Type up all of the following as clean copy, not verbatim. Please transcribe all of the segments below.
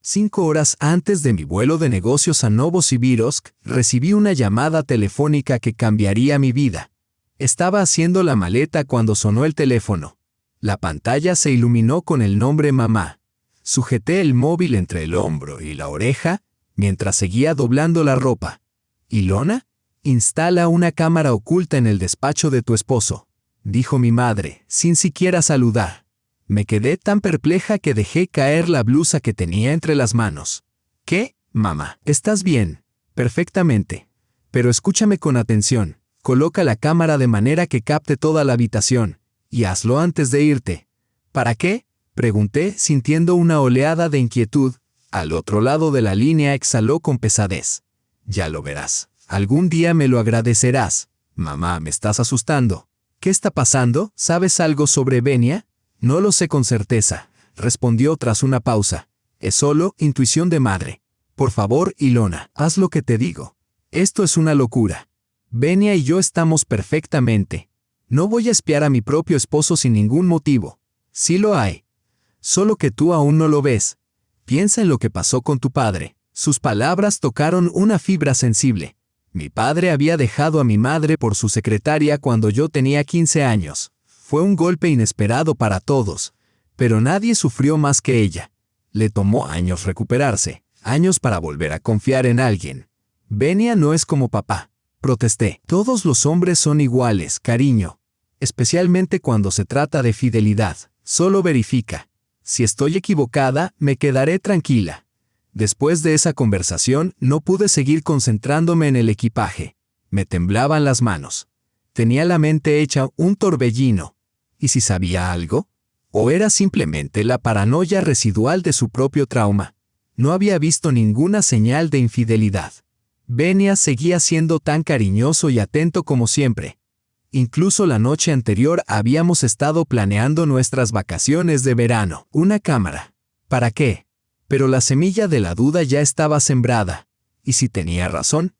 5 horas antes de mi vuelo de negocios a Novosibirsk, recibí una llamada telefónica que cambiaría mi vida. Estaba haciendo la maleta cuando sonó el teléfono. La pantalla se iluminó con el nombre mamá. Sujeté el móvil entre el hombro y la oreja mientras seguía doblando la ropa. «Ilona, instala una cámara oculta en el despacho de tu esposo», dijo mi madre, sin siquiera saludar. Me quedé tan perpleja que dejé caer la blusa que tenía entre las manos. «¿Qué, mamá? ¿Estás bien?» «Perfectamente. Pero escúchame con atención. Coloca la cámara de manera que capte toda la habitación. Y hazlo antes de irte». «¿Para qué?», pregunté, sintiendo una oleada de inquietud. Al otro lado de la línea exhaló con pesadez. «Ya lo verás. Algún día me lo agradecerás». «Mamá, me estás asustando». «¿Qué está pasando? ¿Sabes algo sobre Venia?» «No lo sé con certeza», respondió tras una pausa. «Es solo intuición de madre. Por favor, Ilona, haz lo que te digo. Esto es una locura. Venia y yo estamos perfectamente. No voy a espiar a mi propio esposo sin ningún motivo. Sí lo hay. Solo que tú aún no lo ves. Piensa en lo que pasó con tu padre». Sus palabras tocaron una fibra sensible. Mi padre había dejado a mi madre por su secretaria cuando yo tenía 15 años. Fue un golpe inesperado para todos, pero nadie sufrió más que ella. Le tomó años recuperarse, años para volver a confiar en alguien. «Venia no es como papá», protesté. «Todos los hombres son iguales, cariño. Especialmente cuando se trata de fidelidad. Solo verifica. Si estoy equivocada, me quedaré tranquila». Después de esa conversación, no pude seguir concentrándome en el equipaje. Me temblaban las manos. Tenía la mente hecha un torbellino. ¿Y si sabía algo? ¿O era simplemente la paranoia residual de su propio trauma? No había visto ninguna señal de infidelidad. Venia seguía siendo tan cariñoso y atento como siempre. Incluso la noche anterior habíamos estado planeando nuestras vacaciones de verano. Una cámara. ¿Para qué? Pero la semilla de la duda ya estaba sembrada. ¿Y si tenía razón?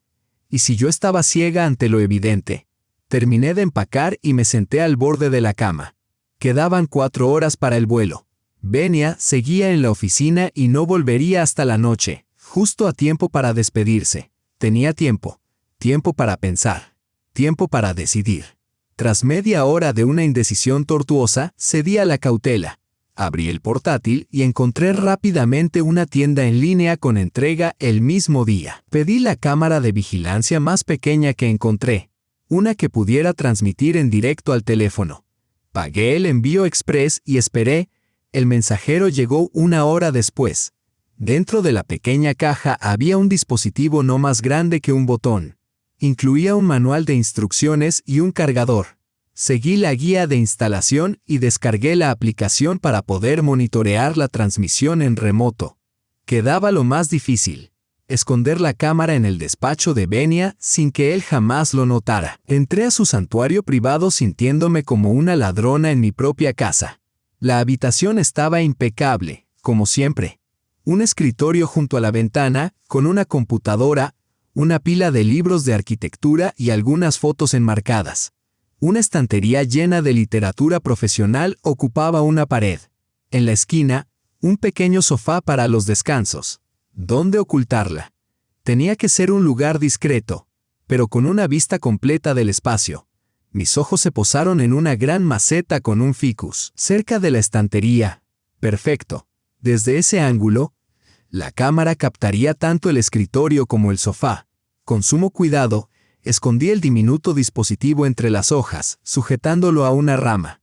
¿Y si yo estaba ciega ante lo evidente? Terminé de empacar y me senté al borde de la cama. Quedaban 4 horas para el vuelo. Venia seguía en la oficina y no volvería hasta la noche, justo a tiempo para despedirse. Tenía tiempo. Tiempo para pensar. Tiempo para decidir. Tras media hora de una indecisión tortuosa, cedí a la cautela. Abrí el portátil y encontré rápidamente una tienda en línea con entrega el mismo día. Pedí la cámara de vigilancia más pequeña que encontré, una que pudiera transmitir en directo al teléfono. Pagué el envío express y esperé. El mensajero llegó 1 hora después. Dentro de la pequeña caja había un dispositivo no más grande que un botón. Incluía un manual de instrucciones y un cargador. Seguí la guía de instalación y descargué la aplicación para poder monitorear la transmisión en remoto. Quedaba lo más difícil: esconder la cámara en el despacho de Venia sin que él jamás lo notara. Entré a su santuario privado sintiéndome como una ladrona en mi propia casa. La habitación estaba impecable, como siempre. Un escritorio junto a la ventana, con una computadora, una pila de libros de arquitectura y algunas fotos enmarcadas. Una estantería llena de literatura profesional ocupaba una pared. En la esquina, un pequeño sofá para los descansos. ¿Dónde ocultarla? Tenía que ser un lugar discreto, pero con una vista completa del espacio. Mis ojos se posaron en una gran maceta con un ficus, cerca de la estantería. Perfecto. Desde ese ángulo, la cámara captaría tanto el escritorio como el sofá. Con sumo cuidado, escondí el diminuto dispositivo entre las hojas, sujetándolo a una rama.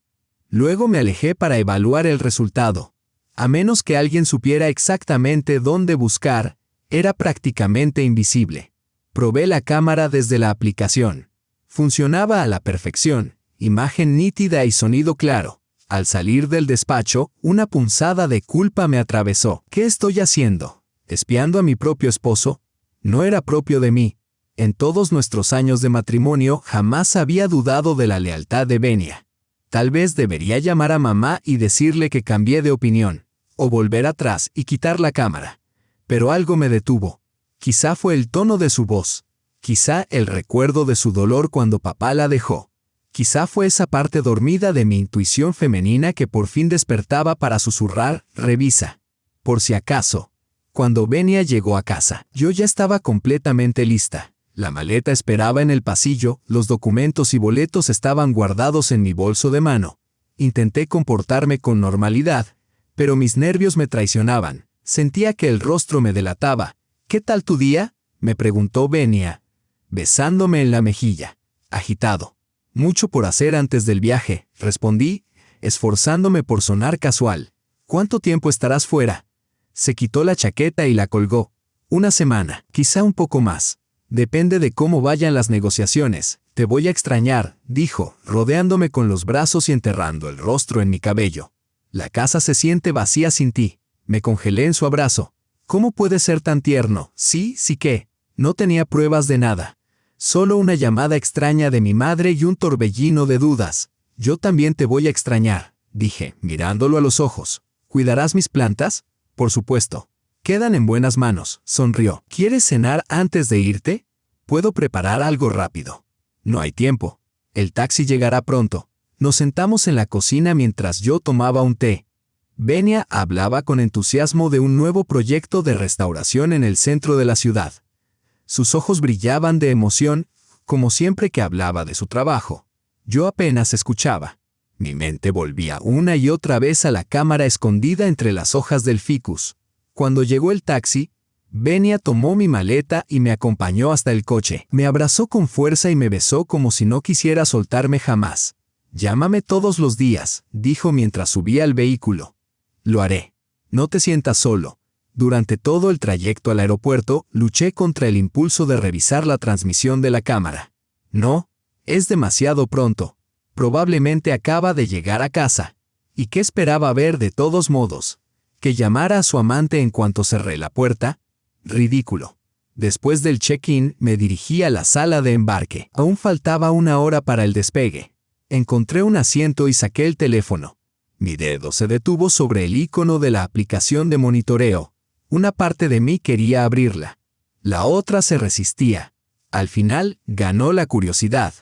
Luego me alejé para evaluar el resultado. A menos que alguien supiera exactamente dónde buscar, era prácticamente invisible. Probé la cámara desde la aplicación. Funcionaba a la perfección, imagen nítida y sonido claro. Al salir del despacho, una punzada de culpa me atravesó. ¿Qué estoy haciendo? ¿Espiando a mi propio esposo? No era propio de mí. En todos nuestros años de matrimonio jamás había dudado de la lealtad de Venia. Tal vez debería llamar a mamá y decirle que cambié de opinión, o volver atrás y quitar la cámara. Pero algo me detuvo. Quizá fue el tono de su voz. Quizá el recuerdo de su dolor cuando papá la dejó. Quizá fue esa parte dormida de mi intuición femenina que por fin despertaba para susurrar: «Revisa. Por si acaso». Cuando Benia llegó a casa, yo ya estaba completamente lista. La maleta esperaba en el pasillo, los documentos y boletos estaban guardados en mi bolso de mano. Intenté comportarme con normalidad, pero mis nervios me traicionaban. Sentía que el rostro me delataba. «¿Qué tal tu día?», me preguntó Benia, besándome en la mejilla. Agitado. «Mucho por hacer antes del viaje», respondí, esforzándome por sonar casual. «¿Cuánto tiempo estarás fuera?». Se quitó la chaqueta y la colgó. «Una semana, quizá un poco más. Depende de cómo vayan las negociaciones. Te voy a extrañar», dijo, rodeándome con los brazos y enterrando el rostro en mi cabello. «La casa se siente vacía sin ti». Me congelé en su abrazo. «¿Cómo puedes ser tan tierno?». Sí que. No tenía pruebas de nada. Solo una llamada extraña de mi madre y un torbellino de dudas. «Yo también te voy a extrañar», dije, mirándolo a los ojos. «¿Cuidarás mis plantas?». «Por supuesto. Quedan en buenas manos», sonrió. «¿Quieres cenar antes de irte? Puedo preparar algo rápido». «No hay tiempo. El taxi llegará pronto». Nos sentamos en la cocina mientras yo tomaba un té. Benia hablaba con entusiasmo de un nuevo proyecto de restauración en el centro de la ciudad. Sus ojos brillaban de emoción, como siempre que hablaba de su trabajo. Yo apenas escuchaba. Mi mente volvía una y otra vez a la cámara escondida entre las hojas del ficus. Cuando llegó el taxi, Benia tomó mi maleta y me acompañó hasta el coche. Me abrazó con fuerza y me besó como si no quisiera soltarme jamás. «Llámame todos los días», dijo mientras subía al vehículo. «Lo haré. No te sientas solo». Durante todo el trayecto al aeropuerto, luché contra el impulso de revisar la transmisión de la cámara. No, es demasiado pronto. Probablemente acaba de llegar a casa. ¿Y qué esperaba ver de todos modos? ¿Que llamara a su amante en cuanto cerré la puerta? Ridículo. Después del check-in, me dirigí a la sala de embarque. Aún faltaba una hora para el despegue. Encontré un asiento y saqué el teléfono. Mi dedo se detuvo sobre el icono de la aplicación de monitoreo. Una parte de mí quería abrirla. La otra se resistía. Al final, ganó la curiosidad.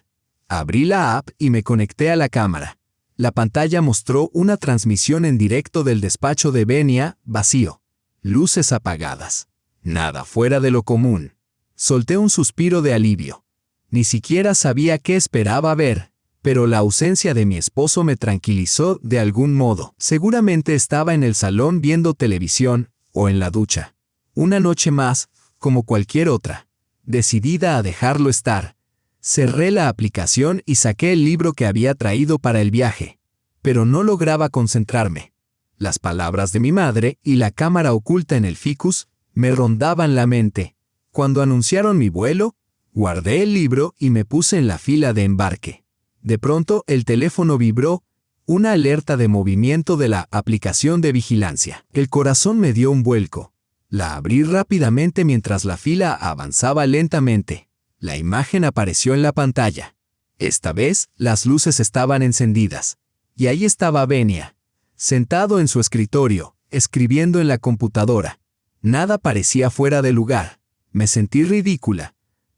Abrí la app y me conecté a la cámara. La pantalla mostró una transmisión en directo del despacho de Benia, vacío. Luces apagadas. Nada fuera de lo común. Solté un suspiro de alivio. Ni siquiera sabía qué esperaba ver, pero la ausencia de mi esposo me tranquilizó de algún modo. Seguramente estaba en el salón viendo televisión, o en la ducha. Una noche más, como cualquier otra. Decidida a dejarlo estar. Cerré la aplicación y saqué el libro que había traído para el viaje. Pero no lograba concentrarme. Las palabras de mi madre y la cámara oculta en el ficus me rondaban la mente. Cuando anunciaron mi vuelo, guardé el libro y me puse en la fila de embarque. De pronto el teléfono vibró, una alerta de movimiento de la aplicación de vigilancia. El corazón me dio un vuelco. La abrí rápidamente mientras la fila avanzaba lentamente. La imagen apareció en la pantalla. Esta vez, las luces estaban encendidas. Y ahí estaba Benia, sentado en su escritorio, escribiendo en la computadora. Nada parecía fuera de lugar. Me sentí ridícula.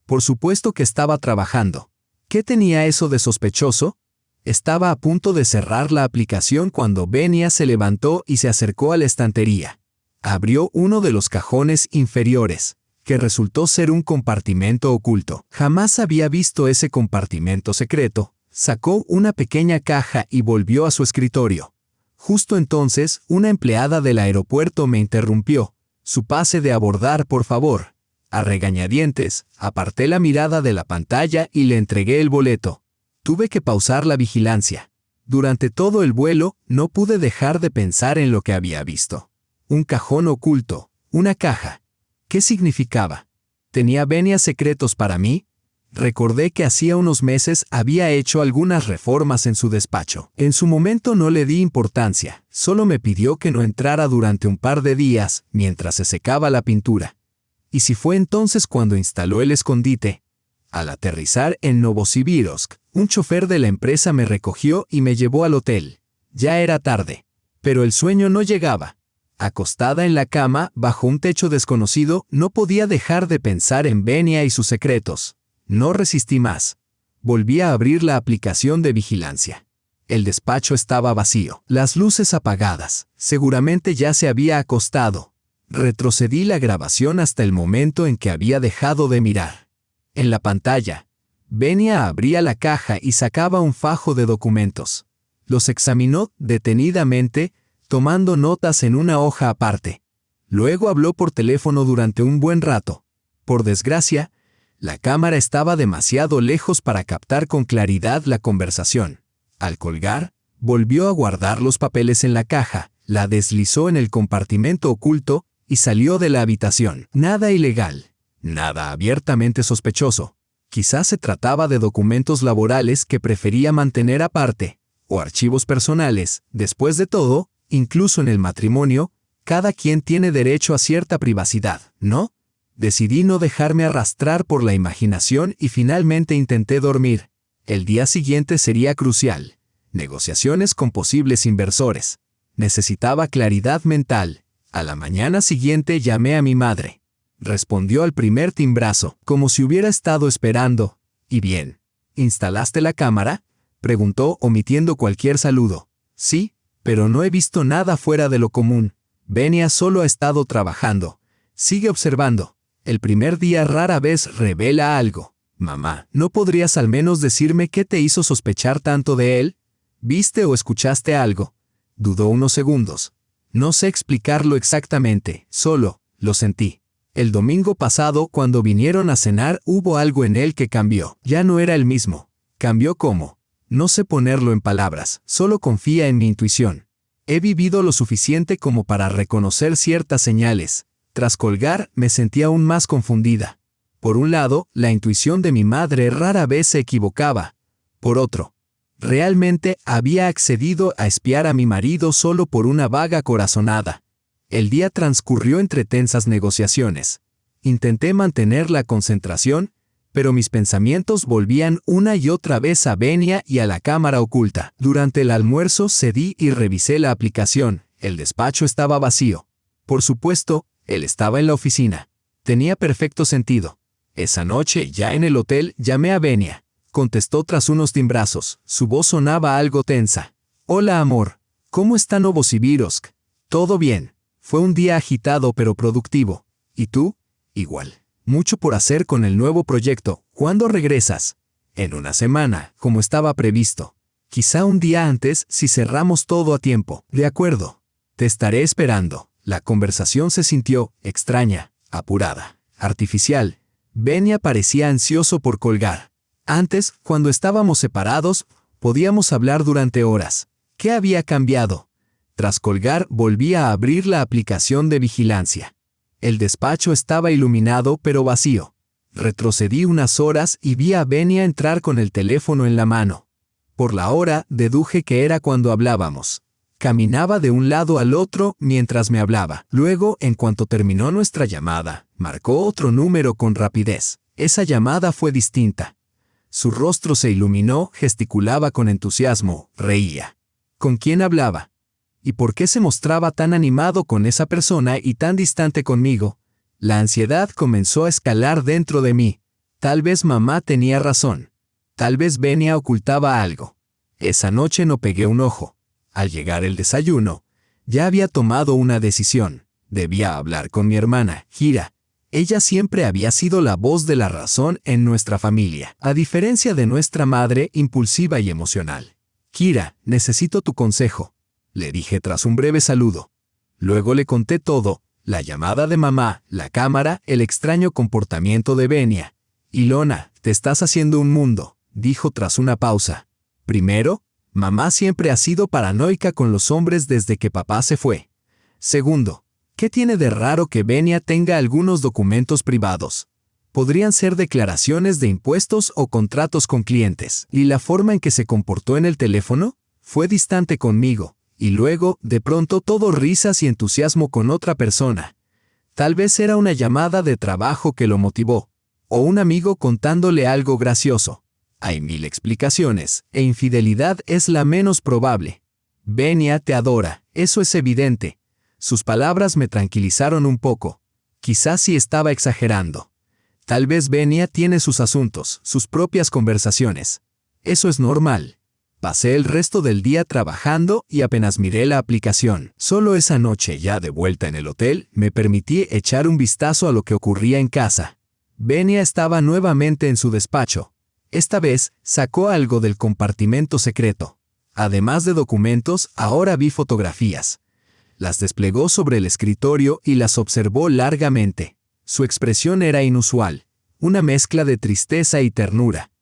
Por supuesto que estaba trabajando. ¿Qué tenía eso de sospechoso? Estaba a punto de cerrar la aplicación cuando Benia se levantó y se acercó a la estantería. Abrió uno de los cajones inferiores, que resultó ser un compartimento oculto. Jamás había visto ese compartimento secreto. Sacó una pequeña caja y volvió a su escritorio. Justo entonces, una empleada del aeropuerto me interrumpió. «Su pase de abordar, por favor». A regañadientes, aparté la mirada de la pantalla y le entregué el boleto. Tuve que pausar la vigilancia. Durante todo el vuelo, no pude dejar de pensar en lo que había visto. Un cajón oculto, una caja. ¿Qué significaba? ¿Tenía Benia secretos para mí? Recordé que hacía unos meses había hecho algunas reformas en su despacho. En su momento no le di importancia, solo me pidió que no entrara durante un par de días mientras se secaba la pintura. ¿Y si fue entonces cuando instaló el escondite? Al aterrizar en Novosibirsk, un chofer de la empresa me recogió y me llevó al hotel. Ya era tarde, pero el sueño no llegaba. Acostada en la cama, bajo un techo desconocido, no podía dejar de pensar en Benia y sus secretos. No resistí más. Volví a abrir la aplicación de vigilancia. El despacho estaba vacío, las luces apagadas. Seguramente ya se había acostado. Retrocedí la grabación hasta el momento en que había dejado de mirar. En la pantalla, Benia abría la caja y sacaba un fajo de documentos. Los examinó detenidamente, tomando notas en una hoja aparte. Luego habló por teléfono durante un buen rato. Por desgracia, la cámara estaba demasiado lejos para captar con claridad la conversación. Al colgar, volvió a guardar los papeles en la caja, la deslizó en el compartimento oculto y salió de la habitación. Nada ilegal, nada abiertamente sospechoso. Quizás se trataba de documentos laborales que prefería mantener aparte, o archivos personales. Después de todo, incluso en el matrimonio, cada quien tiene derecho a cierta privacidad, ¿no? Decidí no dejarme arrastrar por la imaginación y finalmente intenté dormir. El día siguiente sería crucial. Negociaciones con posibles inversores. Necesitaba claridad mental. A la mañana siguiente llamé a mi madre. Respondió al primer timbrazo, como si hubiera estado esperando. ¿Y bien? ¿Instalaste la cámara?, preguntó, omitiendo cualquier saludo. Sí, pero no he visto nada fuera de lo común. Benia solo ha estado trabajando. Sigue observando. El primer día rara vez revela algo. Mamá, ¿no podrías al menos decirme qué te hizo sospechar tanto de él? ¿Viste o escuchaste algo? Dudó unos segundos. No sé explicarlo exactamente, solo lo sentí. El domingo pasado, cuando vinieron a cenar, hubo algo en él que cambió. Ya no era el mismo. ¿Cambió cómo? No sé ponerlo en palabras, solo confía en mi intuición. He vivido lo suficiente como para reconocer ciertas señales. Tras colgar, me sentí aún más confundida. Por un lado, la intuición de mi madre rara vez se equivocaba. Por otro, realmente había accedido a espiar a mi marido solo por una vaga corazonada. El día transcurrió entre tensas negociaciones. Intenté mantener la concentración, pero mis pensamientos volvían una y otra vez a Benia y a la cámara oculta. Durante el almuerzo cedí y revisé la aplicación. El despacho estaba vacío. Por supuesto, él estaba en la oficina. Tenía perfecto sentido. Esa noche, ya en el hotel, llamé a Benia. Contestó tras unos timbrazos. Su voz sonaba algo tensa. Hola, amor. ¿Cómo está Novosibirsk? Todo bien. Fue un día agitado pero productivo. ¿Y tú? Igual. Mucho por hacer con el nuevo proyecto. ¿Cuándo regresas? En una semana, como estaba previsto. Quizá un día antes si cerramos todo a tiempo. De acuerdo. Te estaré esperando. La conversación se sintió extraña, apurada, artificial. Benia parecía ansioso por colgar. Antes, cuando estábamos separados, podíamos hablar durante horas. ¿Qué había cambiado? Tras colgar, volví a abrir la aplicación de vigilancia. El despacho estaba iluminado pero vacío. Retrocedí unas horas y vi a Benia entrar con el teléfono en la mano. Por la hora, deduje que era cuando hablábamos. Caminaba de un lado al otro mientras me hablaba. Luego, en cuanto terminó nuestra llamada, marcó otro número con rapidez. Esa llamada fue distinta. Su rostro se iluminó, gesticulaba con entusiasmo, reía. ¿Con quién hablaba? ¿Y por qué se mostraba tan animado con esa persona y tan distante conmigo? La ansiedad comenzó a escalar dentro de mí. Tal vez mamá tenía razón. Tal vez Benia ocultaba algo. Esa noche no pegué un ojo. Al llegar el desayuno, ya había tomado una decisión. Debía hablar con mi hermana, Kira. Ella siempre había sido la voz de la razón en nuestra familia, a diferencia de nuestra madre impulsiva y emocional. Kira, necesito tu consejo, le dije tras un breve saludo. Luego le conté todo, la llamada de mamá, la cámara, el extraño comportamiento de Benia. Ilona, te estás haciendo un mundo, dijo tras una pausa. Primero, mamá siempre ha sido paranoica con los hombres desde que papá se fue. Segundo, ¿qué tiene de raro que Benia tenga algunos documentos privados? Podrían ser declaraciones de impuestos o contratos con clientes. ¿Y la forma en que se comportó en el teléfono? Fue distante conmigo, y luego, de pronto, todo risas y entusiasmo con otra persona. Tal vez era una llamada de trabajo que lo motivó, o un amigo contándole algo gracioso. Hay 1000 explicaciones, e infidelidad es la menos probable. Benia te adora, eso es evidente. Sus palabras me tranquilizaron un poco. Quizás sí estaba exagerando. Tal vez Benia tiene sus asuntos, sus propias conversaciones. Eso es normal. Pasé el resto del día trabajando y apenas miré la aplicación. Solo esa noche, ya de vuelta en el hotel, me permití echar un vistazo a lo que ocurría en casa. Venia estaba nuevamente en su despacho. Esta vez, sacó algo del compartimento secreto. Además de documentos, ahora vi fotografías. Las desplegó sobre el escritorio y las observó largamente. Su expresión era inusual, una mezcla de tristeza y ternura.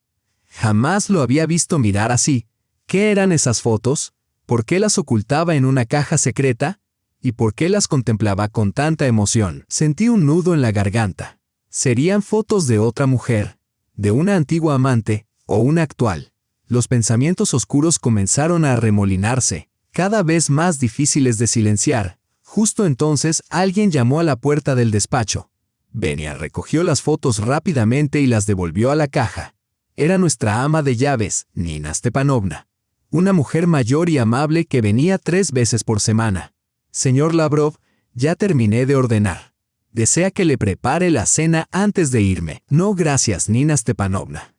Jamás lo había visto mirar así. ¿Qué eran esas fotos? ¿Por qué las ocultaba en una caja secreta? ¿Y por qué las contemplaba con tanta emoción? Sentí un nudo en la garganta. ¿Serían fotos de otra mujer, de una antigua amante o una actual? Los pensamientos oscuros comenzaron a arremolinarse, cada vez más difíciles de silenciar. Justo entonces alguien llamó a la puerta del despacho. Venia recogió las fotos rápidamente y las devolvió a la caja. Era nuestra ama de llaves, Nina Stepanovna. Una mujer mayor y amable que venía 3 veces por semana. Señor Lavrov, ya terminé de ordenar. ¿Desea que le prepare la cena antes de irme? No, gracias, Nina Stepanovna.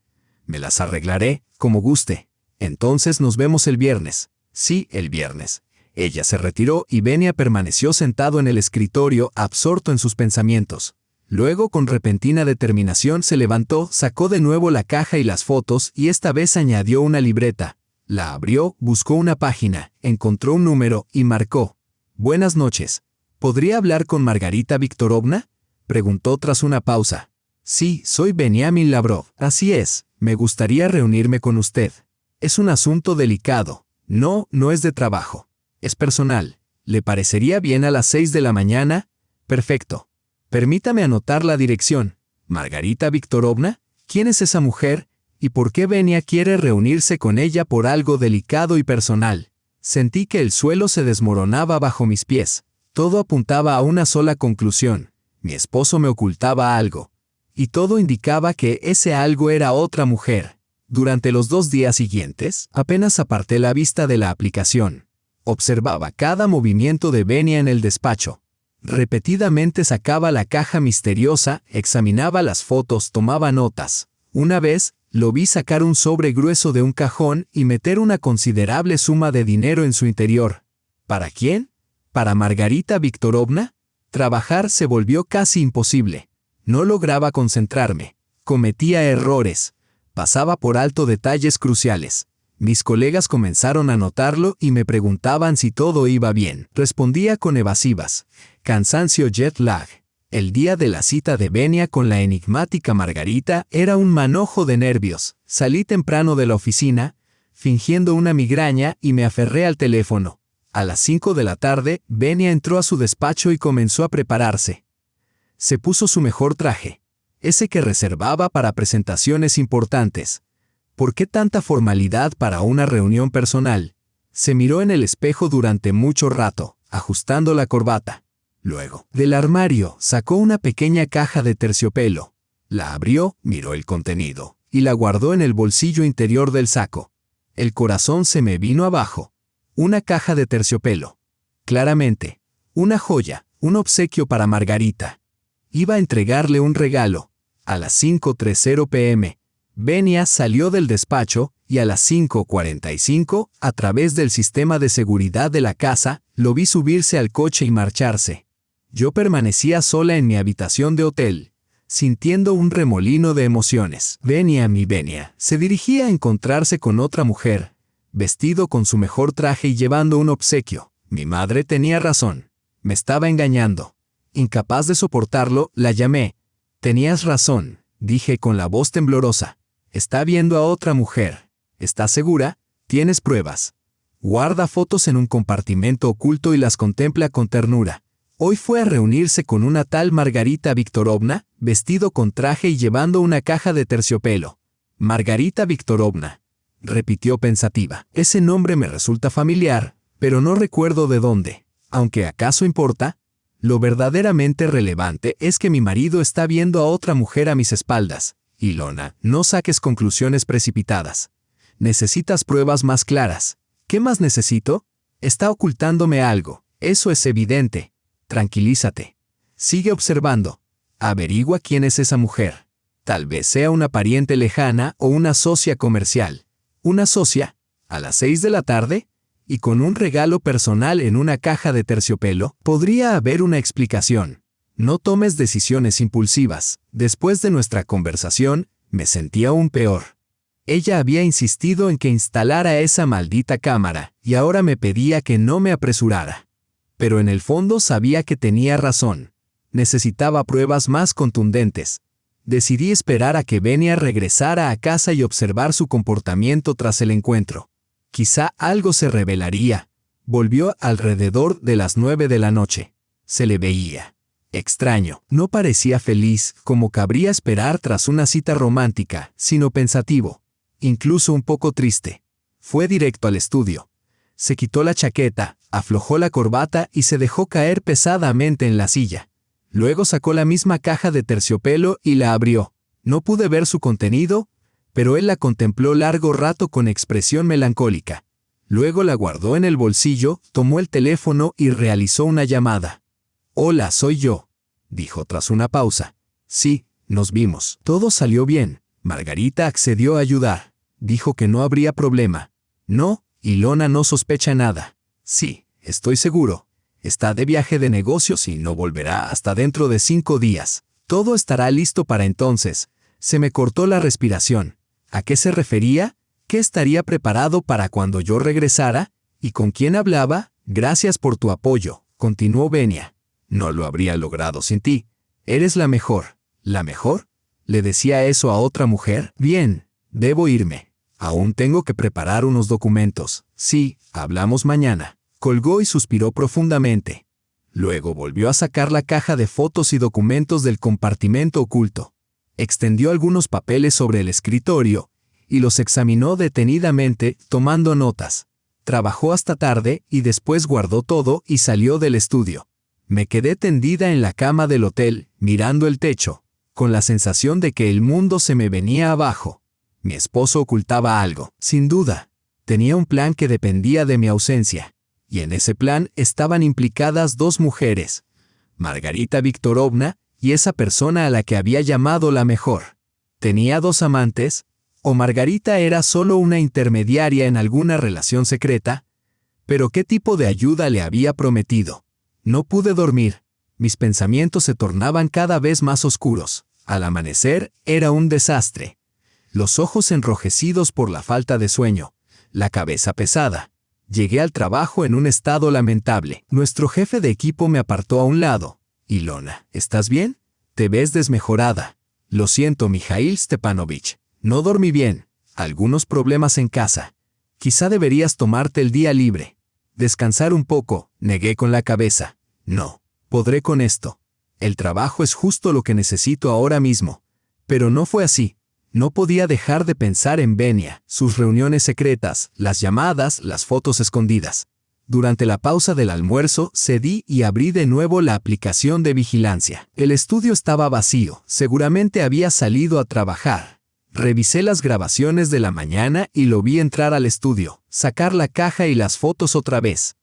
Me las arreglaré, como guste. Entonces nos vemos el viernes. Sí, el viernes. Ella se retiró y Venia permaneció sentado en el escritorio, absorto en sus pensamientos. Luego, con repentina determinación, se levantó, sacó de nuevo la caja y las fotos y esta vez añadió una libreta. La abrió, buscó una página, encontró un número y marcó. Buenas noches. ¿Podría hablar con Margarita Viktorovna? Preguntó tras una pausa. Sí, soy Veniamin Lavrov. Así es, me gustaría reunirme con usted. Es un asunto delicado. No, no es de trabajo. Es personal. ¿Le parecería bien a las 6 de la mañana? Perfecto. Permítame anotar la dirección. ¿Margarita Viktorovna? ¿Quién es esa mujer? ¿Y por qué Venia quiere reunirse con ella por algo delicado y personal? Sentí que el suelo se desmoronaba bajo mis pies. Todo apuntaba a una sola conclusión. Mi esposo me ocultaba algo. Y todo indicaba que ese algo era otra mujer. Durante los 2 días siguientes, apenas aparté la vista de la aplicación. Observaba cada movimiento de Venia en el despacho. Repetidamente sacaba la caja misteriosa, examinaba las fotos, tomaba notas. Una vez, lo vi sacar un sobre grueso de un cajón y meter una considerable suma de dinero en su interior. ¿Para quién? ¿Para Margarita Viktorovna? Trabajar se volvió casi imposible. No lograba concentrarme. Cometía errores. Pasaba por alto detalles cruciales. Mis colegas comenzaron a notarlo y me preguntaban si todo iba bien. Respondía con evasivas. Cansancio, jet lag. El día de la cita de Venia con la enigmática Margarita era un manojo de nervios. Salí temprano de la oficina, fingiendo una migraña, y me aferré al teléfono. A las 5 de la tarde, Venia entró a su despacho y comenzó a prepararse. Se puso su mejor traje, ese que reservaba para presentaciones importantes. ¿Por qué tanta formalidad para una reunión personal? Se miró en el espejo durante mucho rato, ajustando la corbata. Luego, del armario, sacó una pequeña caja de terciopelo. La abrió, miró el contenido, y la guardó en el bolsillo interior del saco. El corazón se me vino abajo. Una caja de terciopelo. Claramente, una joya, un obsequio para Margarita. Iba a entregarle un regalo. A las 5:30 p.m., Venia salió del despacho y a las 5:45, a través del sistema de seguridad de la casa, lo vi subirse al coche y marcharse. Yo permanecía sola en mi habitación de hotel, sintiendo un remolino de emociones. Venia, mi Venia, se dirigía a encontrarse con otra mujer, vestido con su mejor traje y llevando un obsequio. Mi madre tenía razón. Me estaba engañando. Incapaz de soportarlo, la llamé. Tenías razón, dije con la voz temblorosa. Está viendo a otra mujer. ¿Estás segura? ¿Tienes pruebas? Guarda fotos en un compartimento oculto y las contempla con ternura. Hoy fue a reunirse con una tal Margarita Viktorovna, vestido con traje y llevando una caja de terciopelo. Margarita Viktorovna, repitió pensativa. Ese nombre me resulta familiar, pero no recuerdo de dónde. Aunque ¿acaso importa? Lo verdaderamente relevante es que mi marido está viendo a otra mujer a mis espaldas. Ilona, no saques conclusiones precipitadas. Necesitas pruebas más claras. ¿Qué más necesito? Está ocultándome algo. Eso es evidente. Tranquilízate. Sigue observando. Averigua quién es esa mujer. Tal vez sea una pariente lejana o una socia comercial. ¿Una socia? ¿A las 6 de la tarde? ¿Y con un regalo personal en una caja de terciopelo? Podría haber una explicación. No tomes decisiones impulsivas. Después de nuestra conversación, me sentía aún peor. Ella había insistido en que instalara esa maldita cámara, y ahora me pedía que no me apresurara. Pero en el fondo sabía que tenía razón. Necesitaba pruebas más contundentes. Decidí esperar a que Venia regresara a casa y observar su comportamiento tras el encuentro. Quizá algo se revelaría. Volvió alrededor de las 9 de la noche. Se le veía extraño. No parecía feliz, como cabría esperar tras una cita romántica, sino pensativo. Incluso un poco triste. Fue directo al estudio. Se quitó la chaqueta, aflojó la corbata y se dejó caer pesadamente en la silla. Luego sacó la misma caja de terciopelo y la abrió. No pude ver su contenido, pero él la contempló largo rato con expresión melancólica. Luego la guardó en el bolsillo, tomó el teléfono y realizó una llamada. «Hola, soy yo», dijo tras una pausa. «Sí, nos vimos. Todo salió bien. Margarita accedió a ayudar. Dijo que no habría problema. No, Ilona no sospecha nada. Sí, estoy seguro. Está de viaje de negocios y no volverá hasta dentro de 5 días. Todo estará listo para entonces». Se me cortó la respiración. ¿A qué se refería? ¿Qué estaría preparado para cuando yo regresara? ¿Y con quién hablaba? «Gracias por tu apoyo», continuó Venia. «No lo habría logrado sin ti. Eres la mejor». ¿La mejor? ¿Le decía eso a otra mujer? Bien, debo irme. Aún tengo que preparar unos documentos. Sí, hablamos mañana. Colgó y suspiró profundamente. Luego volvió a sacar la caja de fotos y documentos del compartimento oculto. Extendió algunos papeles sobre el escritorio y los examinó detenidamente, tomando notas. Trabajó hasta tarde y después guardó todo y salió del estudio. Me quedé tendida en la cama del hotel, mirando el techo, con la sensación de que el mundo se me venía abajo. Mi esposo ocultaba algo, sin duda. Tenía un plan que dependía de mi ausencia. Y en ese plan estaban implicadas 2 mujeres, Margarita Viktorovna y esa persona a la que había llamado la mejor. ¿Tenía 2 amantes? ¿O Margarita era solo una intermediaria en alguna relación secreta? ¿Pero qué tipo de ayuda le había prometido? No pude dormir. Mis pensamientos se tornaban cada vez más oscuros. Al amanecer era un desastre. Los ojos enrojecidos por la falta de sueño, la cabeza pesada. Llegué al trabajo en un estado lamentable. Nuestro jefe de equipo me apartó a un lado. «Ilona, ¿estás bien? Te ves desmejorada». «Lo siento, Mijail Stepanovich. No dormí bien. Algunos problemas en casa. Quizá deberías tomarte el día libre. Descansar un poco», negué con la cabeza. «No, podré con esto. El trabajo es justo lo que necesito ahora mismo». Pero no fue así. No podía dejar de pensar en Venia, sus reuniones secretas, las llamadas, las fotos escondidas. Durante la pausa del almuerzo, cedí y abrí de nuevo la aplicación de vigilancia. El estudio estaba vacío, seguramente había salido a trabajar. Revisé las grabaciones de la mañana y lo vi entrar al estudio, sacar la caja y las fotos otra vez.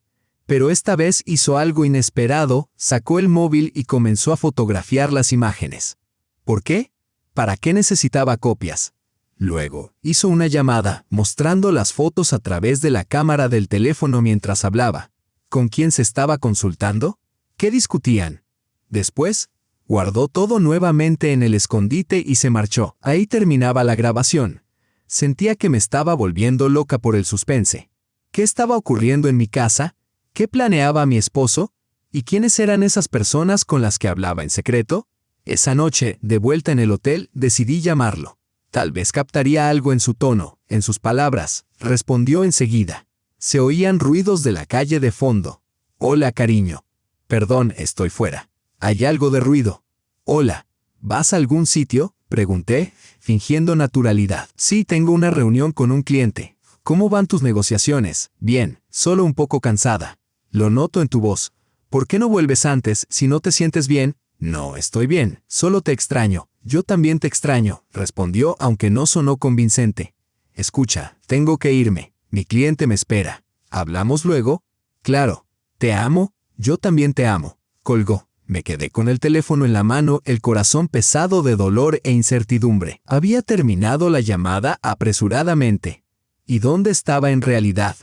Pero esta vez hizo algo inesperado, sacó el móvil y comenzó a fotografiar las imágenes. ¿Por qué? ¿Para qué necesitaba copias? Luego, hizo una llamada, mostrando las fotos a través de la cámara del teléfono mientras hablaba. ¿Con quién se estaba consultando? ¿Qué discutían? Después, guardó todo nuevamente en el escondite y se marchó. Ahí terminaba la grabación. Sentía que me estaba volviendo loca por el suspense. ¿Qué estaba ocurriendo en mi casa? ¿Qué planeaba mi esposo? ¿Y quiénes eran esas personas con las que hablaba en secreto? Esa noche, de vuelta en el hotel, decidí llamarlo. Tal vez captaría algo en su tono, en sus palabras. Respondió enseguida. Se oían ruidos de la calle de fondo. «Hola, cariño». «Perdón, estoy fuera. Hay algo de ruido». «Hola. ¿Vas a algún sitio?», pregunté, fingiendo naturalidad. «Sí, tengo una reunión con un cliente». «¿Cómo van tus negociaciones?». «Bien, solo un poco cansada». «Lo noto en tu voz. ¿Por qué no vuelves antes si no te sientes bien?». «No, estoy bien. Solo te extraño». «Yo también te extraño», respondió, aunque no sonó convincente. «Escucha, tengo que irme. Mi cliente me espera. ¿Hablamos luego?». «Claro. Te amo. Yo también te amo». Colgó. Me quedé con el teléfono en la mano, el corazón pesado de dolor e incertidumbre. Había terminado la llamada apresuradamente. ¿Y dónde estaba en realidad?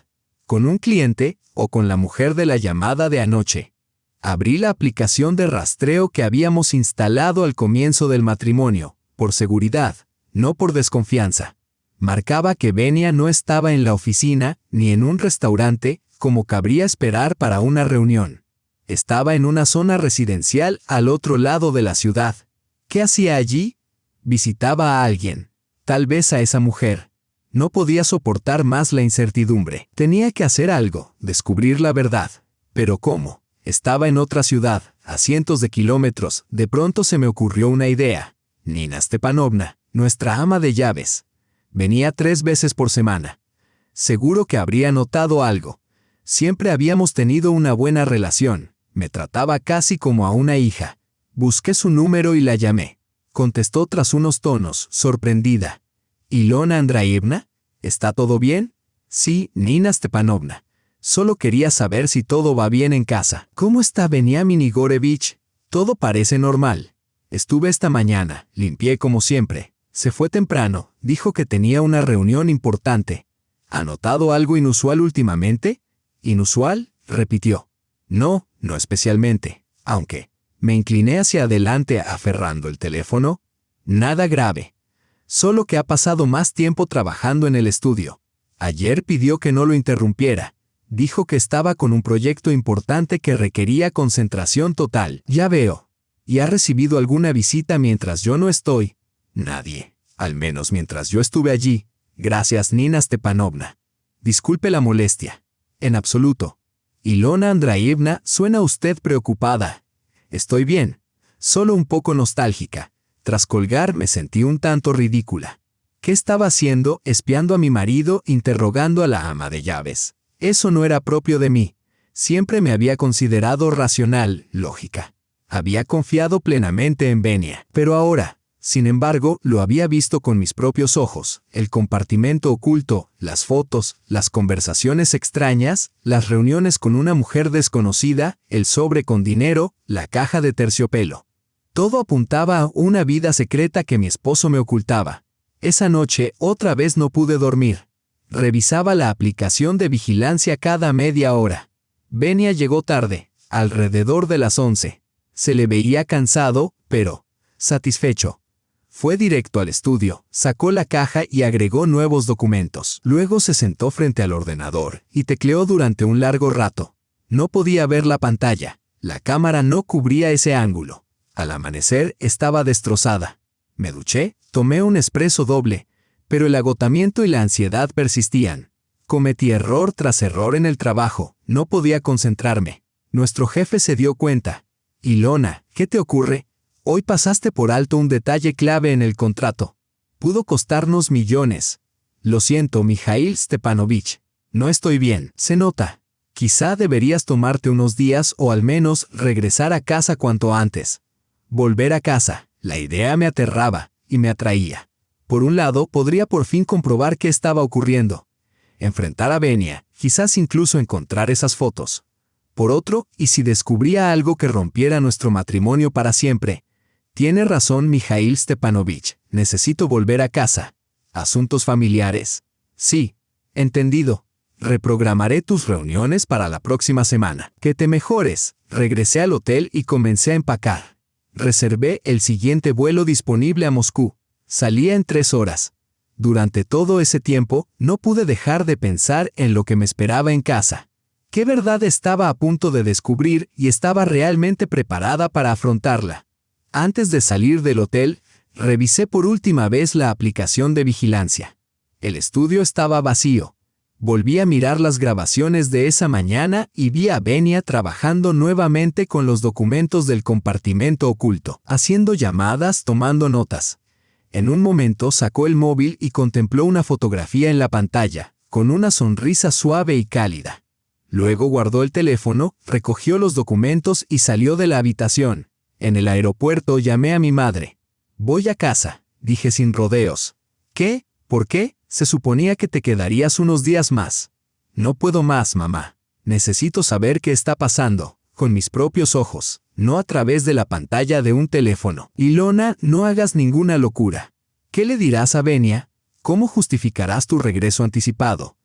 ¿Con un cliente o con la mujer de la llamada de anoche? Abrí la aplicación de rastreo que habíamos instalado al comienzo del matrimonio, por seguridad, no por desconfianza. Marcaba que Venia no estaba en la oficina ni en un restaurante, como cabría esperar para una reunión. Estaba en una zona residencial al otro lado de la ciudad. ¿Qué hacía allí? Visitaba a alguien, tal vez a esa mujer. No podía soportar más la incertidumbre. Tenía que hacer algo, descubrir la verdad. ¿Pero cómo? Estaba en otra ciudad, a cientos de kilómetros. De pronto se me ocurrió una idea. Nina Stepanovna, nuestra ama de llaves. Venía 3 veces por semana. Seguro que habría notado algo. Siempre habíamos tenido una buena relación. Me trataba casi como a una hija. Busqué su número y la llamé. Contestó tras unos tonos, sorprendida. «¿Ilona Andreevna? ¿Está todo bien?» «Sí, Nina Stepanovna. Solo quería saber si todo va bien en casa». «¿Cómo está Veniamin Igorevich?» «Todo parece normal. Estuve esta mañana, limpié como siempre. Se fue temprano, dijo que tenía una reunión importante». «¿Ha notado algo inusual últimamente?» «¿Inusual?», repitió. «No, no especialmente, aunque». Me incliné hacia adelante aferrando el teléfono. «Nada grave. Solo que ha pasado más tiempo trabajando en el estudio. Ayer pidió que no lo interrumpiera. Dijo que estaba con un proyecto importante que requería concentración total». «Ya veo. ¿Y ha recibido alguna visita mientras yo no estoy?» «Nadie. Al menos mientras yo estuve allí. Gracias, Nina Stepanovna. Disculpe la molestia». «En absoluto. Ilona Andreevna, suena usted preocupada». «Estoy bien. Solo un poco nostálgica». Tras colgar me sentí un tanto ridícula. ¿Qué estaba haciendo espiando a mi marido, interrogando a la ama de llaves? Eso no era propio de mí. Siempre me había considerado racional, lógica. Había confiado plenamente en Venia. Pero ahora, sin embargo, lo había visto con mis propios ojos. El compartimento oculto, las fotos, las conversaciones extrañas, las reuniones con una mujer desconocida, el sobre con dinero, la caja de terciopelo. Todo apuntaba a una vida secreta que mi esposo me ocultaba. Esa noche otra vez no pude dormir. Revisaba la aplicación de vigilancia cada media hora. Venia llegó tarde, alrededor de las 11. Se le veía cansado, pero satisfecho. Fue directo al estudio, sacó la caja y agregó nuevos documentos. Luego se sentó frente al ordenador y tecleó durante un largo rato. No podía ver la pantalla. La cámara no cubría ese ángulo. Al amanecer estaba destrozada. Me duché, tomé un espresso doble, pero el agotamiento y la ansiedad persistían. Cometí error tras error en el trabajo, no podía concentrarme. Nuestro jefe se dio cuenta. «Ilona, ¿qué te ocurre? Hoy pasaste por alto un detalle clave en el contrato. Pudo costarnos millones». «Lo siento, Mikhail Stepanovich. No estoy bien, se nota. Quizá deberías tomarte unos días o al menos regresar a casa cuanto antes». Volver a casa, la idea me aterraba y me atraía. Por un lado, podría por fin comprobar qué estaba ocurriendo. Enfrentar a Venia, quizás incluso encontrar esas fotos. Por otro, ¿y si descubría algo que rompiera nuestro matrimonio para siempre? Tiene razón Mikhail Stepanovich, necesito volver a casa. ¿Asuntos familiares? Sí, entendido. Reprogramaré tus reuniones para la próxima semana. Que te mejores. Regresé al hotel y comencé a empacar. Reservé el siguiente vuelo disponible a Moscú. Salía en 3 horas. Durante todo ese tiempo, no pude dejar de pensar en lo que me esperaba en casa. ¿Qué verdad estaba a punto de descubrir y estaba realmente preparada para afrontarla? Antes de salir del hotel, revisé por última vez la aplicación de vigilancia. El estudio estaba vacío. Volví a mirar las grabaciones de esa mañana y vi a Venia trabajando nuevamente con los documentos del compartimento oculto, haciendo llamadas, tomando notas. En un momento sacó el móvil y contempló una fotografía en la pantalla, con una sonrisa suave y cálida. Luego guardó el teléfono, recogió los documentos y salió de la habitación. En el aeropuerto llamé a mi madre. «Voy a casa», dije sin rodeos. «¿Qué? ¿Por qué? Se suponía que te quedarías unos días más». «No puedo más, mamá. Necesito saber qué está pasando, con mis propios ojos, no a través de la pantalla de un teléfono». «Ilona, no hagas ninguna locura. ¿Qué le dirás a Venia? ¿Cómo justificarás tu regreso anticipado?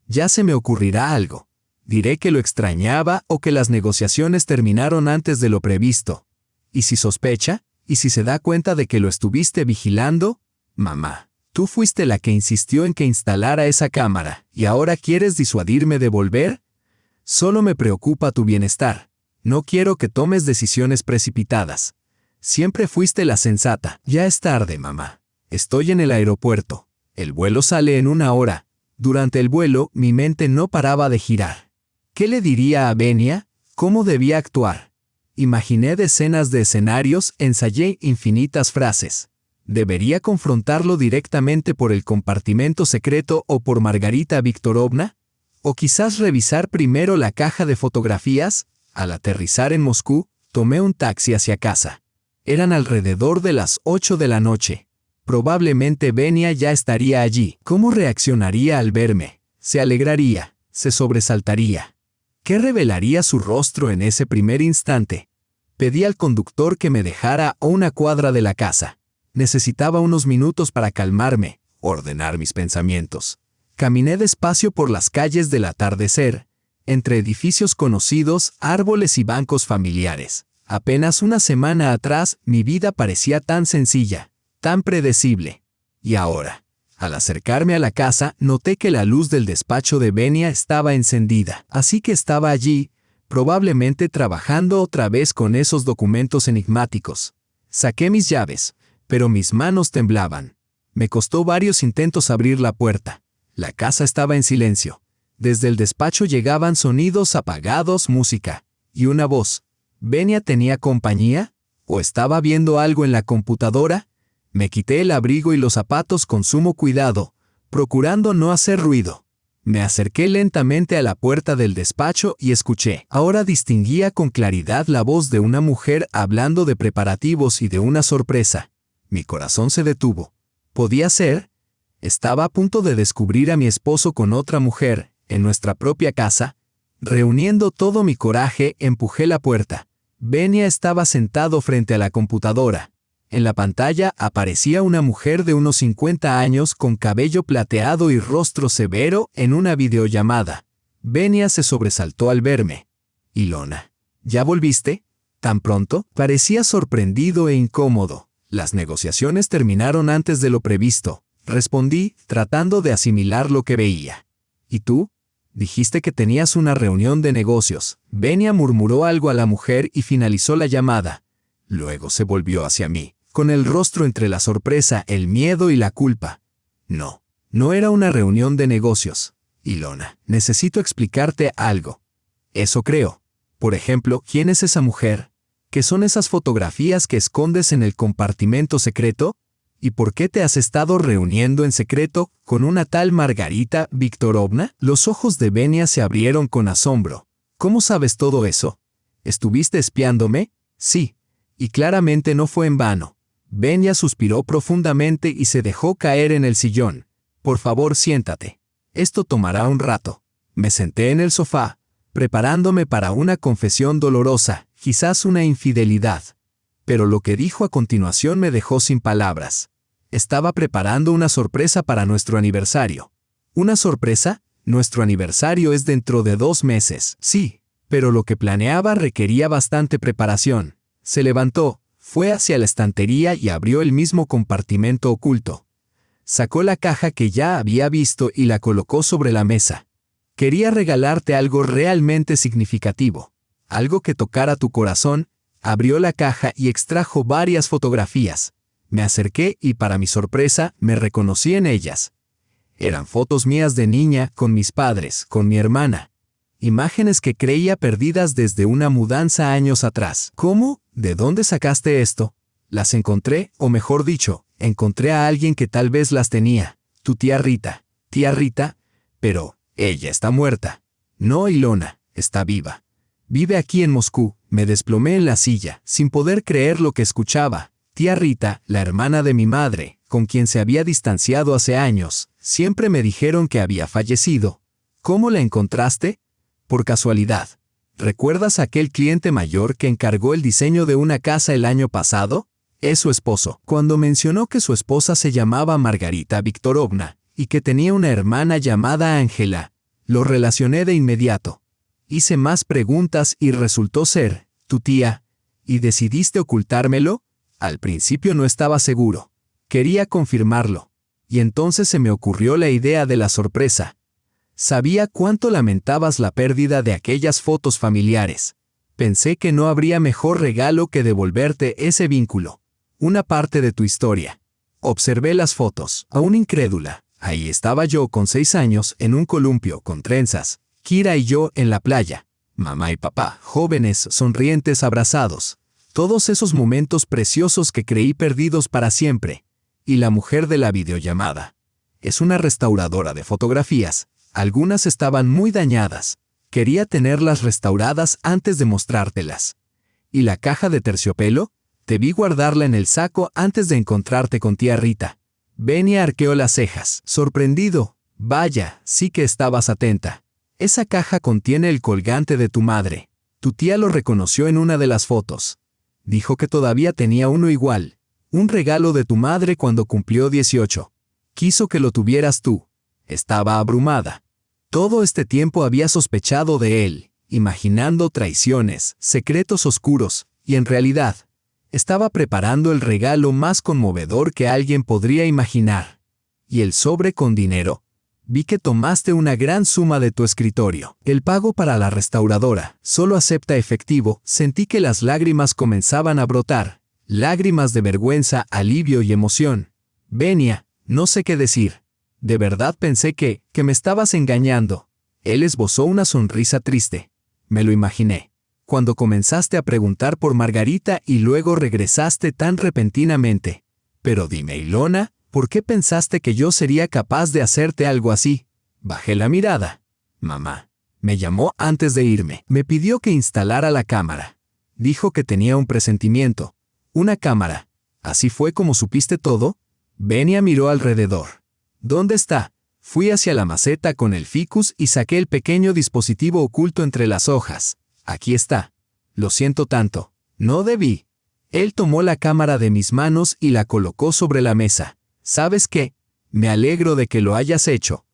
Ya se me ocurrirá algo. Diré que lo extrañaba o que las negociaciones terminaron antes de lo previsto. ¿Y si sospecha? ¿Y si se da cuenta de que lo estuviste vigilando? Mamá, tú fuiste la que insistió en que instalara esa cámara, ¿y ahora quieres disuadirme de volver? Solo me preocupa tu bienestar. No quiero que tomes decisiones precipitadas. Siempre fuiste la sensata. Ya es tarde, mamá. Estoy en el aeropuerto. El vuelo sale en 1 hora. Durante el vuelo, mi mente no paraba de girar. ¿Qué le diría a Venia? ¿Cómo debía actuar? Imaginé decenas de escenarios, ensayé infinitas frases. ¿Debería confrontarlo directamente por el compartimento secreto o por Margarita Viktorovna? ¿O quizás revisar primero la caja de fotografías? Al aterrizar en Moscú, tomé un taxi hacia casa. Eran alrededor de las 8 de la noche. Probablemente Venia ya estaría allí. ¿Cómo reaccionaría al verme? ¿Se alegraría? ¿Se sobresaltaría? ¿Qué revelaría su rostro en ese primer instante? Pedí al conductor que me dejara a 1 cuadra de la casa. Necesitaba unos minutos para calmarme, ordenar mis pensamientos. Caminé despacio por las calles del atardecer, entre edificios conocidos, árboles y bancos familiares. Apenas una semana atrás, mi vida parecía tan sencilla, tan predecible. Y ahora, al acercarme a la casa, noté que la luz del despacho de Venia estaba encendida. Así que estaba allí, probablemente trabajando otra vez con esos documentos enigmáticos. Saqué mis llaves, pero mis manos temblaban. Me costó varios intentos abrir la puerta. La casa estaba en silencio. Desde el despacho llegaban sonidos apagados, música, y una voz. ¿Venia tenía compañía? ¿O estaba viendo algo en la computadora? Me quité el abrigo y los zapatos con sumo cuidado, procurando no hacer ruido. Me acerqué lentamente a la puerta del despacho y escuché. Ahora distinguía con claridad la voz de una mujer hablando de preparativos y de una sorpresa. Mi corazón se detuvo. ¿Podía ser? Estaba a punto de descubrir a mi esposo con otra mujer, en nuestra propia casa. Reuniendo todo mi coraje, empujé la puerta. Venia estaba sentado frente a la computadora. En la pantalla aparecía una mujer de unos 50 años con cabello plateado y rostro severo en una videollamada. Venia se sobresaltó al verme. «Ilona, ¿ya volviste? ¿Tan pronto?» Parecía sorprendido e incómodo. Las negociaciones terminaron antes de lo previsto. Respondí, tratando de asimilar lo que veía. ¿Y tú? Dijiste que tenías una reunión de negocios. Venia murmuró algo a la mujer y finalizó la llamada. Luego se volvió hacia mí, con el rostro entre la sorpresa, el miedo y la culpa. No, no era una reunión de negocios. Ilona, necesito explicarte algo. Eso creo. Por ejemplo, ¿quién es esa mujer? ¿Qué son esas fotografías que escondes en el compartimento secreto? ¿Y por qué te has estado reuniendo en secreto con una tal Margarita Viktorovna? Los ojos de Venia se abrieron con asombro. ¿Cómo sabes todo eso? ¿Estuviste espiándome? Sí. Y claramente no fue en vano. Venia suspiró profundamente y se dejó caer en el sillón. Por favor, siéntate. Esto tomará un rato. Me senté en el sofá, preparándome para una confesión dolorosa, quizás una infidelidad. Pero lo que dijo a continuación me dejó sin palabras. Estaba preparando una sorpresa para nuestro aniversario. ¿Una sorpresa? Nuestro aniversario es dentro de 2 meses. Sí, pero lo que planeaba requería bastante preparación. Se levantó, fue hacia la estantería y abrió el mismo compartimento oculto. Sacó la caja que ya había visto y la colocó sobre la mesa. Quería regalarte algo realmente significativo, algo que tocara tu corazón. Abrió la caja y extrajo varias fotografías. Me acerqué y, para mi sorpresa, me reconocí en ellas. Eran fotos mías de niña, con mis padres, con mi hermana. Imágenes que creía perdidas desde una mudanza años atrás. ¿Cómo? ¿De dónde sacaste esto? Las encontré, o mejor dicho, encontré a alguien que tal vez las tenía. Tu tía Rita. Tía Rita, pero ella está muerta. No, Ilona, está viva. Vive aquí en Moscú. Me desplomé en la silla, sin poder creer lo que escuchaba. Tía Rita, la hermana de mi madre, con quien se había distanciado hace años, siempre me dijeron que había fallecido. ¿Cómo la encontraste? Por casualidad. ¿Recuerdas a aquel cliente mayor que encargó el diseño de una casa el año pasado? Es su esposo. Cuando mencionó que su esposa se llamaba Margarita Viktorovna y que tenía una hermana llamada Ángela, lo relacioné de inmediato. Hice más preguntas y resultó ser tu tía. ¿Y decidiste ocultármelo? Al principio no estaba seguro. Quería confirmarlo. Y entonces se me ocurrió la idea de la sorpresa. Sabía cuánto lamentabas la pérdida de aquellas fotos familiares. Pensé que no habría mejor regalo que devolverte ese vínculo, una parte de tu historia. Observé las fotos, aún incrédula. Ahí estaba yo con 6 años en un columpio con trenzas, Kira y yo en la playa, mamá y papá, jóvenes, sonrientes, abrazados. Todos esos momentos preciosos que creí perdidos para siempre. Y la mujer de la videollamada. Es una restauradora de fotografías. Algunas estaban muy dañadas. Quería tenerlas restauradas antes de mostrártelas. ¿Y la caja de terciopelo? Te vi guardarla en el saco antes de encontrarte con tía Rita. Benia arqueó las cejas, sorprendido. Vaya, sí que estabas atenta. Esa caja contiene el colgante de tu madre. Tu tía lo reconoció en una de las fotos. Dijo que todavía tenía uno igual. Un regalo de tu madre cuando cumplió 18. Quiso que lo tuvieras tú. Estaba abrumada. Todo este tiempo había sospechado de él, imaginando traiciones, secretos oscuros, y en realidad, estaba preparando el regalo más conmovedor que alguien podría imaginar. Y el sobre con dinero. Vi que tomaste una gran suma de tu escritorio. El pago para la restauradora solo acepta efectivo. Sentí que las lágrimas comenzaban a brotar. Lágrimas de vergüenza, alivio y emoción. Benia, no sé qué decir. De verdad pensé que me estabas engañando. Él esbozó una sonrisa triste. Me lo imaginé. Cuando comenzaste a preguntar por Margarita y luego regresaste tan repentinamente. Pero dime, Ilona, ¿por qué pensaste que yo sería capaz de hacerte algo así? Bajé la mirada. Mamá. Me llamó antes de irme. Me pidió que instalara la cámara. Dijo que tenía un presentimiento. Una cámara. ¿Así fue como supiste todo? Benia miró alrededor. ¿Dónde está? Fui hacia la maceta con el ficus y saqué el pequeño dispositivo oculto entre las hojas. Aquí está. Lo siento tanto. No debí. Él tomó la cámara de mis manos y la colocó sobre la mesa. ¿Sabes qué? Me alegro de que lo hayas hecho.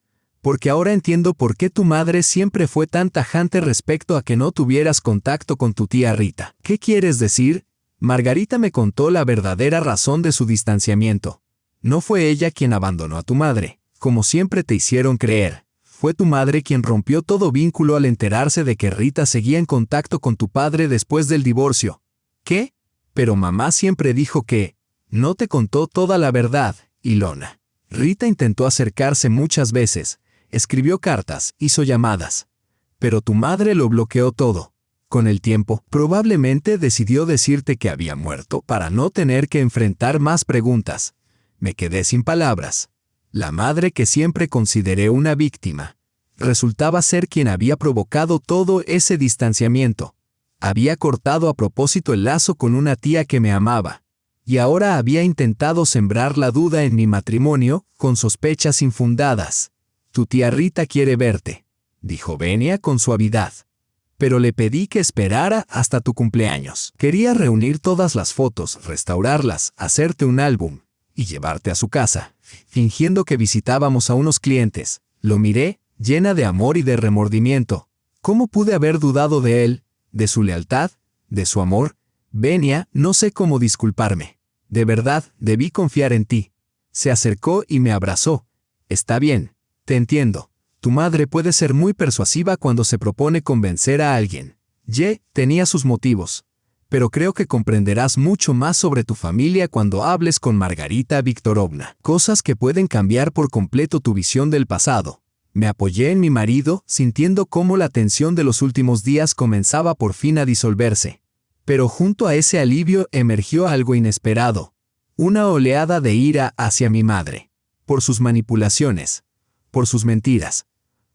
Porque ahora entiendo por qué tu madre siempre fue tan tajante respecto a que no tuvieras contacto con tu tía Rita. ¿Qué quieres decir? Margarita me contó la verdadera razón de su distanciamiento. No fue ella quien abandonó a tu madre, como siempre te hicieron creer. Fue tu madre quien rompió todo vínculo al enterarse de que Rita seguía en contacto con tu padre después del divorcio. ¿Qué? Pero mamá siempre dijo que no te contó toda la verdad, Ilona. Rita intentó acercarse muchas veces, escribió cartas, hizo llamadas. Pero tu madre lo bloqueó todo. Con el tiempo, probablemente decidió decirte que había muerto para no tener que enfrentar más preguntas. Me quedé sin palabras. La madre que siempre consideré una víctima, resultaba ser quien había provocado todo ese distanciamiento. Había cortado a propósito el lazo con una tía que me amaba. Y ahora había intentado sembrar la duda en mi matrimonio con sospechas infundadas. Tu tía Rita quiere verte, dijo Benia con suavidad. Pero le pedí que esperara hasta tu cumpleaños. Quería reunir todas las fotos, restaurarlas, hacerte un álbum y llevarte a su casa, fingiendo que visitábamos a unos clientes. Lo miré, llena de amor y de remordimiento. ¿Cómo pude haber dudado de él, de su lealtad, de su amor? Benia, no sé cómo disculparme. De verdad, debí confiar en ti. Se acercó y me abrazó. Está bien, te entiendo. Tu madre puede ser muy persuasiva cuando se propone convencer a alguien. Tenía sus motivos. Pero creo que comprenderás mucho más sobre tu familia cuando hables con Margarita Viktorovna. Cosas que pueden cambiar por completo tu visión del pasado. Me apoyé en mi marido, sintiendo cómo la tensión de los últimos días comenzaba por fin a disolverse. Pero junto a ese alivio emergió algo inesperado. Una oleada de ira hacia mi madre. Por sus manipulaciones. Por sus mentiras.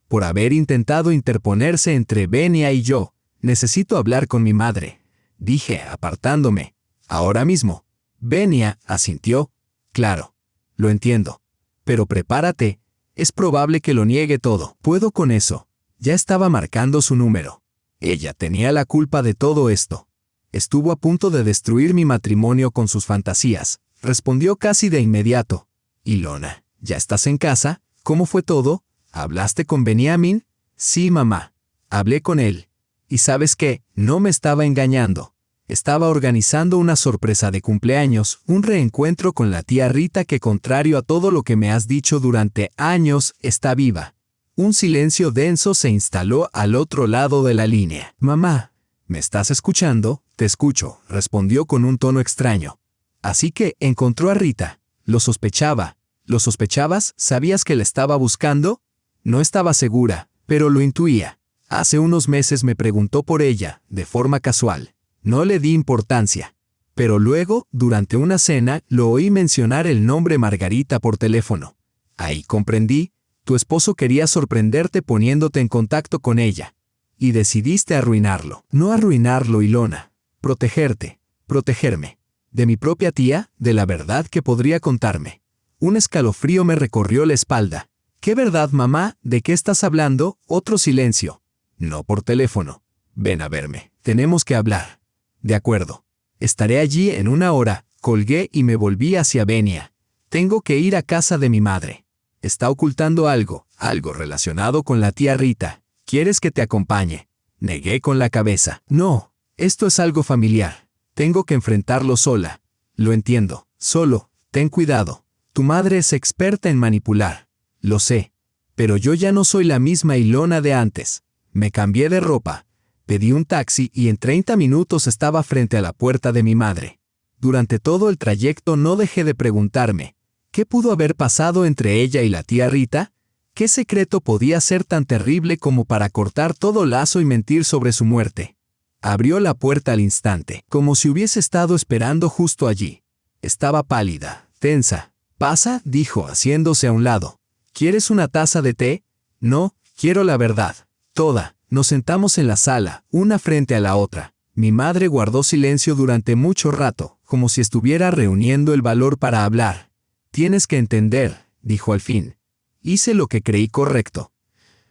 Por haber intentado interponerse entre Benia y yo. Necesito hablar con mi madre, dije, apartándome. Ahora mismo. Benia asintió. Claro. Lo entiendo. Pero prepárate. Es probable que lo niegue todo. Puedo con eso. Ya estaba marcando su número. Ella tenía la culpa de todo esto. Estuvo a punto de destruir mi matrimonio con sus fantasías. Respondió casi de inmediato. Ilona, ¿ya estás en casa? ¿Cómo fue todo? ¿Hablaste con Benjamin? Sí, mamá. Hablé con él. ¿Y sabes qué? No me estaba engañando. Estaba organizando una sorpresa de cumpleaños, un reencuentro con la tía Rita que, contrario a todo lo que me has dicho durante años, está viva. Un silencio denso se instaló al otro lado de la línea. Mamá, ¿me estás escuchando? Te escucho, respondió con un tono extraño. Así que encontró a Rita. Lo sospechaba. ¿Lo sospechabas? ¿Sabías que la estaba buscando? No estaba segura, pero lo intuía. Hace unos meses me preguntó por ella, de forma casual. No le di importancia. Pero luego, durante una cena, lo oí mencionar el nombre Margarita por teléfono. Ahí comprendí, tu esposo quería sorprenderte poniéndote en contacto con ella. Y decidiste arruinarlo. No arruinarlo, Ilona. Protegerte. Protegerme. De mi propia tía, de la verdad que podría contarme. Un escalofrío me recorrió la espalda. ¿Qué verdad, mamá? ¿De qué estás hablando? Otro silencio. No por teléfono. Ven a verme. Tenemos que hablar. De acuerdo. Estaré allí en 1 hora. Colgué y me volví hacia Benia. Tengo que ir a casa de mi madre. Está ocultando algo relacionado con la tía Rita. ¿Quieres que te acompañe? Negué con la cabeza. No, esto es algo familiar. Tengo que enfrentarlo sola. Lo entiendo. Solo, ten cuidado. Tu madre es experta en manipular. Lo sé. Pero yo ya no soy la misma Ilona de antes. Me cambié de ropa. Pedí un taxi y en 30 minutos estaba frente a la puerta de mi madre. Durante todo el trayecto no dejé de preguntarme, ¿qué pudo haber pasado entre ella y la tía Rita? ¿Qué secreto podía ser tan terrible como para cortar todo lazo y mentir sobre su muerte? Abrió la puerta al instante, como si hubiese estado esperando justo allí. Estaba pálida, tensa. «Pasa», dijo, haciéndose a un lado. «¿Quieres una taza de té?» «No, quiero la verdad. Toda». Nos sentamos en la sala, una frente a la otra. Mi madre guardó silencio durante mucho rato, como si estuviera reuniendo el valor para hablar. «Tienes que entender», dijo al fin. Hice lo que creí correcto.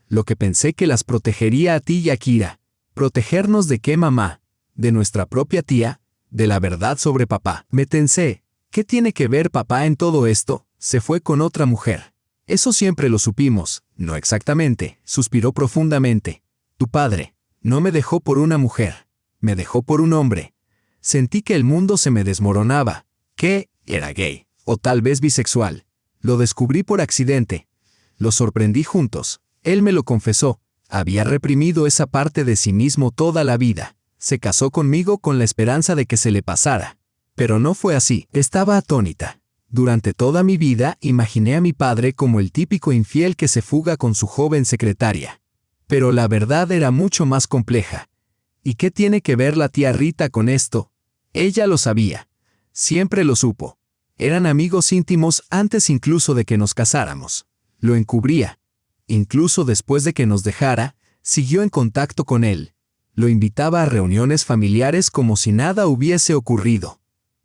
Lo que pensé que las protegería a ti y a Kira. ¿Protegernos de qué, mamá? ¿De nuestra propia tía? ¿De la verdad sobre papá? Me tensé. ¿Qué tiene que ver papá en todo esto? Se fue con otra mujer. Eso siempre lo supimos. No exactamente, suspiró profundamente. Tu padre no me dejó por una mujer, me dejó por un hombre. Sentí que el mundo se me desmoronaba. ¿Qué? Era gay, o tal vez bisexual. Lo descubrí por accidente. Lo sorprendí juntos. Él me lo confesó. Había reprimido esa parte de sí mismo toda la vida. Se casó conmigo con la esperanza de que se le pasara. Pero no fue así. Estaba atónita. Durante toda mi vida imaginé a mi padre como el típico infiel que se fuga con su joven secretaria. Pero la verdad era mucho más compleja. ¿Y qué tiene que ver la tía Rita con esto? Ella lo sabía. Siempre lo supo. Eran amigos íntimos antes incluso de que nos casáramos. Lo encubría. Incluso después de que nos dejara, siguió en contacto con él. Lo invitaba a reuniones familiares como si nada hubiese ocurrido.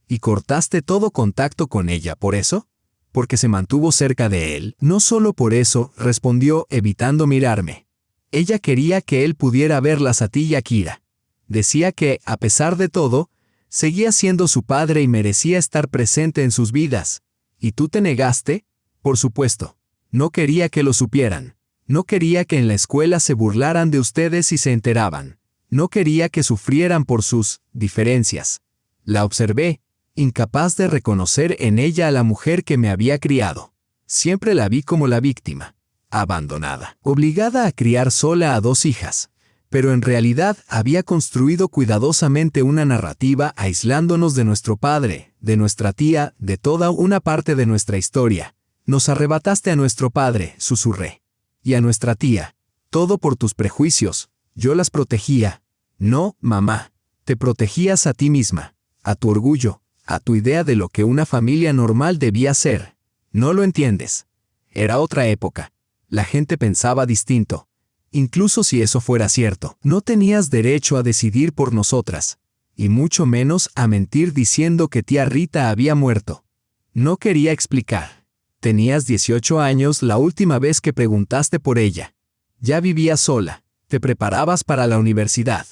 ¿Y cortaste todo contacto con ella por eso? ¿Porque se mantuvo cerca de él? No solo por eso, respondió, evitando mirarme. Ella quería que él pudiera verlas a ti y a Kira. Decía que, a pesar de todo, seguía siendo su padre y merecía estar presente en sus vidas. ¿Y tú te negaste? Por supuesto. No quería que lo supieran. No quería que en la escuela se burlaran de ustedes y se enteraban. No quería que sufrieran por sus diferencias. La observé, incapaz de reconocer en ella a la mujer que me había criado. Siempre la vi como la víctima. Abandonada, obligada a criar sola a 2 hijas, pero en realidad había construido cuidadosamente una narrativa aislándonos de nuestro padre, de nuestra tía, de toda una parte de nuestra historia. Nos arrebataste a nuestro padre, susurré, y a nuestra tía, todo por tus prejuicios. Yo las protegía. No, mamá, te protegías a ti misma, a tu orgullo, a tu idea de lo que una familia normal debía ser. No lo entiendes. Era otra época. La gente pensaba distinto. Incluso si eso fuera cierto, no tenías derecho a decidir por nosotras, y mucho menos a mentir diciendo que tía Rita había muerto. No quería explicar. Tenías 18 años la última vez que preguntaste por ella. Ya vivías sola, te preparabas para la universidad.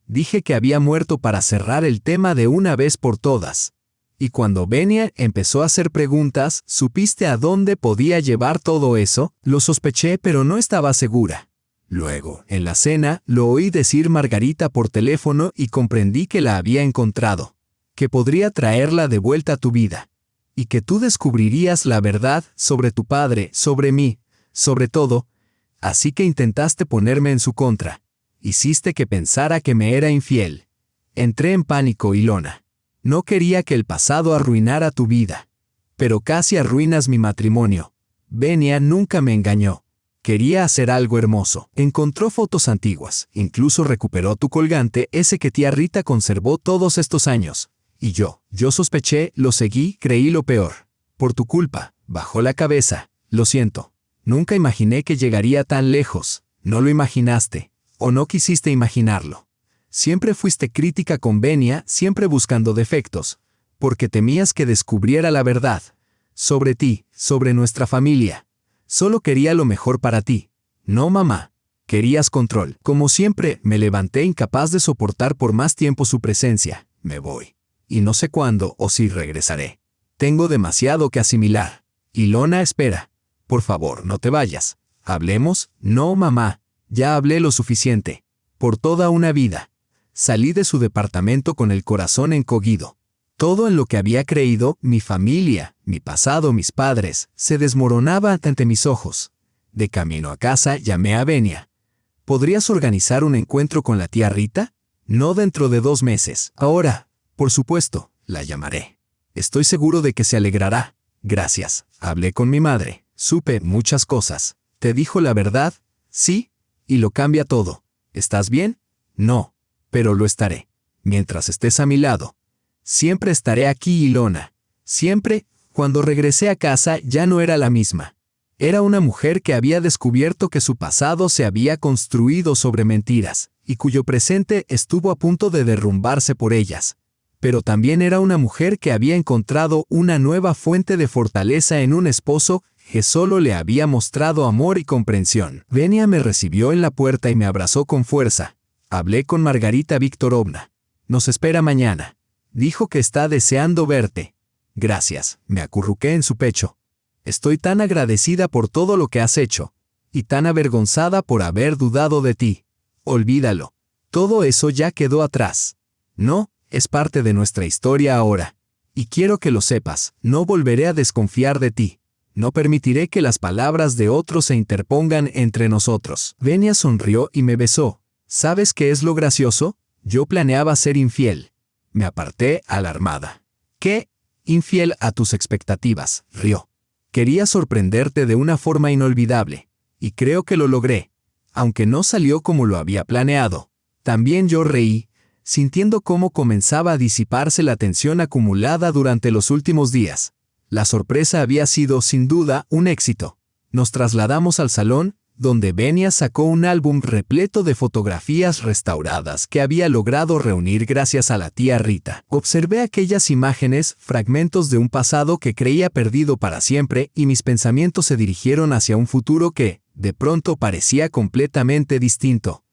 Dije que había muerto para cerrar el tema de una vez por todas. Y cuando Venia empezó a hacer preguntas, ¿supiste a dónde podía llevar todo eso? Lo sospeché, pero no estaba segura. Luego, en la cena, lo oí decir Margarita por teléfono y comprendí que la había encontrado, que podría traerla de vuelta a tu vida, y que tú descubrirías la verdad sobre tu padre, sobre mí, sobre todo. Así que intentaste ponerme en su contra. Hiciste que pensara que me era infiel. Entré en pánico, Ilona. No quería que el pasado arruinara tu vida. Pero casi arruinas mi matrimonio. Venia nunca me engañó. Quería hacer algo hermoso. Encontró fotos antiguas. Incluso recuperó tu colgante, ese que tía Rita conservó todos estos años. Y yo sospeché, lo seguí, creí lo peor. Por tu culpa. Bajó la cabeza. Lo siento. Nunca imaginé que llegaría tan lejos. No lo imaginaste. O no quisiste imaginarlo. Siempre fuiste crítica con Venia, siempre buscando defectos, porque temías que descubriera la verdad. Sobre ti, sobre nuestra familia. Solo quería lo mejor para ti. No, mamá. Querías control. Como siempre, me levanté incapaz de soportar por más tiempo su presencia. Me voy. Y no sé cuándo o si regresaré. Tengo demasiado que asimilar. Ilona, espera. Por favor, no te vayas. ¿Hablemos? No, mamá. Ya hablé lo suficiente. Por toda una vida. Salí de su departamento con el corazón encogido. Todo en lo que había creído, mi familia, mi pasado, mis padres, se desmoronaba ante mis ojos. De camino a casa llamé a Venia. ¿Podrías organizar un encuentro con la tía Rita? No dentro de 2 meses. Ahora, por supuesto, la llamaré. Estoy seguro de que se alegrará. Gracias. Hablé con mi madre. Supe muchas cosas. ¿Te dijo la verdad? Sí. Y lo cambia todo. ¿Estás bien? No. Pero lo estaré. Mientras estés a mi lado. Siempre estaré aquí, Ilona. Siempre. Cuando regresé a casa ya no era la misma. Era una mujer que había descubierto que su pasado se había construido sobre mentiras, y cuyo presente estuvo a punto de derrumbarse por ellas. Pero también era una mujer que había encontrado una nueva fuente de fortaleza en un esposo que solo le había mostrado amor y comprensión. Venia me recibió en la puerta y me abrazó con fuerza. Hablé con Margarita Viktorovna. Nos espera mañana. Dijo que está deseando verte. Gracias, me acurruqué en su pecho. Estoy tan agradecida por todo lo que has hecho, y tan avergonzada por haber dudado de ti. Olvídalo. Todo eso ya quedó atrás. No, es parte de nuestra historia ahora. Y quiero que lo sepas, no volveré a desconfiar de ti. No permitiré que las palabras de otros se interpongan entre nosotros. Venia sonrió y me besó. ¿Sabes qué es lo gracioso? Yo planeaba ser infiel. Me aparté alarmada. ¿Qué? Infiel a tus expectativas, rió. Quería sorprenderte de una forma inolvidable. Y creo que lo logré. Aunque no salió como lo había planeado. También yo reí, sintiendo cómo comenzaba a disiparse la tensión acumulada durante los últimos días. La sorpresa había sido, sin duda, un éxito. Nos trasladamos al salón, donde Venia sacó un álbum repleto de fotografías restauradas que había logrado reunir gracias a la tía Rita. Observé aquellas imágenes, fragmentos de un pasado que creía perdido para siempre, y mis pensamientos se dirigieron hacia un futuro que, de pronto, parecía completamente distinto.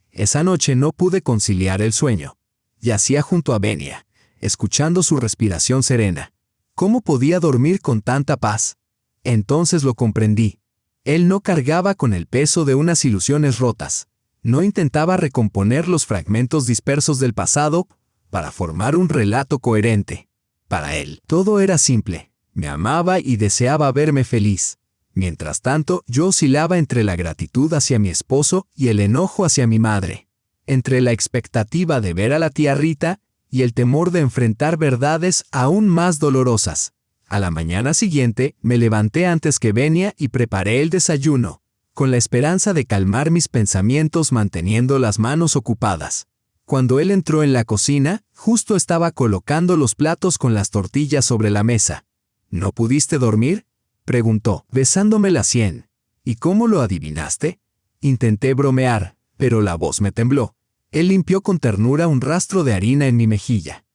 Esa noche no pude conciliar el sueño. Yacía junto a Venia, escuchando su respiración serena. ¿Cómo podía dormir con tanta paz? Entonces lo comprendí. Él no cargaba con el peso de unas ilusiones rotas. No intentaba recomponer los fragmentos dispersos del pasado para formar un relato coherente. Para él, todo era simple. Me amaba y deseaba verme feliz. Mientras tanto, yo oscilaba entre la gratitud hacia mi esposo y el enojo hacia mi madre. Entre la expectativa de ver a la tía Rita y el temor de enfrentar verdades aún más dolorosas. A la mañana siguiente, me levanté antes que Venia y preparé el desayuno, con la esperanza de calmar mis pensamientos manteniendo las manos ocupadas. Cuando él entró en la cocina, justo estaba colocando los platos con las tortillas sobre la mesa. ¿No pudiste dormir?, preguntó, besándome la sien. ¿Y cómo lo adivinaste? Intenté bromear, pero la voz me tembló. Él limpió con ternura un rastro de harina en mi mejilla.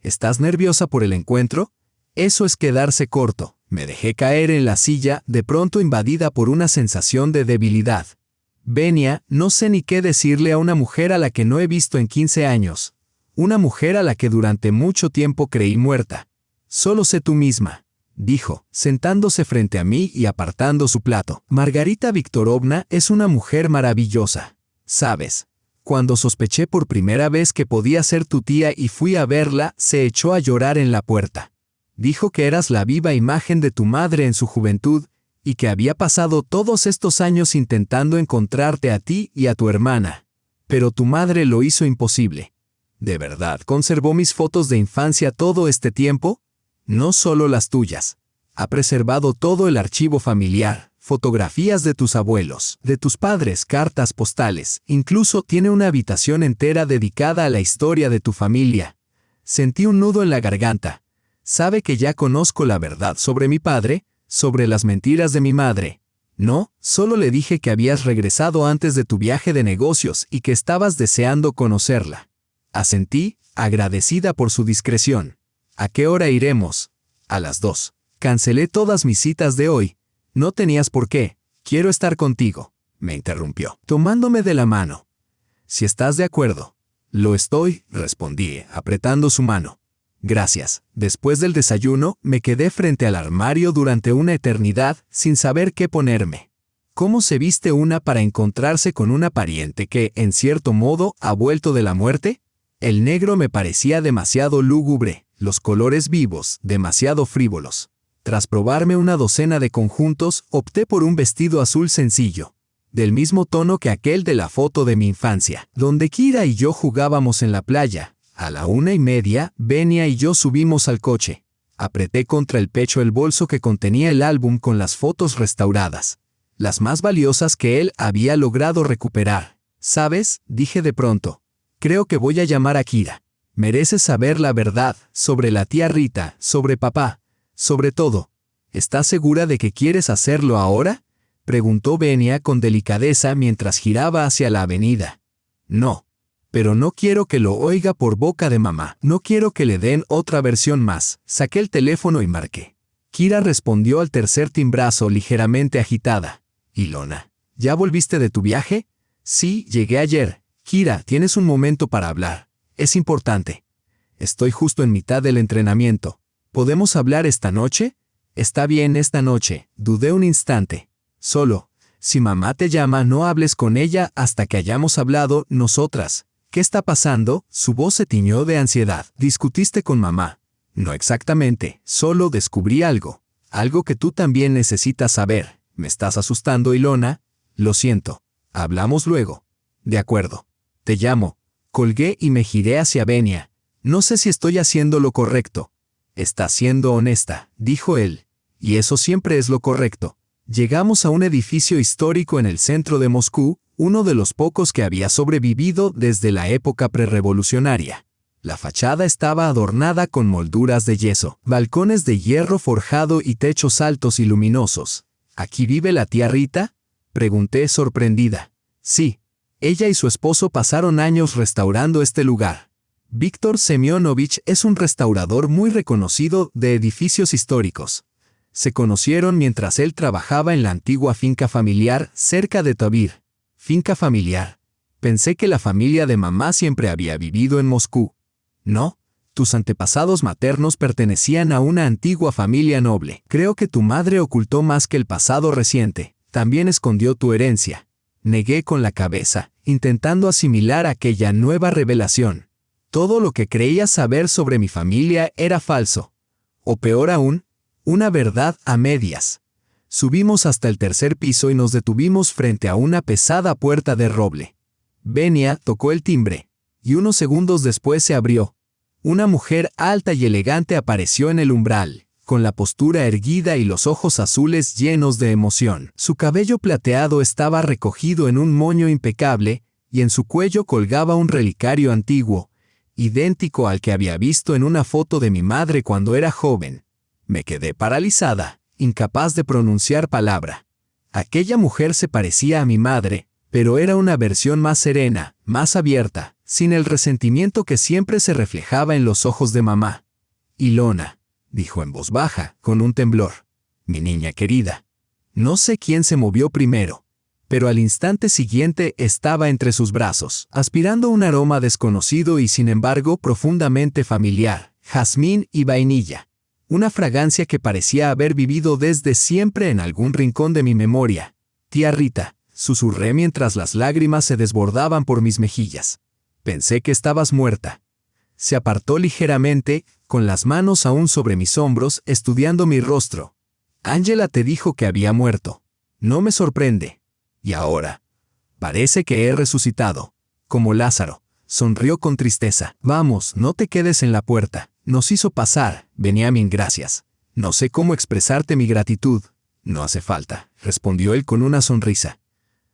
¿Estás nerviosa por el encuentro? Eso es quedarse corto. Me dejé caer en la silla, de pronto invadida por una sensación de debilidad. Venia, no sé ni qué decirle a una mujer a la que no he visto en 15 años. Una mujer a la que durante mucho tiempo creí muerta. Solo sé tú misma, dijo, sentándose frente a mí y apartando su plato. Margarita Viktorovna es una mujer maravillosa. ¿Sabes? Cuando sospeché por primera vez que podía ser tu tía y fui a verla, se echó a llorar en la puerta. Dijo que eras la viva imagen de tu madre en su juventud y que había pasado todos estos años intentando encontrarte a ti y a tu hermana. Pero tu madre lo hizo imposible. ¿De verdad conservó mis fotos de infancia todo este tiempo? No solo las tuyas. Ha preservado todo el archivo familiar, fotografías de tus abuelos, de tus padres, cartas postales. Incluso tiene una habitación entera dedicada a la historia de tu familia. Sentí un nudo en la garganta. ¿Sabe que ya conozco la verdad sobre mi padre? Sobre las mentiras de mi madre. No, solo le dije que habías regresado antes de tu viaje de negocios y que estabas deseando conocerla. Asentí, agradecida por su discreción. ¿A qué hora iremos? A las 2. Cancelé todas mis citas de hoy. No tenías por qué. Quiero estar contigo, me interrumpió, tomándome de la mano. Si estás de acuerdo. Lo estoy, respondí, apretando su mano. Gracias. Después del desayuno, me quedé frente al armario durante una eternidad sin saber qué ponerme. ¿Cómo se viste una para encontrarse con una pariente que, en cierto modo, ha vuelto de la muerte? El negro me parecía demasiado lúgubre, los colores vivos, demasiado frívolos. Tras probarme una docena de conjuntos, opté por un vestido azul sencillo, del mismo tono que aquel de la foto de mi infancia, donde Kira y yo jugábamos en la playa. A la 1:30, Venia y yo subimos al coche. Apreté contra el pecho el bolso que contenía el álbum con las fotos restauradas, las más valiosas que él había logrado recuperar. ¿Sabes?, dije de pronto. Creo que voy a llamar a Kira. Mereces saber la verdad sobre la tía Rita, sobre papá, sobre todo. ¿Estás segura de que quieres hacerlo ahora?, preguntó Venia con delicadeza mientras giraba hacia la avenida. No. Pero no quiero que lo oiga por boca de mamá. No quiero que le den otra versión más. Saqué el teléfono y marqué. Kira respondió al tercer timbrazo ligeramente agitada. Ilona, ¿ya volviste de tu viaje? Sí, llegué ayer. Kira, ¿tienes un momento para hablar? Es importante. Estoy justo en mitad del entrenamiento. ¿Podemos hablar esta noche? Está bien esta noche. Dudé un instante. Solo, si mamá te llama, no hables con ella hasta que hayamos hablado nosotras. ¿Qué está pasando? Su voz se tiñó de ansiedad. ¿Discutiste con mamá? No exactamente, solo descubrí algo. Algo que tú también necesitas saber. ¿Me estás asustando, Ilona? Lo siento. Hablamos luego. De acuerdo. Te llamo. Colgué y me giré hacia Venia. No sé si estoy haciendo lo correcto. Estás siendo honesta, dijo él. Y eso siempre es lo correcto. Llegamos a un edificio histórico en el centro de Moscú, uno de los pocos que había sobrevivido desde la época prerrevolucionaria. La fachada estaba adornada con molduras de yeso, balcones de hierro forjado y techos altos y luminosos. ¿Aquí vive la tía Rita?, pregunté sorprendida. Sí. Ella y su esposo pasaron años restaurando este lugar. Víctor Semyonovich es un restaurador muy reconocido de edificios históricos. Se conocieron mientras él trabajaba en la antigua finca familiar cerca de Tavir. Finca familiar. Pensé que la familia de mamá siempre había vivido en Moscú. No, tus antepasados maternos pertenecían a una antigua familia noble. Creo que tu madre ocultó más que el pasado reciente. También escondió tu herencia. Negué con la cabeza, intentando asimilar aquella nueva revelación. Todo lo que creía saber sobre mi familia era falso. O peor aún, una verdad a medias. Subimos hasta el tercer piso y nos detuvimos frente a una pesada puerta de roble. Venia tocó el timbre, y unos segundos después se abrió. Una mujer alta y elegante apareció en el umbral, con la postura erguida y los ojos azules llenos de emoción. Su cabello plateado estaba recogido en un moño impecable, y en su cuello colgaba un relicario antiguo, idéntico al que había visto en una foto de mi madre cuando era joven. Me quedé paralizada, incapaz de pronunciar palabra. Aquella mujer se parecía a mi madre, pero era una versión más serena, más abierta, sin el resentimiento que siempre se reflejaba en los ojos de mamá. Ilona, dijo en voz baja, con un temblor. Mi niña querida. No sé quién se movió primero. pero al instante siguiente estaba entre sus brazos, aspirando un aroma desconocido y sin embargo profundamente familiar, jazmín y vainilla. Una fragancia que parecía haber vivido desde siempre en algún rincón de mi memoria. Tía Rita, susurré mientras las lágrimas se desbordaban por mis mejillas. Pensé que estabas muerta. Se apartó ligeramente, con las manos aún sobre mis hombros, estudiando mi rostro. Ángela te dijo que había muerto. No me sorprende. ¿Y ahora? Parece que he resucitado. Como Lázaro. Sonrió con tristeza. Vamos, no te quedes en la puerta. Nos hizo pasar, Benjamín, gracias. No sé cómo expresarte mi gratitud. No hace falta, respondió él con una sonrisa.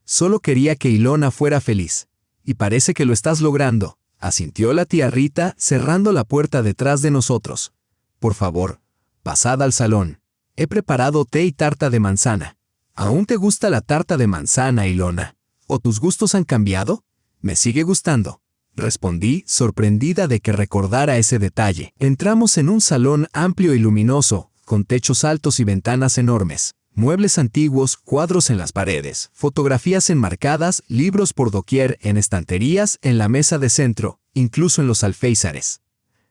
Solo quería que Ilona fuera feliz. Y parece que lo estás logrando, asintió la tía Rita, cerrando la puerta detrás de nosotros. Por favor, pasad al salón. He preparado té y tarta de manzana. ¿Aún te gusta la tarta de manzana, Ilona? ¿O tus gustos han cambiado? Me sigue gustando. Respondí, sorprendida de que recordara ese detalle. Entramos en un salón amplio y luminoso, con techos altos y ventanas enormes. Muebles antiguos, cuadros en las paredes, fotografías enmarcadas, libros por doquier, en estanterías, en la mesa de centro, incluso en los alféizares.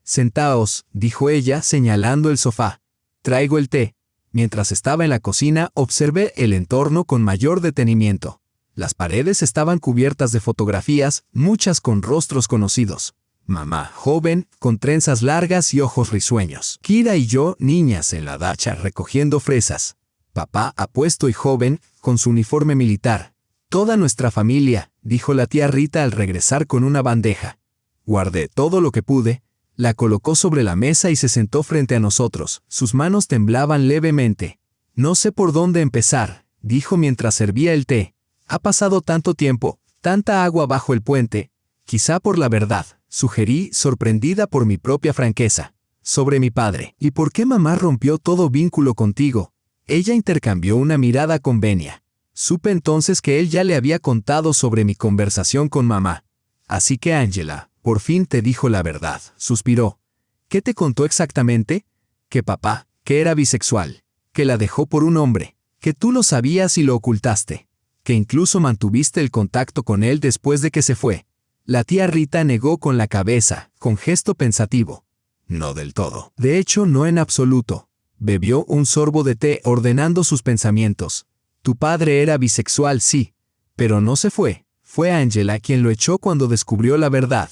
Sentaos, dijo ella, señalando el sofá. Traigo el té. Mientras estaba en la cocina, observé el entorno con mayor detenimiento. Las paredes estaban cubiertas de fotografías, muchas con rostros conocidos. Mamá, joven, con trenzas largas y ojos risueños. Kira y yo, niñas en la dacha, recogiendo fresas. Papá, apuesto y joven, con su uniforme militar. Toda nuestra familia, dijo la tía Rita al regresar con una bandeja. Guardé todo lo que pude, la colocó sobre la mesa y se sentó frente a nosotros. Sus manos temblaban levemente. No sé por dónde empezar, dijo mientras servía el té. Ha pasado tanto tiempo, tanta agua bajo el puente. Quizá por la verdad, sugerí, sorprendida por mi propia franqueza. Sobre mi padre. ¿Y por qué mamá rompió todo vínculo contigo? Ella intercambió una mirada con Benia. Supe entonces que él ya le había contado sobre mi conversación con mamá. Así que Ángela, por fin te dijo la verdad, suspiró. ¿Qué te contó exactamente? Que papá, que era bisexual, que la dejó por un hombre, que tú lo sabías y lo ocultaste, que incluso mantuviste el contacto con él después de que se fue. La tía Rita negó con la cabeza, con gesto pensativo. No del todo. De hecho, no en absoluto. Bebió un sorbo de té ordenando sus pensamientos. Tu padre era bisexual, sí, pero no se fue. Fue Ángela quien lo echó cuando descubrió la verdad.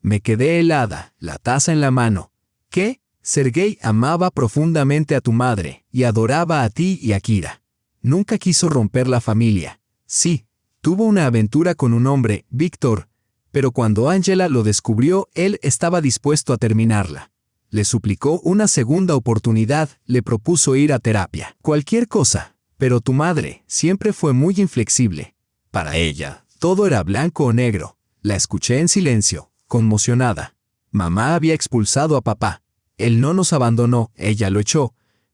Me quedé helada, la taza en la mano. ¿Qué? Sergei amaba profundamente a tu madre y adoraba a ti y a Kira. Nunca quiso romper la familia. Sí, tuvo una aventura con un hombre, Víctor, pero cuando Ángela lo descubrió, él estaba dispuesto a terminarla. Le suplicó una segunda oportunidad, le propuso ir a terapia. Cualquier cosa, pero tu madre siempre fue muy inflexible. Para ella, todo era blanco o negro. La escuché en silencio, conmocionada. Mamá había expulsado a papá. Él no nos abandonó, ella lo echó.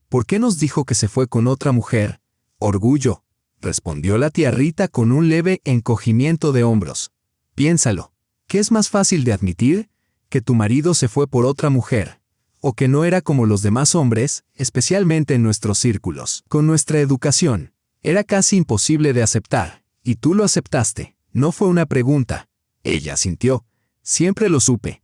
¿Por qué nos dijo que se fue con otra mujer? Orgullo, respondió la tía Rita con un leve encogimiento de hombros. Piénsalo, ¿qué es más fácil de admitir? Que tu marido se fue por otra mujer. O que no era como los demás hombres, especialmente en nuestros círculos. Con nuestra educación, era casi imposible de aceptar, y tú lo aceptaste. No fue una pregunta. Ella sintió. Siempre lo supe.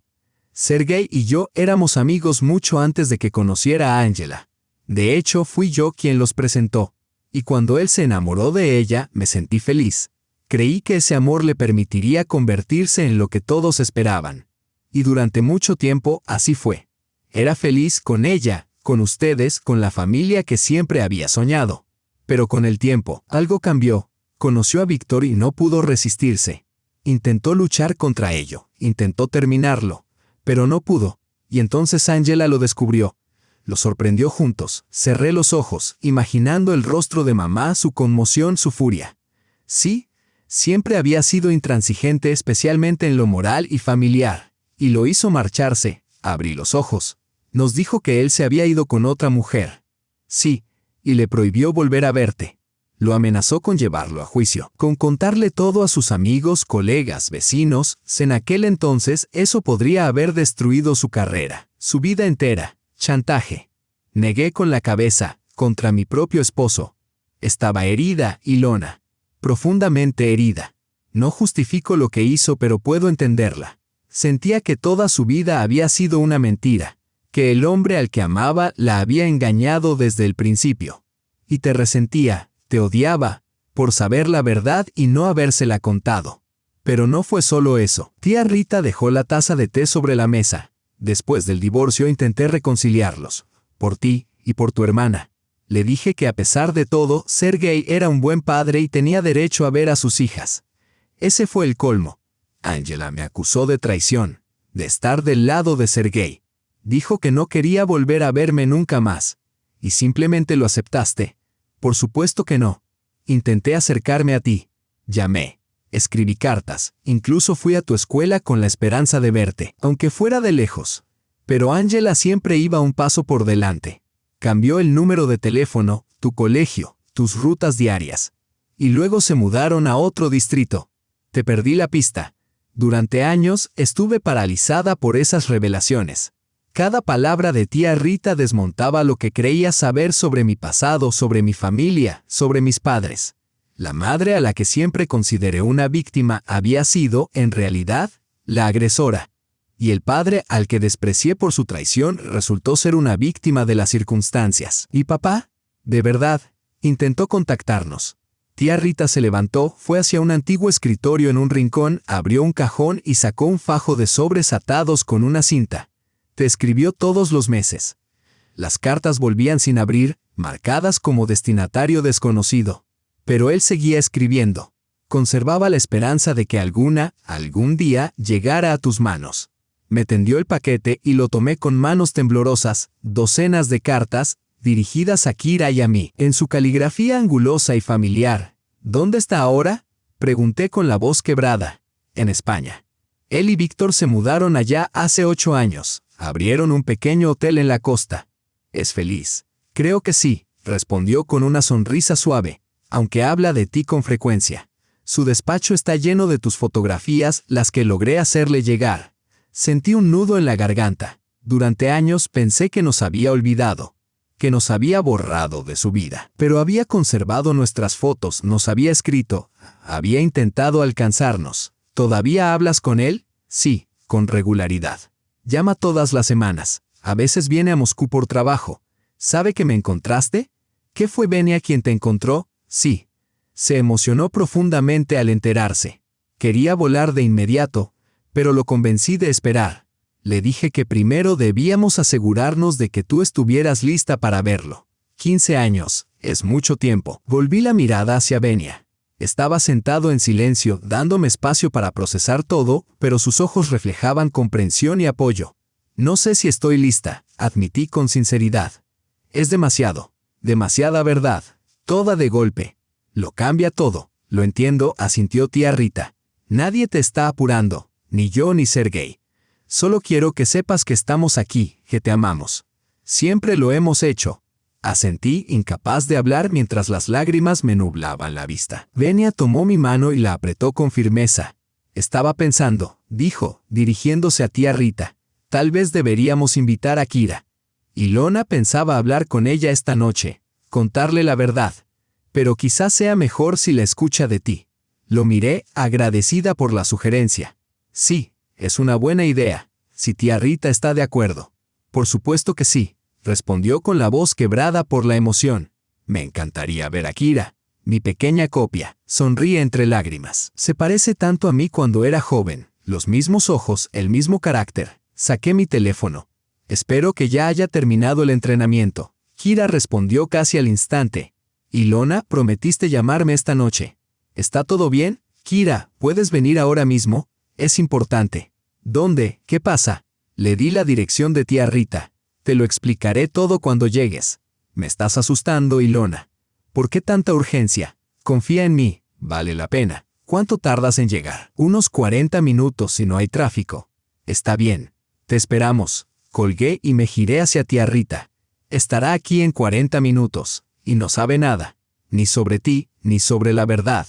Sergei y yo éramos amigos mucho antes de que conociera a Ángela. De hecho, fui yo quien los presentó. Y cuando él se enamoró de ella, me sentí feliz. Creí que ese amor le permitiría convertirse en lo que todos esperaban. Y durante mucho tiempo así fue. Era feliz con ella, con ustedes, con la familia que siempre había soñado. Pero con el tiempo, algo cambió. Conoció a Víctor y no pudo resistirse. Intentó luchar contra ello, intentó terminarlo, pero no pudo. Y entonces Ángela lo descubrió. Lo sorprendió juntos. Cerré los ojos, imaginando el rostro de mamá, su conmoción, su furia. Sí, siempre había sido intransigente, especialmente en lo moral y familiar. Y lo hizo marcharse. Abrí los ojos. Nos dijo que él se había ido con otra mujer. Sí, y le prohibió volver a verte. Lo amenazó con llevarlo a juicio, con contarle todo a sus amigos, colegas, vecinos. En aquel entonces eso podría haber destruido su carrera, su vida entera. Chantaje. Negué con la cabeza, contra mi propio esposo. Estaba herida, Ilona. profundamente herida. No justifico lo que hizo, pero puedo entenderla. Sentía que toda su vida había sido una mentira, que el hombre al que amaba la había engañado desde el principio. Y te resentía, te odiaba, por saber la verdad y no habérsela contado. Pero no fue solo eso. Tía Rita dejó la taza de té sobre la mesa. Después del divorcio intenté reconciliarlos, por ti y por tu hermana. Le dije que a pesar de todo, Sergei era un buen padre y tenía derecho a ver a sus hijas. Ese fue el colmo. Angela me acusó de traición, de estar del lado de Sergei. Dijo que no quería volver a verme nunca más. ¿Y simplemente lo aceptaste? Por supuesto que no. Intenté acercarme a ti. Llamé. Escribí cartas. Incluso fui a tu escuela con la esperanza de verte, aunque fuera de lejos. Pero Angela siempre iba un paso por delante. Cambió el número de teléfono, tu colegio, tus rutas diarias. Y luego se mudaron a otro distrito. Te perdí la pista. Durante años estuve paralizada por esas revelaciones. Cada palabra de tía Rita desmontaba lo que creía saber sobre mi pasado, sobre mi familia, sobre mis padres. La madre a la que siempre consideré una víctima había sido, en realidad, la agresora. Y el padre al que desprecié por su traición resultó ser una víctima de las circunstancias. ¿Y papá? De verdad, intentó contactarnos. Tía Rita se levantó, fue hacia un antiguo escritorio en un rincón, abrió un cajón y sacó un fajo de sobres atados con una cinta. Te escribió todos los meses. Las cartas volvían sin abrir, marcadas como destinatario desconocido. Pero él seguía escribiendo. Conservaba la esperanza de que algún día, llegara a tus manos. Me tendió el paquete y lo tomé con manos temblorosas, docenas de cartas, dirigidas a Kira y a mí, en su caligrafía angulosa y familiar. ¿Dónde está ahora? Pregunté con la voz quebrada. En España. Él y Víctor se mudaron allá hace 8 años. Abrieron un pequeño hotel en la costa. ¿Es feliz? Creo que sí, respondió con una sonrisa suave, aunque habla de ti con frecuencia. Su despacho está lleno de tus fotografías, las que logré hacerle llegar. Sentí un nudo en la garganta. Durante años pensé que nos había olvidado, que nos había borrado de su vida. Pero había conservado nuestras fotos, nos había escrito, había intentado alcanzarnos. ¿Todavía hablas con él? Sí, con regularidad. Llama todas las semanas. A veces viene a Moscú por trabajo. ¿Sabe que me encontraste? ¿Qué fue Venia quien te encontró? Sí. Se emocionó profundamente al enterarse. Quería volar de inmediato, pero lo convencí de esperar. Le dije que primero debíamos asegurarnos de que tú estuvieras lista para verlo. 15 años, es mucho tiempo. Volví la mirada hacia Venia. Estaba sentado en silencio, dándome espacio para procesar todo, pero sus ojos reflejaban comprensión y apoyo. No sé si estoy lista, admití con sinceridad. Es demasiada verdad, toda de golpe. Lo cambia todo, lo entiendo, asintió tía Rita. Nadie te está apurando, ni yo ni Sergei. Solo quiero que sepas que estamos aquí, que te amamos. Siempre lo hemos hecho. Asentí, incapaz de hablar mientras las lágrimas me nublaban la vista. Venia tomó mi mano y la apretó con firmeza. Estaba pensando, dijo, dirigiéndose a tía Rita. Tal vez deberíamos invitar a Kira. Ilona pensaba hablar con ella esta noche, contarle la verdad. Pero quizás sea mejor si la escucha de ti. Lo miré, agradecida por la sugerencia. Sí, es una buena idea, si tía Rita está de acuerdo. Por supuesto que sí, respondió con la voz quebrada por la emoción. Me encantaría ver a Kira, mi pequeña copia. Sonríe entre lágrimas. Se parece tanto a mí cuando era joven, los mismos ojos, el mismo carácter. Saqué mi teléfono. Espero que ya haya terminado el entrenamiento. Kira respondió casi al instante. Ilona, prometiste llamarme esta noche. ¿Está todo bien? Kira, ¿puedes venir ahora mismo? Es importante. ¿Dónde? ¿Qué pasa? Le di la dirección de tía Rita. Te lo explicaré todo cuando llegues. Me estás asustando, Ilona. ¿Por qué tanta urgencia? Confía en mí, vale la pena. ¿Cuánto tardas en llegar? Unos 40 minutos si no hay tráfico. Está bien. Te esperamos. Colgué y me giré hacia tía Rita. Estará aquí en 40 minutos, y no sabe nada. Ni sobre ti, ni sobre la verdad.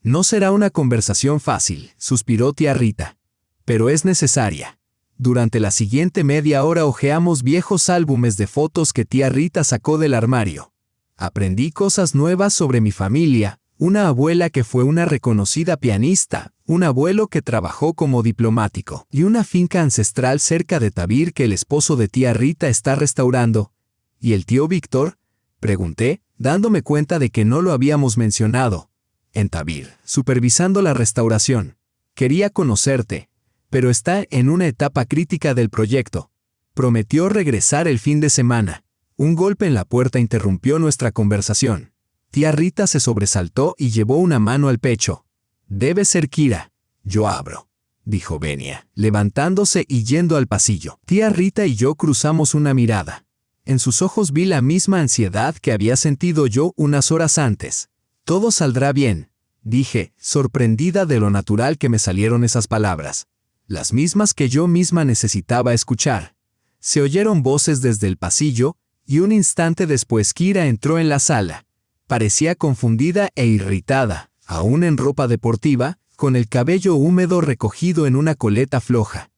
No será una conversación fácil, suspiró tía Rita. Pero es necesaria. Durante la siguiente media hora hojeamos viejos álbumes de fotos que tía Rita sacó del armario. Aprendí cosas nuevas sobre mi familia, Una abuela que fue una reconocida pianista, un abuelo que trabajó como diplomático, y una finca ancestral cerca de Tabir que el esposo de tía Rita está restaurando. ¿Y el tío Víctor?, pregunté, dándome cuenta de que no lo habíamos mencionado. En Tabir, supervisando la restauración. Quería conocerte, pero está en una etapa crítica del proyecto. Prometió regresar el fin de semana. Un golpe en la puerta interrumpió nuestra conversación. Tía Rita se sobresaltó y llevó una mano al pecho. «Debe ser Kira». «Yo abro», dijo Benia, levantándose y yendo al pasillo. Tía Rita y yo cruzamos una mirada. En sus ojos vi la misma ansiedad que había sentido yo unas horas antes. «Todo saldrá bien», dije, sorprendida de lo natural que me salieron esas palabras. Las mismas que yo misma necesitaba escuchar. Se oyeron voces desde el pasillo, y un instante después Kira entró en la sala. Parecía confundida e irritada, aún en ropa deportiva, con el cabello húmedo recogido en una coleta floja.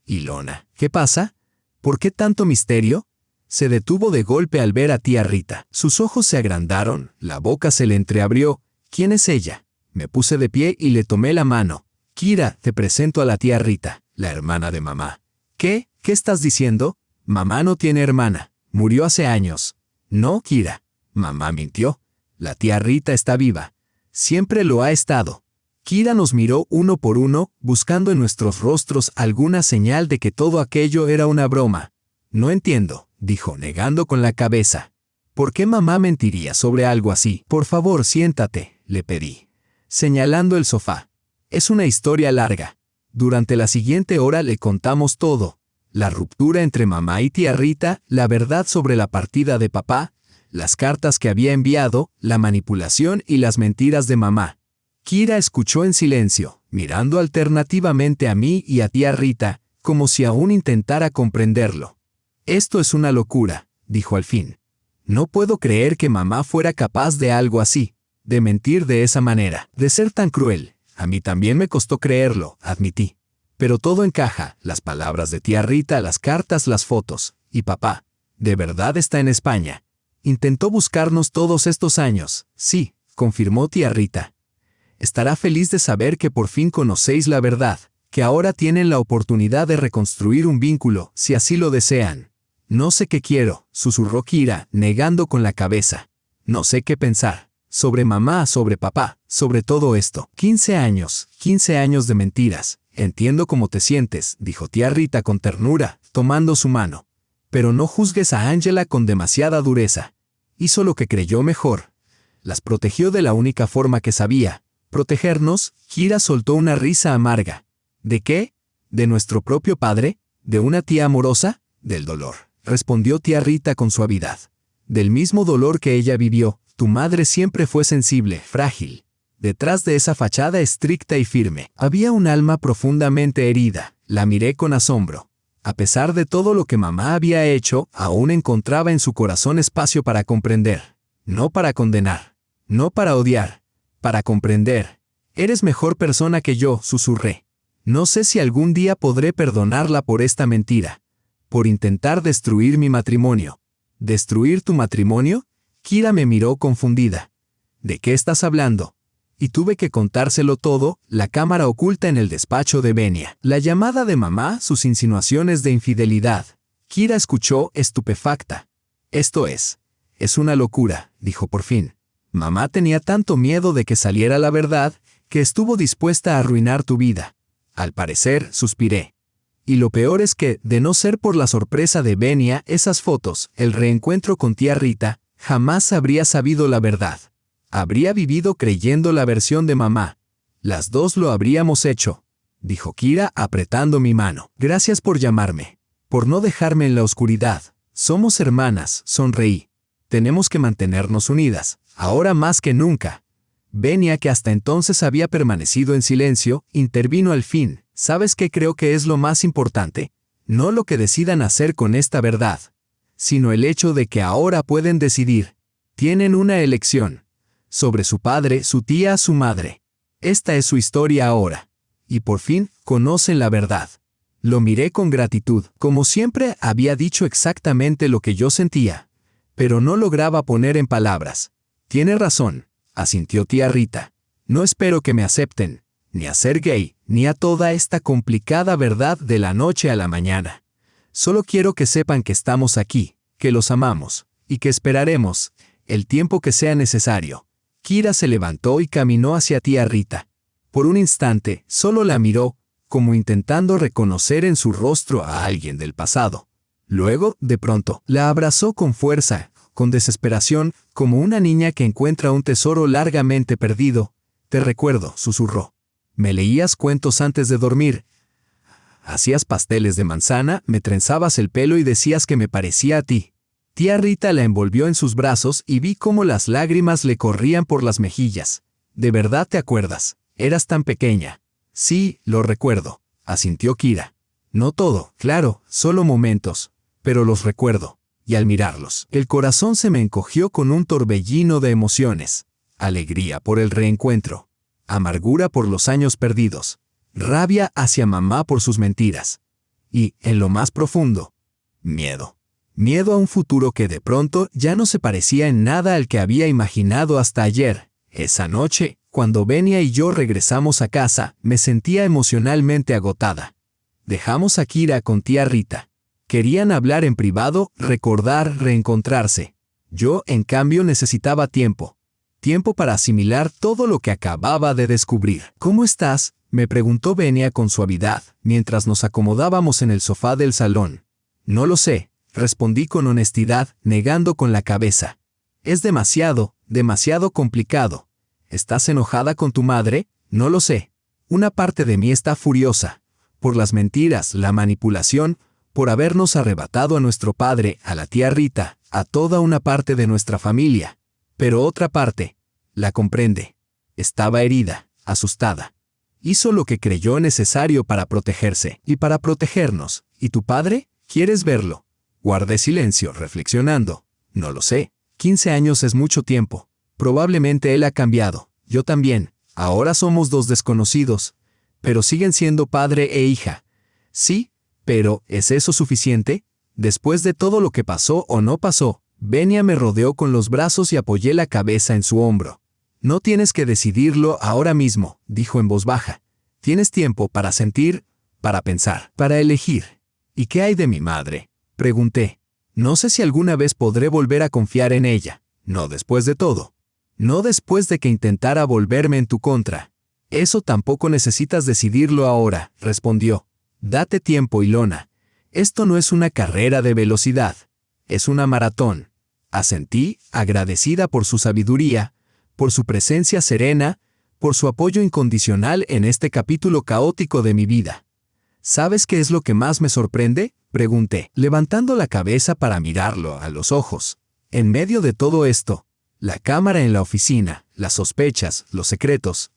«Ilona, ¿qué pasa? ¿Por qué tanto misterio?». Se detuvo de golpe al ver a tía Rita. Sus ojos se agrandaron, la boca se le entreabrió. «¿Quién es ella?». Me puse de pie y le tomé la mano. «Kira, te presento a la tía Rita, la hermana de mamá». «¿Qué? ¿Qué estás diciendo? Mamá no tiene hermana. Murió hace años». «No, Kira. Mamá mintió. La tía Rita está viva. Siempre lo ha estado». Kira nos miró uno por uno, buscando en nuestros rostros alguna señal de que todo aquello era una broma. «No entiendo», dijo, negando con la cabeza. «¿Por qué mamá mentiría sobre algo así? Por favor, siéntate», le pedí, señalando el sofá. «Es una historia larga». Durante la siguiente hora le contamos todo. La ruptura entre mamá y tía Rita, la verdad sobre la partida de papá, las cartas que había enviado, la manipulación y las mentiras de mamá. Kira escuchó en silencio, mirando alternativamente a mí y a tía Rita, como si aún intentara comprenderlo. «Esto es una locura», dijo al fin. «No puedo creer que mamá fuera capaz de algo así, de mentir de esa manera, de ser tan cruel». «A mí también me costó creerlo», admití. «Pero todo encaja, las palabras de tía Rita, las cartas, las fotos. Y papá, ¿de verdad está en España? Intentó buscarnos todos estos años». «Sí», confirmó tía Rita. «Estará feliz de saber que por fin conocéis la verdad, que ahora tienen la oportunidad de reconstruir un vínculo, si así lo desean». «No sé qué quiero», susurró Kira, negando con la cabeza. «No sé qué pensar. Sobre mamá, sobre papá, sobre todo esto. 15 años de mentiras. Entiendo cómo te sientes», dijo tía Rita con ternura, tomando su mano. «Pero no juzgues a Ángela con demasiada dureza. Hizo lo que creyó mejor. Las protegió de la única forma que sabía. Protegernos». Kira soltó una risa amarga. «¿De qué? ¿De nuestro propio padre? ¿De una tía amorosa?». «Del dolor», respondió tía Rita con suavidad. «Del mismo dolor que ella vivió. Tu madre siempre fue sensible, frágil. Detrás de esa fachada estricta y firme, había un alma profundamente herida». La miré con asombro. A pesar de todo lo que mamá había hecho, aún encontraba en su corazón espacio para comprender. No para condenar. No para odiar. Para comprender. «Eres mejor persona que yo», susurré. «No sé si algún día podré perdonarla por esta mentira. Por intentar destruir mi matrimonio». «¿Destruir tu matrimonio?». Kira me miró confundida. «¿De qué estás hablando?». Y tuve que contárselo todo, la cámara oculta en el despacho de Benia, la llamada de mamá, sus insinuaciones de infidelidad. Kira escuchó estupefacta. «Esto es una locura», dijo por fin. «Mamá tenía tanto miedo de que saliera la verdad, que estuvo dispuesta a arruinar tu vida». «Al parecer», suspiré. «Y lo peor es que, de no ser por la sorpresa de Benia, esas fotos, el reencuentro con tía Rita, jamás habría sabido la verdad. Habría vivido creyendo la versión de mamá. Las dos lo habríamos hecho», dijo Kira apretando mi mano. «Gracias por llamarme. Por no dejarme en la oscuridad. Somos hermanas», sonreí. «Tenemos que mantenernos unidas, ahora más que nunca». Benia, que hasta entonces había permanecido en silencio, intervino al fin. «¿Sabes qué creo que es lo más importante? No lo que decidan hacer con esta verdad, sino el hecho de que ahora pueden decidir. Tienen una elección. Sobre su padre, su tía, su madre. Esta es su historia ahora. Y por fin, conocen la verdad». Lo miré con gratitud. Como siempre, había dicho exactamente lo que yo sentía, pero no lograba poner en palabras. «Tiene razón. asintió tía Rita. No espero que me acepten, ni a ser gay, ni a toda esta complicada verdad de la noche a la mañana. Solo quiero que sepan que estamos aquí, que los amamos, y que esperaremos el tiempo que sea necesario. Kira se levantó y caminó hacia tía Rita. Por un instante, solo la miró, como intentando reconocer en su rostro a alguien del pasado. Luego, de pronto, la abrazó con fuerza, con desesperación, como una niña que encuentra un tesoro largamente perdido. Te recuerdo, susurró. Me leías cuentos antes de dormir. Hacías pasteles de manzana, me trenzabas el pelo y decías que me parecía a ti. Tía Rita la envolvió en sus brazos y vi cómo las lágrimas le corrían por las mejillas. ¿De verdad te acuerdas? Eras tan pequeña. Sí, lo recuerdo, asintió Kira. No todo, claro, solo momentos, pero los recuerdo, y al mirarlos, el corazón se me encogió con un torbellino de emociones. Alegría por el reencuentro, amargura por los años perdidos, rabia hacia mamá por sus mentiras, y, en lo más profundo, miedo. Miedo a un futuro que de pronto ya no se parecía en nada al que había imaginado hasta ayer. Esa noche, cuando Benia y yo regresamos a casa, me sentía emocionalmente agotada. Dejamos a Kira con tía Rita. Querían hablar en privado, recordar, reencontrarse. Yo, en cambio, necesitaba tiempo. Tiempo para asimilar todo lo que acababa de descubrir. ¿Cómo estás?, me preguntó Benia con suavidad, mientras nos acomodábamos en el sofá del salón. No lo sé, respondí con honestidad, negando con la cabeza. Es demasiado complicado. ¿Estás enojada con tu madre? No lo sé. Una parte de mí está furiosa. Por las mentiras, la manipulación, por habernos arrebatado a nuestro padre, a la tía Rita, a toda una parte de nuestra familia. Pero otra parte, la comprende. Estaba herida, asustada. Hizo lo que creyó necesario para protegerse y para protegernos. ¿Y tu padre? ¿Quieres verlo? Guardé silencio, reflexionando. No lo sé. 15 años es mucho tiempo. Probablemente él ha cambiado. Yo también. Ahora somos dos desconocidos. Pero siguen siendo padre e hija. Sí, pero ¿es eso suficiente? Después de todo lo que pasó o no pasó, Benia me rodeó con los brazos y apoyé la cabeza en su hombro. No tienes que decidirlo ahora mismo, dijo en voz baja. Tienes tiempo para sentir, para pensar, para elegir. ¿Y qué hay de mi madre?, pregunté. No sé si alguna vez podré volver a confiar en ella. No después de todo. No después de que intentara volverme en tu contra. Eso tampoco necesitas decidirlo ahora, respondió. Date tiempo, Ilona. Esto no es una carrera de velocidad. Es una maratón. Asentí, agradecida por su sabiduría, por su presencia serena, por su apoyo incondicional en este capítulo caótico de mi vida. ¿Sabes qué es lo que más me sorprende?, pregunté, levantando la cabeza para mirarlo a los ojos. En medio de todo esto, la cámara en la oficina, las sospechas, los secretos.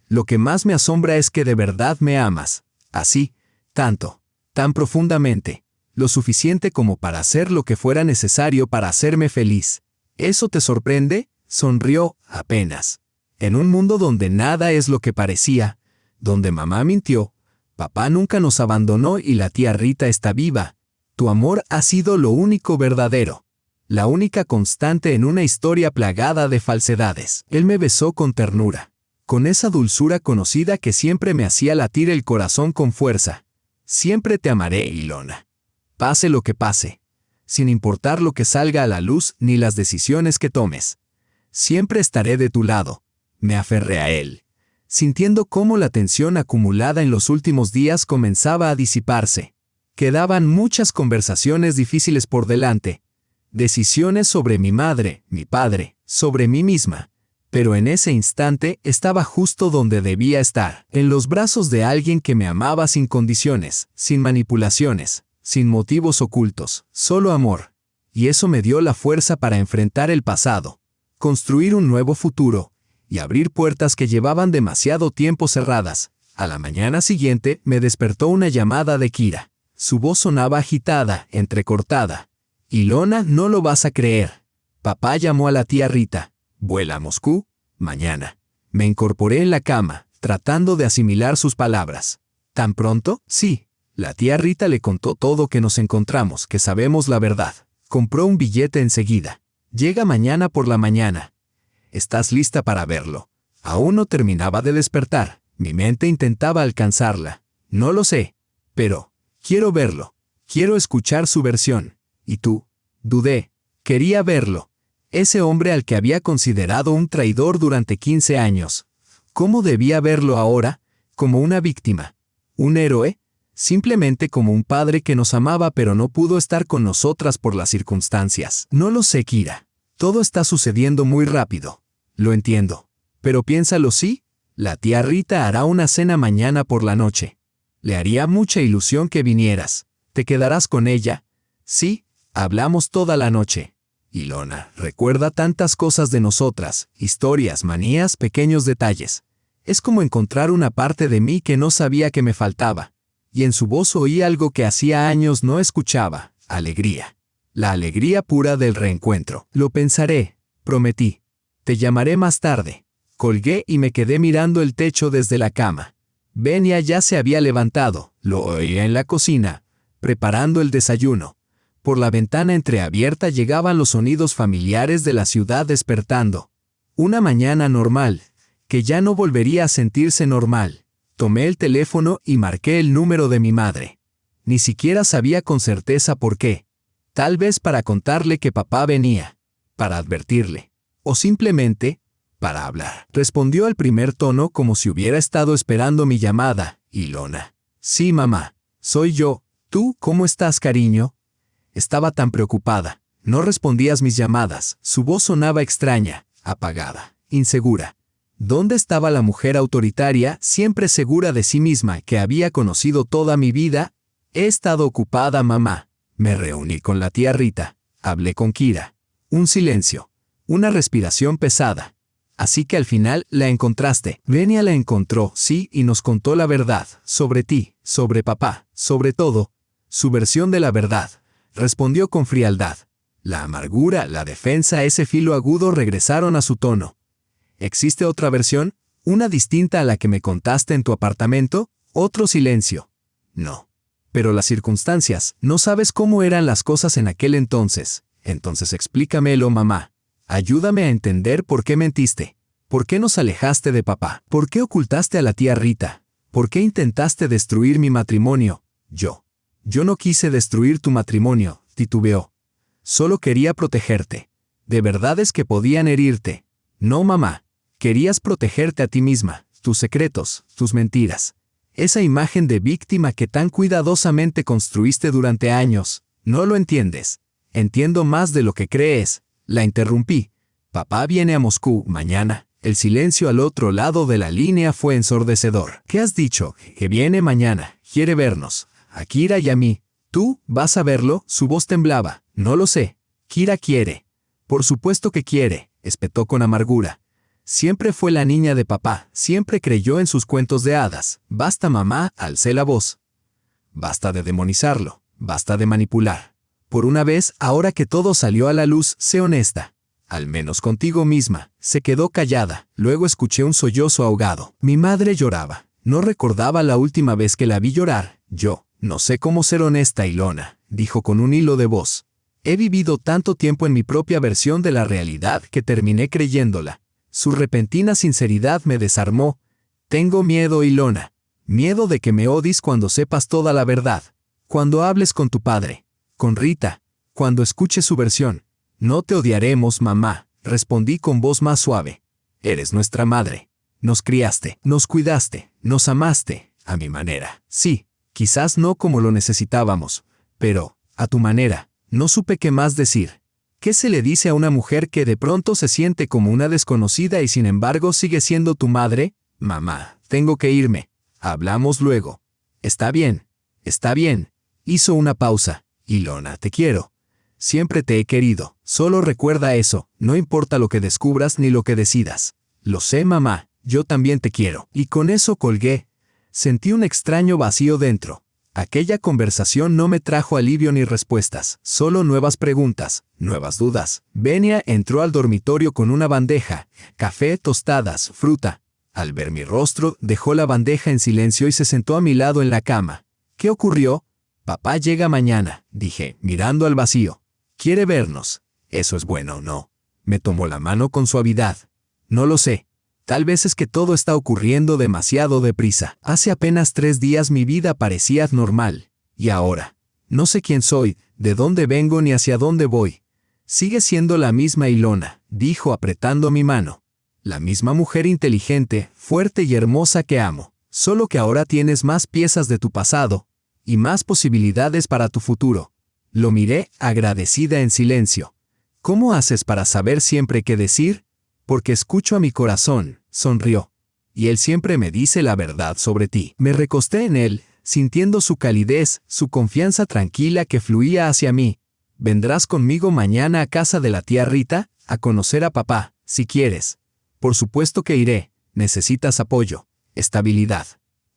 Lo que más me asombra es que de verdad me amas. Así, tanto, tan profundamente. Lo suficiente como para hacer lo que fuera necesario para hacerme feliz. ¿Eso te sorprende?, sonrió, apenas. En un mundo donde nada es lo que parecía, donde mamá mintió, papá nunca nos abandonó y la tía Rita está viva. Tu amor ha sido lo único verdadero. La única constante en una historia plagada de falsedades. Él me besó con ternura, con esa dulzura conocida que siempre me hacía latir el corazón con fuerza. Siempre te amaré, Ilona. Pase lo que pase, sin importar lo que salga a la luz ni las decisiones que tomes. Siempre estaré de tu lado. Me aferré a él, sintiendo cómo la tensión acumulada en los últimos días comenzaba a disiparse. Quedaban muchas conversaciones difíciles por delante. Decisiones sobre mi madre, mi padre, sobre mí misma. Pero en ese instante estaba justo donde debía estar, en los brazos de alguien que me amaba sin condiciones, sin manipulaciones, sin motivos ocultos, solo amor. Y eso me dio la fuerza para enfrentar el pasado, construir un nuevo futuro, y abrir puertas que llevaban demasiado tiempo cerradas. A la mañana siguiente me despertó una llamada de Kira. Su voz sonaba agitada, entrecortada. Ilona, no lo vas a creer. Papá llamó a la tía Rita. ¿Vuela a Moscú? Mañana. Me incorporé en la cama, tratando de asimilar sus palabras. ¿Tan pronto? Sí. La tía Rita le contó todo, que nos encontramos, que sabemos la verdad. Compró un billete enseguida. Llega mañana por la mañana. ¿Estás lista para verlo? Aún no terminaba de despertar. Mi mente intentaba alcanzarla. No lo sé. Pero, quiero verlo. Quiero escuchar su versión. ¿Y tú? Dudé. Quería verlo. Ese hombre al que había considerado un traidor durante 15 años. ¿Cómo debía verlo ahora? ¿Como una víctima? ¿Un héroe? Simplemente como un padre que nos amaba pero no pudo estar con nosotras por las circunstancias. No lo sé, Kira. Todo está sucediendo muy rápido. Lo entiendo. Pero piénsalo, sí. La tía Rita hará una cena mañana por la noche. Le haría mucha ilusión que vinieras. ¿Te quedarás con ella? Sí, hablamos toda la noche. Ilona, recuerda tantas cosas de nosotras, historias, manías, pequeños detalles. Es como encontrar una parte de mí que no sabía que me faltaba. Y en su voz oí algo que hacía años no escuchaba, alegría. La alegría pura del reencuentro. Lo pensaré, prometí. Te llamaré más tarde. Colgué y me quedé mirando el techo desde la cama. Venia ya se había levantado, lo oía en la cocina, preparando el desayuno. Por la ventana entreabierta llegaban los sonidos familiares de la ciudad despertando. Una mañana normal, que ya no volvería a sentirse normal. Tomé el teléfono y marqué el número de mi madre. Ni siquiera sabía con certeza por qué. Tal vez para contarle que papá venía, para advertirle, o simplemente para hablar. Respondió al primer tono como si hubiera estado esperando mi llamada. Ilona. Sí, mamá. Soy yo. ¿Tú cómo estás, cariño? Estaba tan preocupada. No respondías mis llamadas. Su voz sonaba extraña, apagada, insegura. ¿Dónde estaba la mujer autoritaria, siempre segura de sí misma, que había conocido toda mi vida? He estado ocupada, mamá. Me reuní con la tía Rita. Hablé con Kira. Un silencio. Una respiración pesada. Así que al final la encontraste. Venia la encontró, sí, y nos contó la verdad. Sobre ti, sobre papá, sobre todo. Su versión de la verdad. Respondió con frialdad. La amargura, la defensa, ese filo agudo regresaron a su tono. ¿Existe otra versión? ¿Una distinta a la que me contaste en tu apartamento? Otro silencio. No. Pero las circunstancias, no sabes cómo eran las cosas en aquel entonces. Entonces explícamelo, mamá. Ayúdame a entender por qué mentiste. ¿Por qué nos alejaste de papá? ¿Por qué ocultaste a la tía Rita? ¿Por qué intentaste destruir mi matrimonio? Yo no quise destruir tu matrimonio, titubeó. Solo quería protegerte. De verdad es que podían herirte. No, mamá. Querías protegerte a ti misma, tus secretos, tus mentiras. Esa imagen de víctima que tan cuidadosamente construiste durante años. No lo entiendes. Entiendo más de lo que crees. La interrumpí. Papá viene a Moscú mañana. El silencio al otro lado de la línea fue ensordecedor. ¿Qué has dicho? Que viene mañana. Quiere vernos. A Kira y a mí. ¿Tú vas a verlo? Su voz temblaba. No lo sé. Kira quiere. Por supuesto que quiere, espetó con amargura. Siempre fue la niña de papá. Siempre creyó en sus cuentos de hadas. Basta, mamá, alcé la voz. Basta de demonizarlo. Basta de manipular. Por una vez, ahora que todo salió a la luz, sé honesta. Al menos contigo misma. Se quedó callada. Luego escuché un sollozo ahogado. Mi madre lloraba. No recordaba la última vez que la vi llorar. Yo no sé cómo ser honesta, Ilona, dijo con un hilo de voz. He vivido tanto tiempo en mi propia versión de la realidad que terminé creyéndola. Su repentina sinceridad me desarmó. Tengo miedo, Ilona. Miedo de que me odies cuando sepas toda la verdad. Cuando hables con tu padre. Con Rita, cuando escuche su versión. No te odiaremos, mamá, respondí con voz más suave. Eres nuestra madre. Nos criaste, nos cuidaste, nos amaste, a mi manera. Sí, quizás no como lo necesitábamos, pero, a tu manera. No supe qué más decir. ¿Qué se le dice a una mujer que de pronto se siente como una desconocida y sin embargo sigue siendo tu madre? Mamá, tengo que irme. Hablamos luego. Está bien. Hizo una pausa. Ilona, te quiero. Siempre te he querido. Solo recuerda eso, no importa lo que descubras ni lo que decidas. Lo sé, mamá, yo también te quiero. Y con eso colgué. Sentí un extraño vacío dentro. Aquella conversación no me trajo alivio ni respuestas, solo nuevas preguntas, nuevas dudas. Venia entró al dormitorio con una bandeja, café, tostadas, fruta. Al ver mi rostro, dejó la bandeja en silencio y se sentó a mi lado en la cama. ¿Qué ocurrió? Papá llega mañana, dije, mirando al vacío. Quiere vernos. Eso es bueno, ¿no? Me tomó la mano con suavidad. No lo sé. Tal vez es que todo está ocurriendo demasiado deprisa. Hace apenas 3 días mi vida parecía normal. Y ahora, no sé quién soy, de dónde vengo ni hacia dónde voy. Sigue siendo la misma Ilona, dijo apretando mi mano. La misma mujer inteligente, fuerte y hermosa que amo. Solo que ahora tienes más piezas de tu pasado y más posibilidades para tu futuro. Lo miré, agradecida en silencio. ¿Cómo haces para saber siempre qué decir? Porque escucho a mi corazón, sonrió. Y él siempre me dice la verdad sobre ti. Me recosté en él, sintiendo su calidez, su confianza tranquila que fluía hacia mí. ¿Vendrás conmigo mañana a casa de la tía Rita, a conocer a papá, si quieres? Por supuesto que iré. Necesitas apoyo, estabilidad.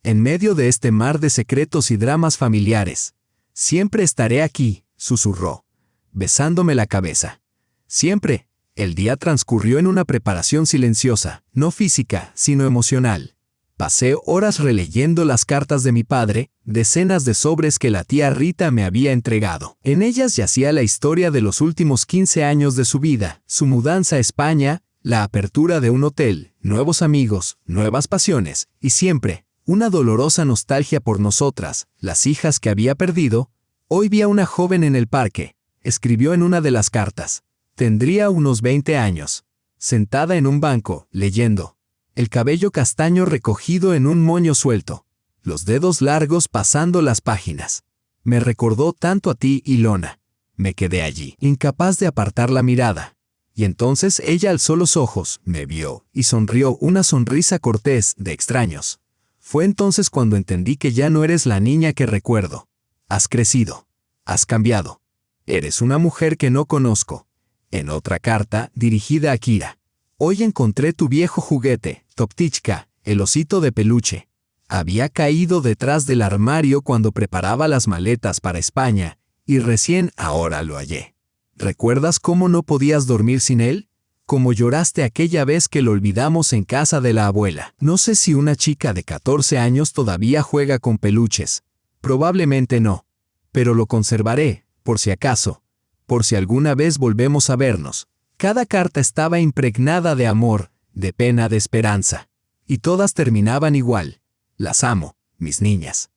En medio de este mar de secretos y dramas familiares. Siempre estaré aquí, susurró, besándome la cabeza. Siempre. El día transcurrió en una preparación silenciosa, no física, sino emocional. Pasé horas releyendo las cartas de mi padre, decenas de sobres que la tía Rita me había entregado. En ellas yacía la historia de los últimos 15 años de su vida, su mudanza a España, la apertura de un hotel, nuevos amigos, nuevas pasiones, y siempre, una dolorosa nostalgia por nosotras, las hijas que había perdido. Hoy vi a una joven en el parque, escribió en una de las cartas. Tendría unos 20 años, sentada en un banco, leyendo. El cabello castaño recogido en un moño suelto, los dedos largos pasando las páginas. Me recordó tanto a ti, Ilona. Me quedé allí, incapaz de apartar la mirada. Y entonces ella alzó los ojos, me vio, y sonrió una sonrisa cortés de extraños. Fue entonces cuando entendí que ya no eres la niña que recuerdo. Has crecido. Has cambiado. Eres una mujer que no conozco. En otra carta, dirigida a Kira. Hoy encontré tu viejo juguete, Toptichka, el osito de peluche. Había caído detrás del armario cuando preparaba las maletas para España, y recién ahora lo hallé. ¿Recuerdas cómo no podías dormir sin él? Cómo lloraste aquella vez que lo olvidamos en casa de la abuela. No sé si una chica de 14 años todavía juega con peluches. Probablemente no. Pero lo conservaré, por si acaso. Por si alguna vez volvemos a vernos. Cada carta estaba impregnada de amor, de pena, de esperanza. Y todas terminaban igual. Las amo, mis niñas.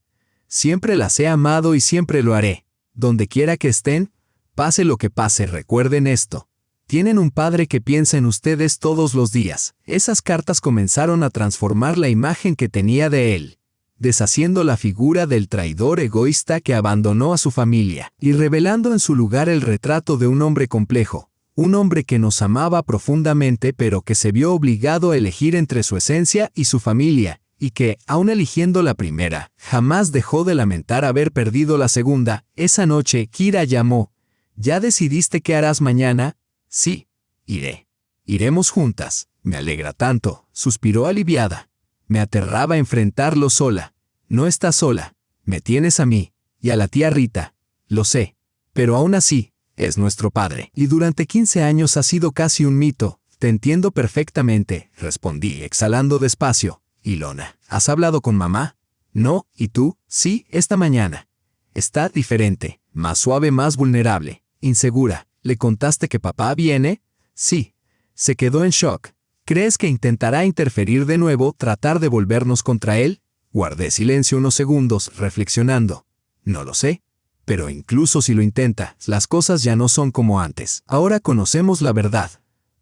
Siempre las he amado y siempre lo haré. Donde quiera que estén, pase lo que pase, recuerden esto. Tienen un padre que piensa en ustedes todos los días. Esas cartas comenzaron a transformar la imagen que tenía de él, deshaciendo la figura del traidor egoísta que abandonó a su familia, y revelando en su lugar el retrato de un hombre complejo, un hombre que nos amaba profundamente pero que se vio obligado a elegir entre su esencia y su familia, y que, aun eligiendo la primera, jamás dejó de lamentar haber perdido la segunda. Esa noche, Kira llamó. ¿Ya decidiste qué harás mañana? Sí, iré. Iremos juntas. Me alegra tanto, suspiró aliviada. Me aterraba enfrentarlo sola. No estás sola. Me tienes a mí, y a la tía Rita. Lo sé. Pero aún así, es nuestro padre. Y durante 15 años ha sido casi un mito. Te entiendo perfectamente, respondí, exhalando despacio. Ilona, ¿has hablado con mamá? No, ¿y tú? Sí, esta mañana. Está diferente, más suave, más vulnerable, insegura. ¿Le contaste que papá viene? Sí. Se quedó en shock. ¿Crees que intentará interferir de nuevo, tratar de volvernos contra él? Guardé silencio unos segundos, reflexionando. No lo sé. Pero incluso si lo intenta, las cosas ya no son como antes. Ahora conocemos la verdad.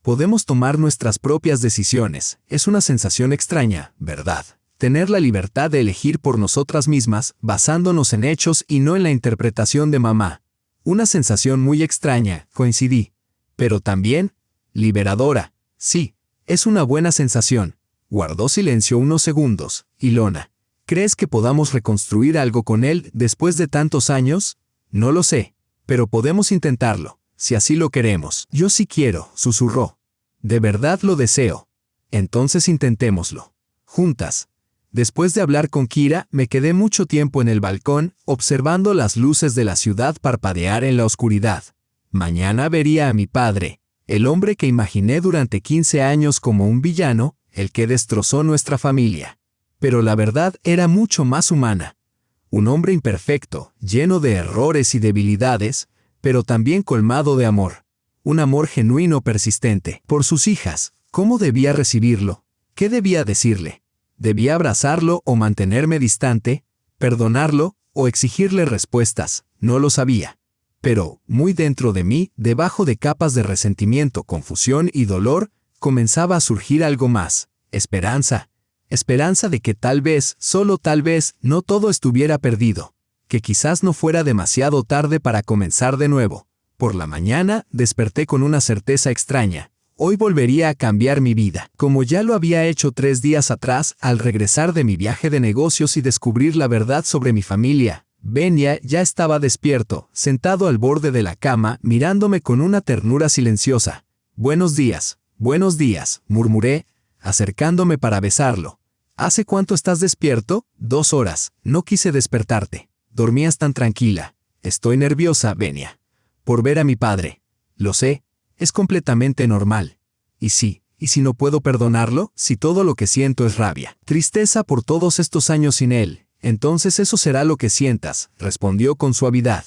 Podemos tomar nuestras propias decisiones. Es una sensación extraña, ¿verdad? Tener la libertad de elegir por nosotras mismas, basándonos en hechos y no en la interpretación de mamá. Una sensación muy extraña, coincidí. Pero también, liberadora. Sí, es una buena sensación. Guardó silencio unos segundos. Ilona, ¿crees que podamos reconstruir algo con él después de tantos años? No lo sé, pero podemos intentarlo, si así lo queremos. Yo sí quiero, susurró. De verdad lo deseo. Entonces intentémoslo. Juntas. Después de hablar con Kira, me quedé mucho tiempo en el balcón, observando las luces de la ciudad parpadear en la oscuridad. Mañana vería a mi padre, el hombre que imaginé durante 15 años como un villano, el que destrozó nuestra familia. Pero la verdad era mucho más humana. Un hombre imperfecto, lleno de errores y debilidades, pero también colmado de amor. Un amor genuino persistente, por sus hijas, ¿Cómo debía recibirlo? ¿Qué debía decirle? ¿Debía abrazarlo o mantenerme distante? ¿Perdonarlo o exigirle respuestas? No lo sabía. Pero, muy dentro de mí, debajo de capas de resentimiento, confusión y dolor, comenzaba a surgir algo más: esperanza. Esperanza de que tal vez, solo tal vez, no todo estuviera perdido. Que quizás no fuera demasiado tarde para comenzar de nuevo. Por la mañana, desperté con una certeza extraña. Hoy volvería a cambiar mi vida, como ya lo había hecho 3 días atrás al regresar de mi viaje de negocios y descubrir la verdad sobre mi familia. Venia ya estaba despierto, sentado al borde de la cama, mirándome con una ternura silenciosa. Buenos días, murmuré, acercándome para besarlo. ¿Hace cuánto estás despierto? 2 horas. No quise despertarte. Dormías tan tranquila. Estoy nerviosa, Venia. Por ver a mi padre. Lo sé. Es completamente normal. ¿Y si no puedo perdonarlo? Si todo lo que siento es rabia, tristeza por todos estos años sin él, entonces eso será lo que sientas, respondió con suavidad.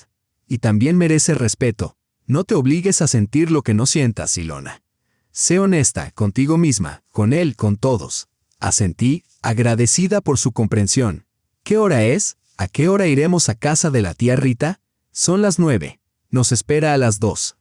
Y también merece respeto. No te obligues a sentir lo que no sientas, Ilona. Sé honesta contigo misma, con él, con todos. Asentí, agradecida por su comprensión. ¿Qué hora es? ¿A qué hora iremos a casa de la tía Rita? Son las 9. Nos espera a las 2.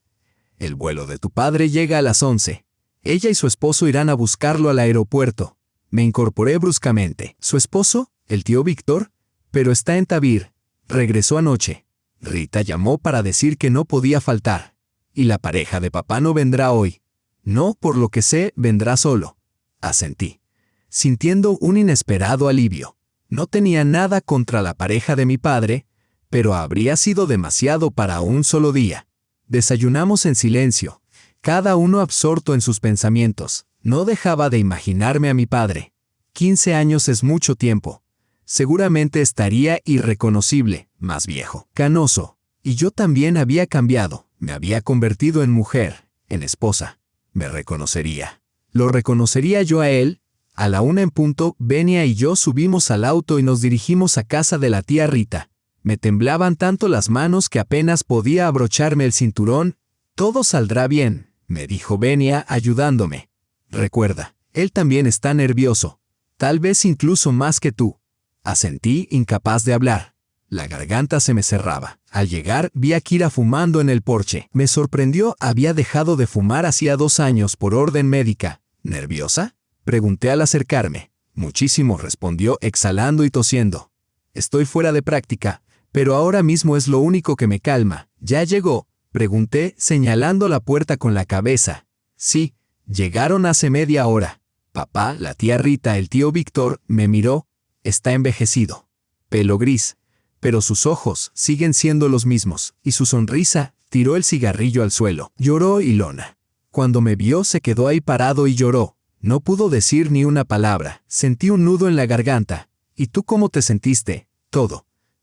El vuelo de tu padre llega a las 11. Ella y su esposo irán a buscarlo al aeropuerto. Me incorporé bruscamente. ¿Su esposo? ¿El tío Víctor? Pero está en Tabir. Regresó anoche. Rita llamó para decir que no podía faltar. Y la pareja de papá no vendrá hoy. No, por lo que sé, vendrá solo. Asentí, sintiendo un inesperado alivio. No tenía nada contra la pareja de mi padre, pero habría sido demasiado para un solo día. Desayunamos en silencio, cada uno absorto en sus pensamientos. No dejaba de imaginarme a mi padre. 15 años es mucho tiempo. Seguramente estaría irreconocible, más viejo, canoso. Y yo también había cambiado. Me había convertido en mujer, en esposa. Me reconocería. Lo reconocería yo a él. A la 1 en punto, Venia y yo subimos al auto y nos dirigimos a casa de la tía Rita. Me temblaban tanto las manos que apenas podía abrocharme el cinturón. Todo saldrá bien, me dijo Venia ayudándome. Recuerda, él también está nervioso. Tal vez incluso más que tú. Asentí, incapaz de hablar. La garganta se me cerraba. Al llegar, vi a Kira fumando en el porche. Me sorprendió, había dejado de fumar hacía 2 años por orden médica. ¿Nerviosa? Pregunté al acercarme. Muchísimo, respondió exhalando y tosiendo. Estoy fuera de práctica. Pero ahora mismo es lo único que me calma. ¿Ya llegó? Pregunté, señalando la puerta con la cabeza. Sí, llegaron hace media hora. Papá, la tía Rita, el tío Víctor, me miró. Está envejecido. Pelo gris. Pero sus ojos siguen siendo los mismos. Y su sonrisa, tiró el cigarrillo al suelo. Lloró Ilona. Cuando me vio se quedó ahí parado y lloró. No pudo decir ni una palabra. Sentí un nudo en la garganta. ¿Y tú cómo te sentiste? Todo.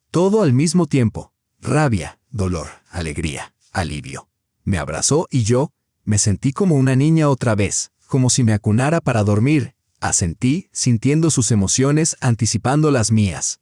Todo al mismo tiempo. Rabia, dolor, alegría, alivio. Me abrazó y yo me sentí como una niña otra vez, como si me acunara para dormir. Asentí, sintiendo sus emociones, anticipando las mías.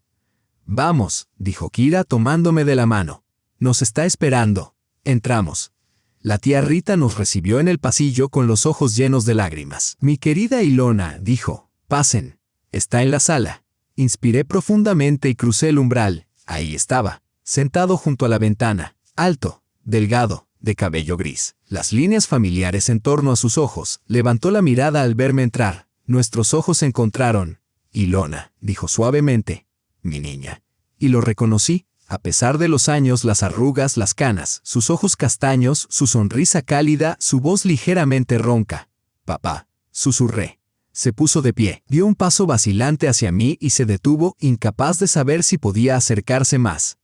Vamos, dijo Kira tomándome de la mano. Nos está esperando. Entramos. La tía Rita nos recibió en el pasillo con los ojos llenos de lágrimas. Mi querida Ilona, dijo, pasen. Está en la sala. Inspiré profundamente y crucé el umbral. Ahí estaba, sentado junto a la ventana, alto, delgado, de cabello gris. Las líneas familiares en torno a sus ojos. Levantó la mirada al verme entrar. Nuestros ojos se encontraron. Ilona, dijo suavemente, mi niña. Y lo reconocí, a pesar de los años, las arrugas, las canas, sus ojos castaños, su sonrisa cálida, su voz ligeramente ronca. Papá, susurré. Se puso de pie, dio un paso vacilante hacia mí y se detuvo, incapaz de saber si podía acercarse más.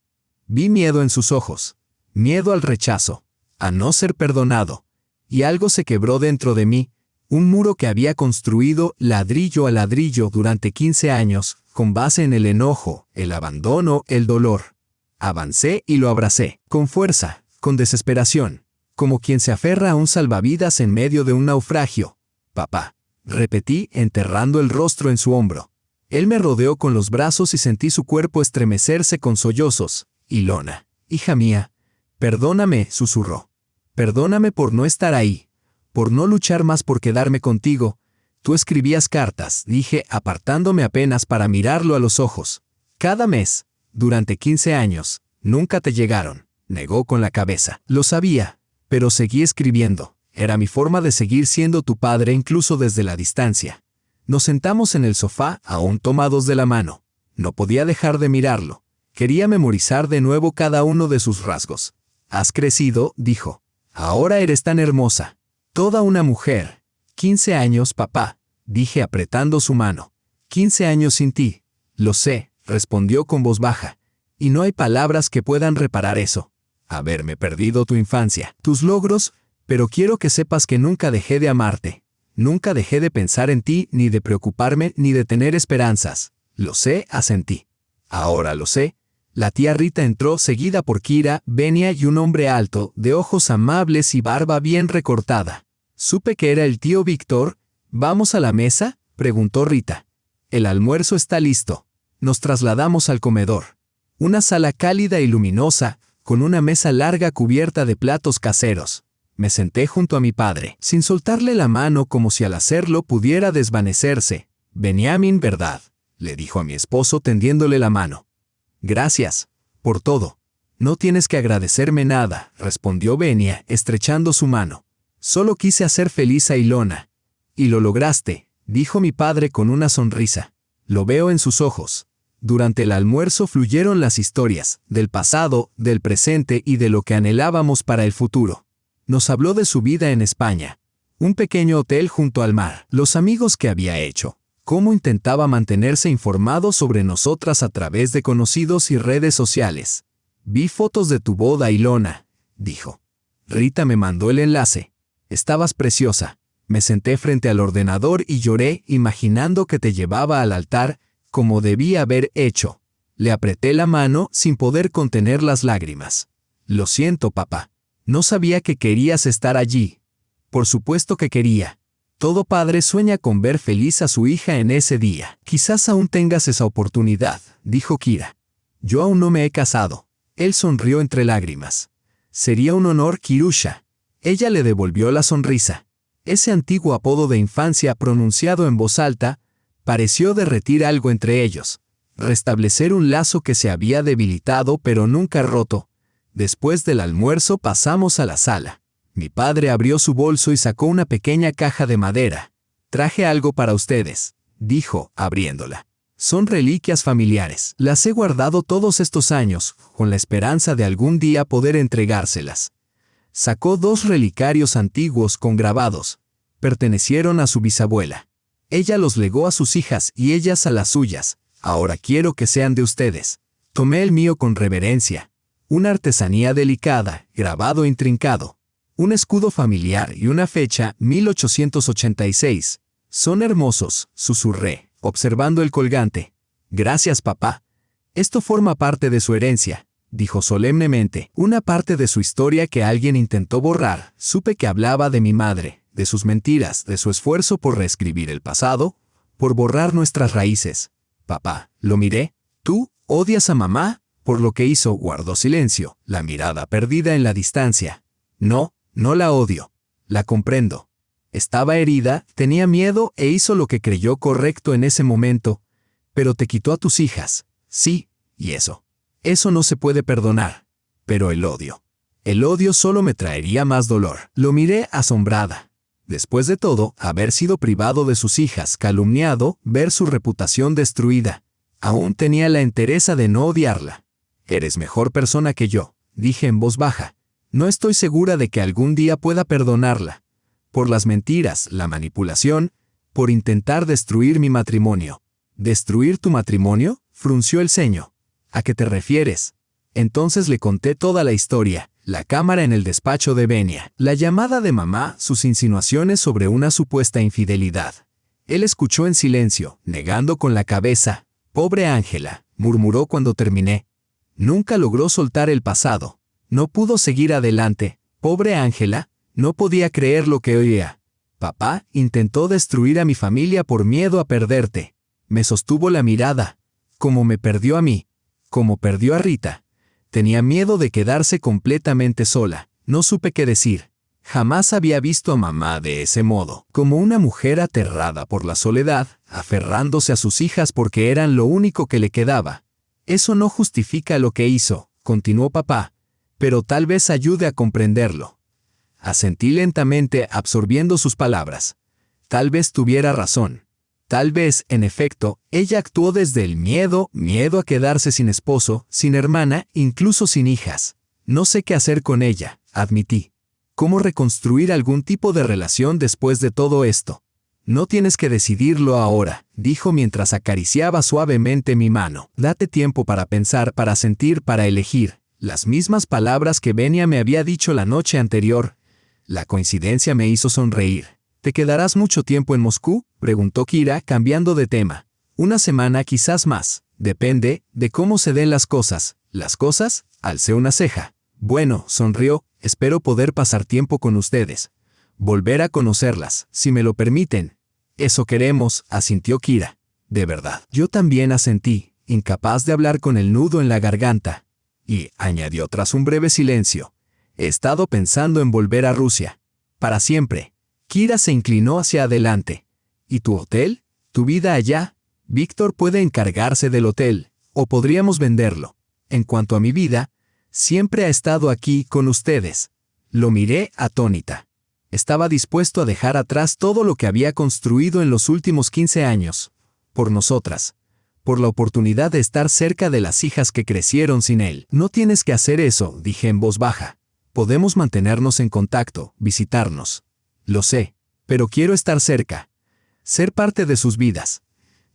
Vi miedo en sus ojos. Miedo al rechazo, a no ser perdonado. Y algo se quebró dentro de mí, un muro que había construido ladrillo a ladrillo durante 15 años, con base en el enojo, el abandono, el dolor. Avancé y lo abracé, con fuerza, con desesperación, como quien se aferra a un salvavidas en medio de un naufragio. Papá. Repetí, enterrando el rostro en su hombro. Él me rodeó con los brazos y sentí su cuerpo estremecerse con sollozos. Ilona, hija mía, perdóname, susurró. Perdóname por no estar ahí, por no luchar más por quedarme contigo. Tú escribías cartas, dije, apartándome apenas para mirarlo a los ojos. Cada mes, durante 15 años, nunca te llegaron. Negó con la cabeza. Lo sabía, pero seguí escribiendo. Era mi forma de seguir siendo tu padre incluso desde la distancia. Nos sentamos en el sofá, aún tomados de la mano. No podía dejar de mirarlo. Quería memorizar de nuevo cada uno de sus rasgos. Has crecido, dijo. Ahora eres tan hermosa. Toda una mujer. 15 años, papá, dije apretando su mano. 15 años sin ti. Lo sé, respondió con voz baja. Y no hay palabras que puedan reparar eso. Haberme perdido tu infancia, tus logros, pero quiero que sepas que nunca dejé de amarte. Nunca dejé de pensar en ti, ni de preocuparme, ni de tener esperanzas. Lo sé, asentí. Ahora lo sé. La tía Rita entró seguida por Kira, Venia y un hombre alto, de ojos amables y barba bien recortada. Supe que era el tío Víctor. ¿Vamos a la mesa?, preguntó Rita. El almuerzo está listo. Nos trasladamos al comedor. Una sala cálida y luminosa, con una mesa larga cubierta de platos caseros. Me senté junto a mi padre, sin soltarle la mano como si al hacerlo pudiera desvanecerse. Benjamín, ¿verdad?, le dijo a mi esposo tendiéndole la mano. Gracias, por todo. No tienes que agradecerme nada, respondió Venia, estrechando su mano. Solo quise hacer feliz a Ilona. Y lo lograste, dijo mi padre con una sonrisa. Lo veo en sus ojos. Durante el almuerzo fluyeron las historias, del pasado, del presente y de lo que anhelábamos para el futuro. Nos habló de su vida en España. Un pequeño hotel junto al mar, los amigos que había hecho, cómo intentaba mantenerse informado sobre nosotras a través de conocidos y redes sociales. Vi fotos de tu boda, Ilona, dijo. Rita me mandó el enlace. Estabas preciosa. Me senté frente al ordenador y lloré, imaginando que te llevaba al altar, como debía haber hecho. Le apreté la mano sin poder contener las lágrimas. Lo siento, papá. No sabía que querías estar allí. Por supuesto que quería. Todo padre sueña con ver feliz a su hija en ese día. Quizás aún tengas esa oportunidad, dijo Kira. Yo aún no me he casado. Él sonrió entre lágrimas. Sería un honor, Kirusha. Ella le devolvió la sonrisa. Ese antiguo apodo de infancia pronunciado en voz alta pareció derretir algo entre ellos, restablecer un lazo que se había debilitado pero nunca roto. Después del almuerzo pasamos a la sala. Mi padre abrió su bolso y sacó una pequeña caja de madera. Traje algo para ustedes, dijo, abriéndola. Son reliquias familiares. Las he guardado todos estos años, con la esperanza de algún día poder entregárselas. Sacó 2 relicarios antiguos con grabados. Pertenecieron a su bisabuela. Ella los legó a sus hijas y ellas a las suyas. Ahora quiero que sean de ustedes. Tomé el mío con reverencia. Una artesanía delicada, grabado intrincado. Un escudo familiar y una fecha, 1886. Son hermosos, susurré, observando el colgante. Gracias, papá. Esto forma parte de su herencia, dijo solemnemente. Una parte de su historia que alguien intentó borrar. Supe que hablaba de mi madre, de sus mentiras, de su esfuerzo por reescribir el pasado, por borrar nuestras raíces. Papá, lo miré. ¿Tú odias a mamá? Por lo que hizo, guardó silencio, la mirada perdida en la distancia. No, no la odio. La comprendo. Estaba herida, tenía miedo e hizo lo que creyó correcto en ese momento. Pero te quitó a tus hijas. Sí, y eso. Eso no se puede perdonar. Pero el odio solo me traería más dolor. Lo miré asombrada. Después de todo, haber sido privado de sus hijas, calumniado, ver su reputación destruida. Aún tenía la entereza de no odiarla. Eres mejor persona que yo, dije en voz baja. No estoy segura de que algún día pueda perdonarla. Por las mentiras, la manipulación, por intentar destruir mi matrimonio. ¿Destruir tu matrimonio?, frunció el ceño. ¿A qué te refieres? Entonces le conté toda la historia, la cámara en el despacho de Venia, la llamada de mamá, sus insinuaciones sobre una supuesta infidelidad. Él escuchó en silencio, negando con la cabeza. Pobre Ángela, murmuró cuando terminé. Nunca logró soltar el pasado. No pudo seguir adelante. Pobre Ángela, no podía creer lo que oía. Papá intentó destruir a mi familia por miedo a perderte. Me sostuvo la mirada. Como me perdió a mí. Como perdió a Rita. Tenía miedo de quedarse completamente sola. No supe qué decir. Jamás había visto a mamá de ese modo, como una mujer aterrada por la soledad, aferrándose a sus hijas porque eran lo único que le quedaba. Eso no justifica lo que hizo, continuó papá, pero tal vez ayude a comprenderlo. Asentí lentamente, absorbiendo sus palabras. Tal vez tuviera razón. Tal vez, en efecto, ella actuó desde el miedo a quedarse sin esposo, sin hermana, incluso sin hijas. No sé qué hacer con ella, admití. ¿Cómo reconstruir algún tipo de relación después de todo esto? No tienes que decidirlo ahora, dijo mientras acariciaba suavemente mi mano. Date tiempo para pensar, para sentir, para elegir. Las mismas palabras que Venia me había dicho la noche anterior. La coincidencia me hizo sonreír. ¿Te quedarás mucho tiempo en Moscú?, preguntó Kira, cambiando de tema. Una semana, quizás más. Depende de cómo se den las cosas. ¿Las cosas? Alcé una ceja. Bueno, sonrió. Espero poder pasar tiempo con ustedes. Volver a conocerlas, si me lo permiten. Eso queremos, asintió Kira. De verdad. Yo también asentí, incapaz de hablar con el nudo en la garganta. Y, añadió tras un breve silencio, he estado pensando en volver a Rusia. Para siempre. Kira se inclinó hacia adelante. ¿Y tu hotel? ¿Tu vida allá? Víctor puede encargarse del hotel, o podríamos venderlo. En cuanto a mi vida, siempre ha estado aquí con ustedes. Lo miré atónita. Estaba dispuesto a dejar atrás todo lo que había construido en los últimos 15 años. Por nosotras. Por la oportunidad de estar cerca de las hijas que crecieron sin él. No tienes que hacer eso, dije en voz baja. Podemos mantenernos en contacto, visitarnos. Lo sé, pero quiero estar cerca. Ser parte de sus vidas.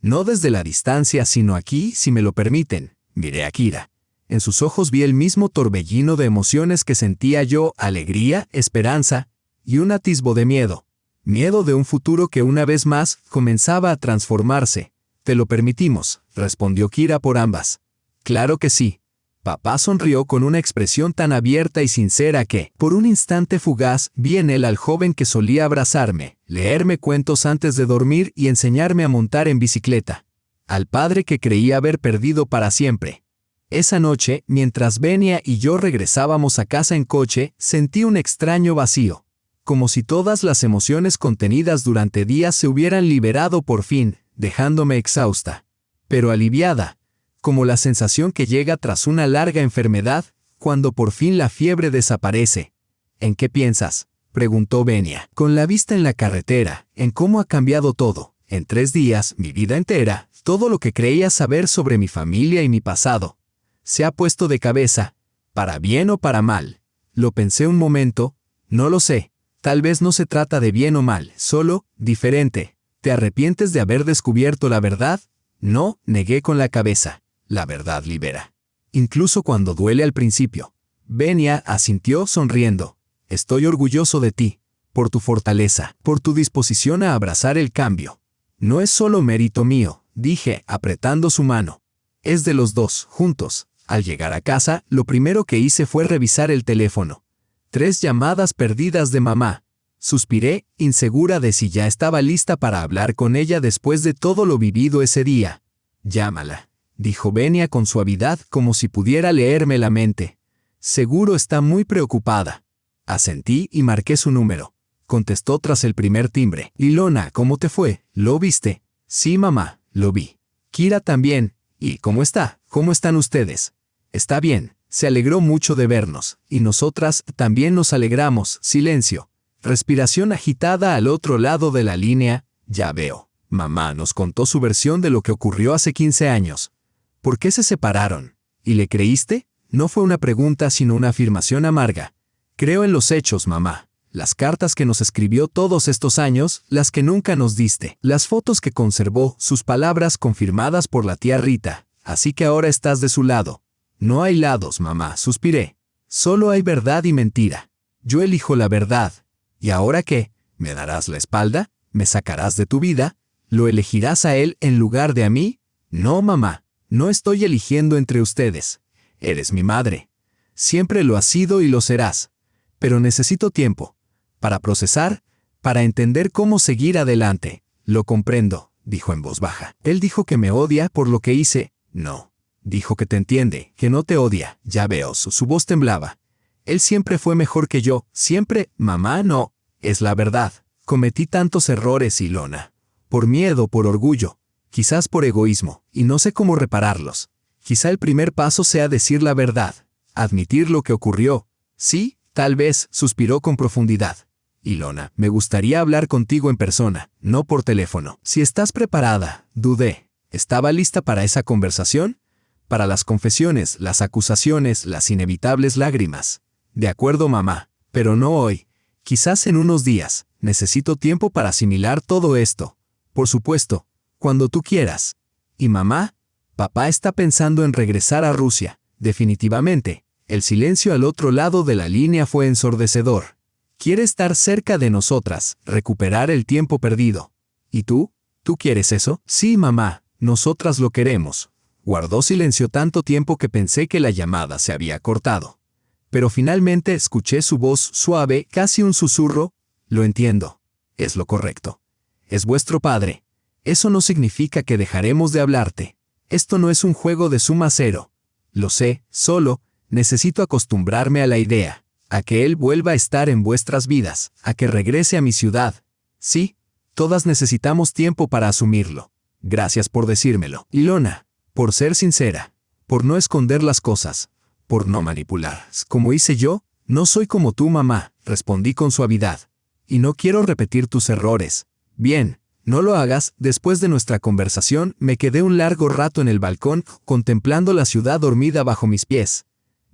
No desde la distancia, sino aquí, si me lo permiten. Miré a Kira. En sus ojos vi el mismo torbellino de emociones que sentía yo, alegría, esperanza y un atisbo de miedo. Miedo de un futuro que una vez más comenzaba a transformarse. Te lo permitimos, respondió Kira por ambas. Claro que sí. Papá sonrió con una expresión tan abierta y sincera que, por un instante fugaz, vi en él al joven que solía abrazarme, leerme cuentos antes de dormir y enseñarme a montar en bicicleta. Al padre que creía haber perdido para siempre. Esa noche, mientras Venia y yo regresábamos a casa en coche, sentí un extraño vacío. Como si todas las emociones contenidas durante días se hubieran liberado por fin, dejándome exhausta. Pero aliviada. Como la sensación que llega tras una larga enfermedad, cuando por fin la fiebre desaparece. ¿En qué piensas?, preguntó Venia, con la vista en la carretera, en cómo ha cambiado todo. En 3 días, mi vida entera, todo lo que creía saber sobre mi familia y mi pasado, se ha puesto de cabeza, para bien o para mal. Lo pensé un momento, no lo sé, tal vez no se trata de bien o mal, solo, diferente. ¿Te arrepientes de haber descubierto la verdad? No, negué con la cabeza. La verdad libera. Incluso cuando duele al principio. Venia asintió sonriendo. Estoy orgulloso de ti, por tu fortaleza, por tu disposición a abrazar el cambio. No es solo mérito mío, dije, apretando su mano. Es de los dos, juntos. Al llegar a casa, lo primero que hice fue revisar el teléfono. 3 llamadas perdidas de mamá. Suspiré, insegura de si ya estaba lista para hablar con ella después de todo lo vivido ese día. Llámala, dijo Venia con suavidad, como si pudiera leerme la mente. Seguro está muy preocupada. Asentí y marqué su número. Contestó tras el primer timbre. Ilona, ¿cómo te fue? ¿Lo viste? Sí, mamá, lo vi. Kira también. ¿Y cómo está? ¿Cómo están ustedes? Está bien. Se alegró mucho de vernos. Y nosotras también nos alegramos. Silencio. Respiración agitada al otro lado de la línea. Ya veo. Mamá nos contó su versión de lo que ocurrió hace 15 años. ¿Por qué se separaron? ¿Y le creíste? No fue una pregunta sino una afirmación amarga. Creo en los hechos, mamá. Las cartas que nos escribió todos estos años, las que nunca nos diste, las fotos que conservó, sus palabras confirmadas por la tía Rita. Así que ahora estás de su lado. No hay lados, mamá, suspiré. Solo hay verdad y mentira. Yo elijo la verdad. ¿Y ahora qué? ¿Me darás la espalda? ¿Me sacarás de tu vida? ¿Lo elegirás a él en lugar de a mí? No, mamá. No estoy eligiendo entre ustedes. Eres mi madre. Siempre lo has sido y lo serás. Pero necesito tiempo. Para procesar, para entender cómo seguir adelante. Lo comprendo, dijo en voz baja. Él dijo que me odia por lo que hice. No. Dijo que te entiende, que no te odia. Ya veo, su voz temblaba. Él siempre fue mejor que yo, siempre, mamá, no, es la verdad. Cometí tantos errores, Ilona. Por miedo, por orgullo, quizás por egoísmo, y no sé cómo repararlos. Quizá el primer paso sea decir la verdad, admitir lo que ocurrió. Sí, tal vez, suspiró con profundidad. Ilona, me gustaría hablar contigo en persona, no por teléfono. Si estás preparada, dudé. ¿Estaba lista para esa conversación? Para las confesiones, las acusaciones, las inevitables lágrimas. De acuerdo, mamá, pero no hoy. Quizás en unos días. Necesito tiempo para asimilar todo esto. Por supuesto, cuando tú quieras. ¿Y mamá? Papá está pensando en regresar a Rusia. Definitivamente. El silencio al otro lado de la línea fue ensordecedor. Quiere estar cerca de nosotras, recuperar el tiempo perdido. ¿Y tú? ¿Tú quieres eso? Sí, mamá, nosotras lo queremos. Guardó silencio tanto tiempo que pensé que la llamada se había cortado. Pero finalmente escuché su voz suave, casi un susurro. Lo entiendo. Es lo correcto. Es vuestro padre. Eso no significa que dejaremos de hablarte. Esto no es un juego de suma cero. Lo sé, solo necesito acostumbrarme a la idea, a que él vuelva a estar en vuestras vidas, a que regrese a mi ciudad. Sí, todas necesitamos tiempo para asumirlo. Gracias por decírmelo, Ilona, por ser sincera, por no esconder las cosas, por no manipular. Como hice yo, no soy como tú, mamá, respondí con suavidad. Y no quiero repetir tus errores. Bien, no lo hagas. Después de nuestra conversación, me quedé un largo rato en el balcón, contemplando la ciudad dormida bajo mis pies.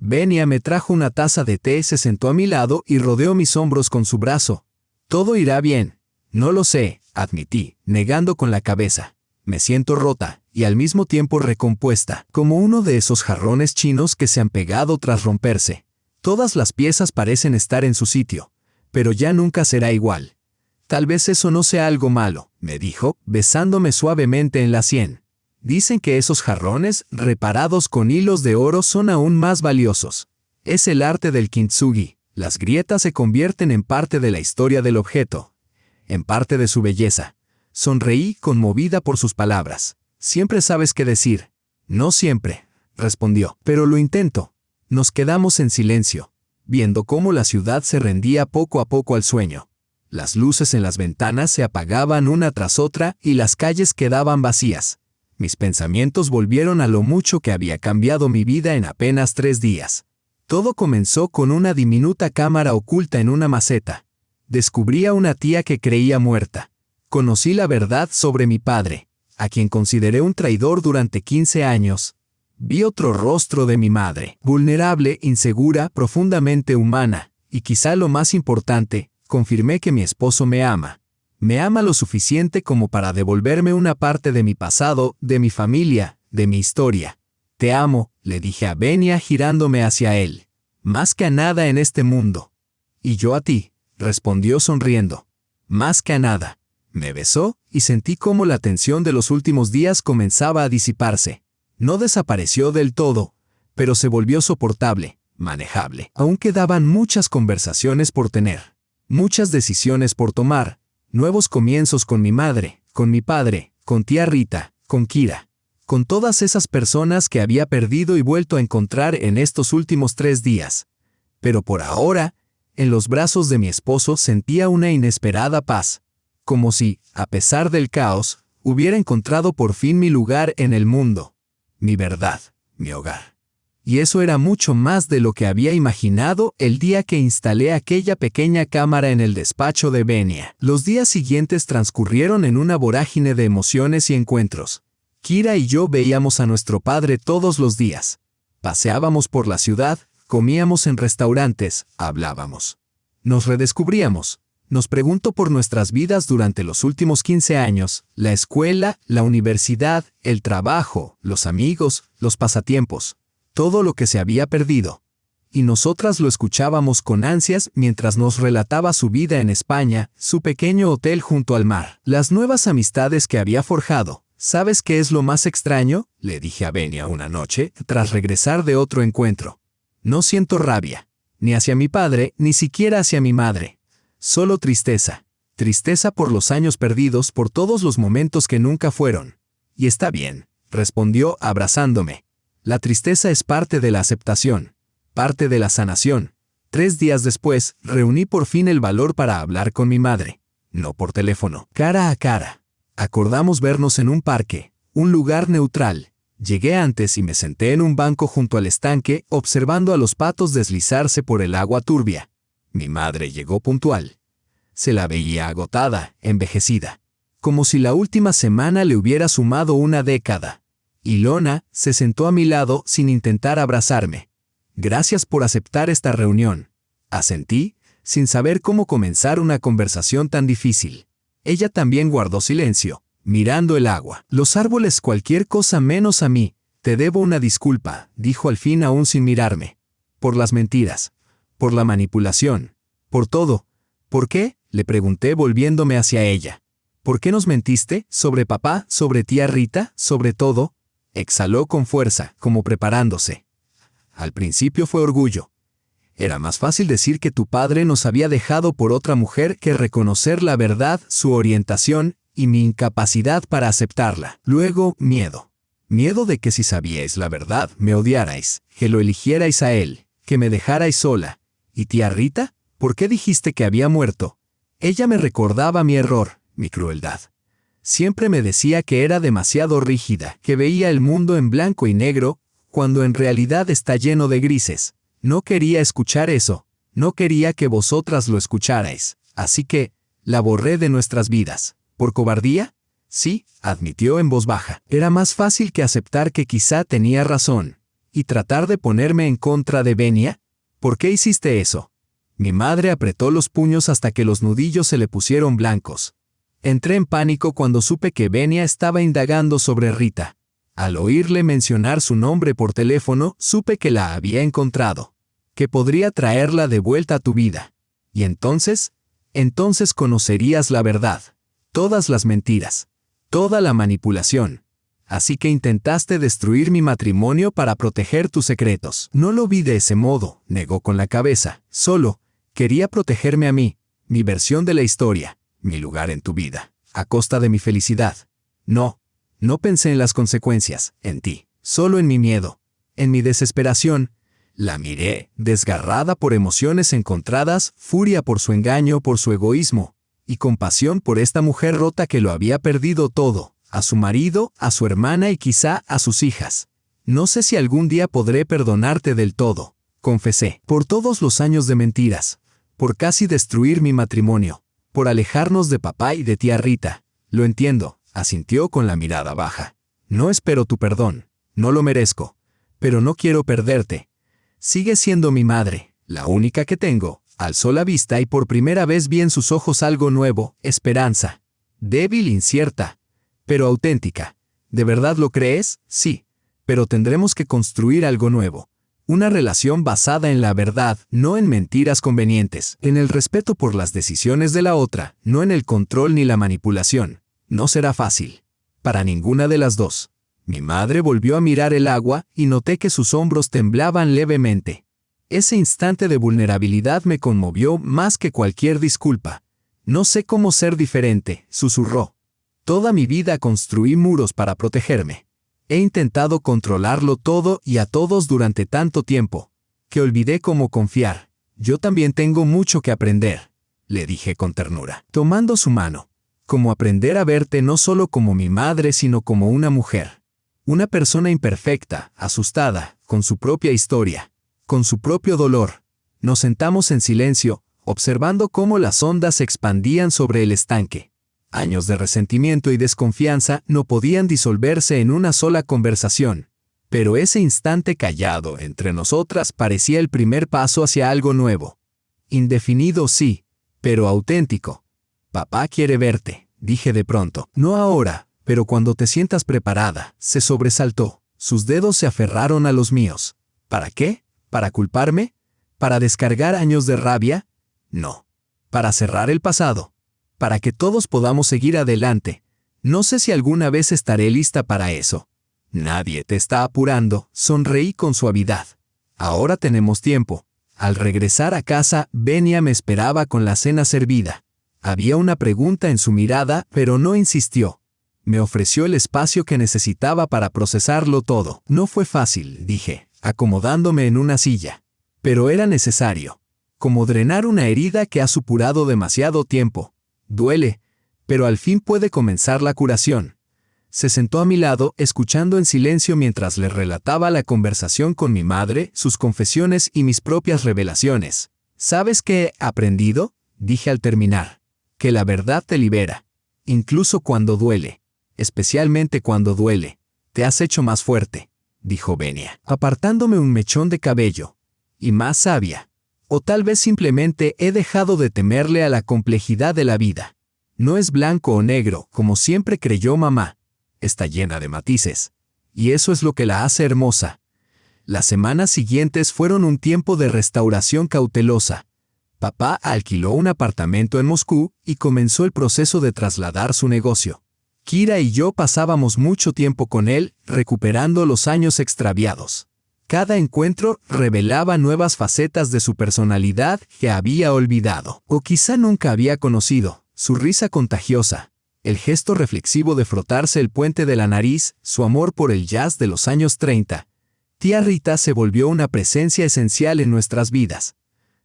Benia me trajo una taza de té, se sentó a mi lado y rodeó mis hombros con su brazo. Todo irá bien. No lo sé, admití, negando con la cabeza. Me siento rota, y al mismo tiempo recompuesta, como uno de esos jarrones chinos que se han pegado tras romperse. Todas las piezas parecen estar en su sitio, pero ya nunca será igual. Tal vez eso no sea algo malo, me dijo, besándome suavemente en la sien. Dicen que esos jarrones, reparados con hilos de oro, son aún más valiosos. Es el arte del kintsugi. Las grietas se convierten en parte de la historia del objeto, en parte de su belleza. Sonreí, conmovida por sus palabras. Siempre sabes qué decir. No siempre, respondió, pero lo intento. Nos quedamos en silencio, viendo cómo la ciudad se rendía poco a poco al sueño. Las luces en las ventanas se apagaban una tras otra y las calles quedaban vacías. Mis pensamientos volvieron a lo mucho que había cambiado mi vida en apenas 3 días. Todo comenzó con una diminuta cámara oculta en una maceta. Descubrí a una tía que creía muerta. Conocí la verdad sobre mi padre, a quien consideré un traidor durante 15 años. Vi otro rostro de mi madre, vulnerable, insegura, profundamente humana, y quizá lo más importante, confirmé que mi esposo me ama. Me ama lo suficiente como para devolverme una parte de mi pasado, de mi familia, de mi historia. Te amo, le dije a Benia girándome hacia él. Más que a nada en este mundo. Y yo a ti, respondió sonriendo. Más que a nada. Me besó y sentí cómo la tensión de los últimos días comenzaba a disiparse. No desapareció del todo, pero se volvió soportable, manejable. Aún quedaban muchas conversaciones por tener, muchas decisiones por tomar, nuevos comienzos con mi madre, con mi padre, con tía Rita, con Kira, con todas esas personas que había perdido y vuelto a encontrar en estos últimos 3 días. Pero por ahora, en los brazos de mi esposo sentía una inesperada paz, como si, a pesar del caos, hubiera encontrado por fin mi lugar en el mundo, mi verdad, mi hogar. Y eso era mucho más de lo que había imaginado el día que instalé aquella pequeña cámara en el despacho de Benia. Los días siguientes transcurrieron en una vorágine de emociones y encuentros. Kira y yo veíamos a nuestro padre todos los días. Paseábamos por la ciudad, comíamos en restaurantes, hablábamos. Nos redescubríamos. Nos preguntó por nuestras vidas durante los últimos 15 años, la escuela, la universidad, el trabajo, los amigos, los pasatiempos, todo lo que se había perdido. Y nosotras lo escuchábamos con ansias mientras nos relataba su vida en España, su pequeño hotel junto al mar, las nuevas amistades que había forjado. ¿Sabes qué es lo más extraño?, le dije a Benia una noche, tras regresar de otro encuentro. No siento rabia, ni hacia mi padre, ni siquiera hacia mi madre. Solo tristeza. Tristeza por los años perdidos, por todos los momentos que nunca fueron. Y está bien, respondió abrazándome. La tristeza es parte de la aceptación, parte de la sanación. 3 días después, reuní por fin el valor para hablar con mi madre. No por teléfono, cara a cara. Acordamos vernos en un parque, un lugar neutral. Llegué antes y me senté en un banco junto al estanque, observando a los patos deslizarse por el agua turbia. Mi madre llegó puntual. Se la veía agotada, envejecida, como si la última semana le hubiera sumado una década. Ilona se sentó a mi lado sin intentar abrazarme. Gracias por aceptar esta reunión. Asentí, sin saber cómo comenzar una conversación tan difícil. Ella también guardó silencio, mirando el agua. Los árboles cualquier cosa menos a mí. Te debo una disculpa, dijo al fin aún sin mirarme. Por las mentiras, por la manipulación, por todo. ¿Por qué? Le pregunté volviéndome hacia ella. ¿Por qué nos mentiste? ¿Sobre papá? ¿Sobre tía Rita? ¿Sobre todo? Exhaló con fuerza, como preparándose. Al principio fue orgullo. Era más fácil decir que tu padre nos había dejado por otra mujer que reconocer la verdad, su orientación y mi incapacidad para aceptarla. Luego, miedo. Miedo de que si sabíais la verdad, me odiarais, que lo eligierais a él, que me dejarais sola. ¿Y tía Rita? ¿Por qué dijiste que había muerto? Ella me recordaba mi error, mi crueldad. Siempre me decía que era demasiado rígida, que veía el mundo en blanco y negro, cuando en realidad está lleno de grises. No quería escuchar eso, no quería que vosotras lo escucharais, así que la borré de nuestras vidas. ¿Por cobardía? Sí, admitió en voz baja. Era más fácil que aceptar que quizá tenía razón. ¿Y tratar de ponerme en contra de Venia? ¿Por qué hiciste eso? Mi madre apretó los puños hasta que los nudillos se le pusieron blancos. Entré en pánico cuando supe que Venia estaba indagando sobre Rita. Al oírle mencionar su nombre por teléfono, supe que la había encontrado, que podría traerla de vuelta a tu vida. Y entonces conocerías la verdad, todas las mentiras, toda la manipulación. Así que intentaste destruir mi matrimonio para proteger tus secretos. No lo vi de ese modo, negó con la cabeza. Solo quería protegerme a mí, mi versión de la historia, mi lugar en tu vida, a costa de mi felicidad. No pensé en las consecuencias, en ti, solo en mi miedo, en mi desesperación. La miré, desgarrada por emociones encontradas, furia por su engaño, por su egoísmo, y compasión por esta mujer rota que lo había perdido todo, a su marido, a su hermana y quizá a sus hijas. No sé si algún día podré perdonarte del todo, confesé, por todos los años de mentiras, por casi destruir mi matrimonio, por alejarnos de papá y de tía Rita. Lo entiendo. Asintió con la mirada baja. No espero tu perdón, no lo merezco, pero no quiero perderte. Sigues siendo mi madre, la única que tengo. Alzó la vista y por primera vez vi en sus ojos algo nuevo, esperanza. Débil, incierta, pero auténtica. ¿De verdad lo crees? Sí, pero tendremos que construir algo nuevo. Una relación basada en la verdad, no en mentiras convenientes, en el respeto por las decisiones de la otra, no en el control ni la manipulación. No será fácil. Para ninguna de las dos. Mi madre volvió a mirar el agua y noté que sus hombros temblaban levemente. Ese instante de vulnerabilidad me conmovió más que cualquier disculpa. No sé cómo ser diferente, susurró. Toda mi vida construí muros para protegerme. He intentado controlarlo todo y a todos durante tanto tiempo, que olvidé cómo confiar. Yo también tengo mucho que aprender, le dije con ternura, tomando su mano. Como aprender a verte no solo como mi madre, sino como una mujer. Una persona imperfecta, asustada, con su propia historia, con su propio dolor. Nos sentamos en silencio, observando cómo las ondas se expandían sobre el estanque. Años de resentimiento y desconfianza no podían disolverse en una sola conversación. Pero ese instante callado entre nosotras parecía el primer paso hacia algo nuevo. Indefinido sí, pero auténtico. Papá quiere verte, dije de pronto. No ahora, pero cuando te sientas preparada. Se sobresaltó. Sus dedos se aferraron a los míos. ¿Para qué? ¿Para culparme? ¿Para descargar años de rabia? No. Para cerrar el pasado. Para que todos podamos seguir adelante. No sé si alguna vez estaré lista para eso. Nadie te está apurando, sonreí con suavidad. Ahora tenemos tiempo. Al regresar a casa, Venia me esperaba con la cena servida. Había una pregunta en su mirada, pero no insistió. Me ofreció el espacio que necesitaba para procesarlo todo. No fue fácil, dije, acomodándome en una silla. Pero era necesario. como drenar una herida que ha supurado demasiado tiempo. Duele, pero al fin puede comenzar la curación. Se sentó a mi lado, escuchando en silencio mientras le relataba la conversación con mi madre, sus confesiones y mis propias revelaciones. ¿Sabes qué he aprendido?, dije al terminar. Que la verdad te libera. Incluso cuando duele. Especialmente cuando duele. Te has hecho más fuerte, dijo Venia, apartándome un mechón de cabello. Y más sabia. O tal vez simplemente he dejado de temerle a la complejidad de la vida. No es blanco o negro, como siempre creyó mamá. Está llena de matices. Y eso es lo que la hace hermosa. Las semanas siguientes fueron un tiempo de restauración cautelosa. Papá alquiló un apartamento en Moscú y comenzó el proceso de trasladar su negocio. Kira y yo pasábamos mucho tiempo con él, recuperando los años extraviados. Cada encuentro revelaba nuevas facetas de su personalidad que había olvidado, o quizá nunca había conocido. Su risa contagiosa, el gesto reflexivo de frotarse el puente de la nariz, su amor por el jazz de los años 30. Tía Rita se volvió una presencia esencial en nuestras vidas.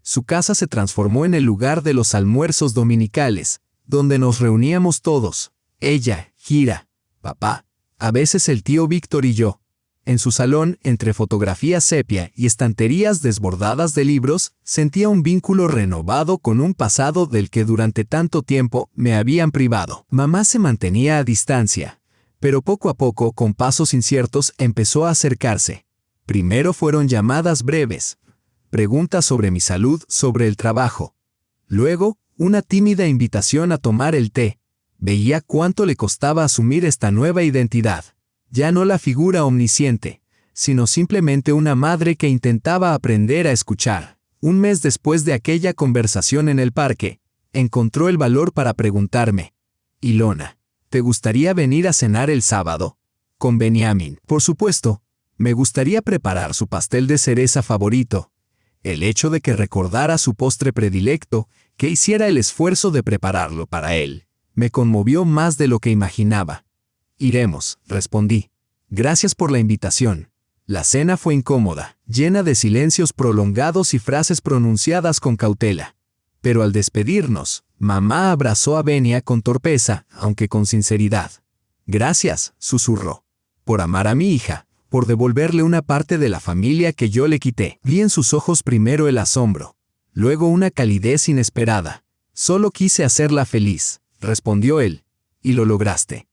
Su casa se transformó en el lugar de los almuerzos dominicales, donde nos reuníamos todos, ella, Kira, papá, a veces el tío Víctor y yo. En su salón, entre fotografías sepia y estanterías desbordadas de libros, sentía un vínculo renovado con un pasado del que durante tanto tiempo me habían privado. Mamá se mantenía a distancia, pero poco a poco, con pasos inciertos, empezó a acercarse. Primero fueron llamadas breves, preguntas sobre mi salud, sobre el trabajo. Luego, una tímida invitación a tomar el té. Veía cuánto le costaba asumir esta nueva identidad. Ya no la figura omnisciente, sino simplemente una madre que intentaba aprender a escuchar. Un mes después de aquella conversación en el parque, encontró el valor para preguntarme: Ilona, ¿te gustaría venir a cenar el sábado? Con Benjamin. Por supuesto, me gustaría preparar su pastel de cereza favorito. El hecho de que recordara su postre predilecto, que hiciera el esfuerzo de prepararlo para él, me conmovió más de lo que imaginaba. Iremos, respondí. Gracias por la invitación. La cena fue incómoda, llena de silencios prolongados y frases pronunciadas con cautela. Pero al despedirnos, mamá abrazó a Venia con torpeza, aunque con sinceridad. Gracias, susurró. Por amar a mi hija, por devolverle una parte de la familia que yo le quité. Vi en sus ojos primero el asombro, luego una calidez inesperada. Solo quise hacerla feliz, respondió él. Y lo lograste.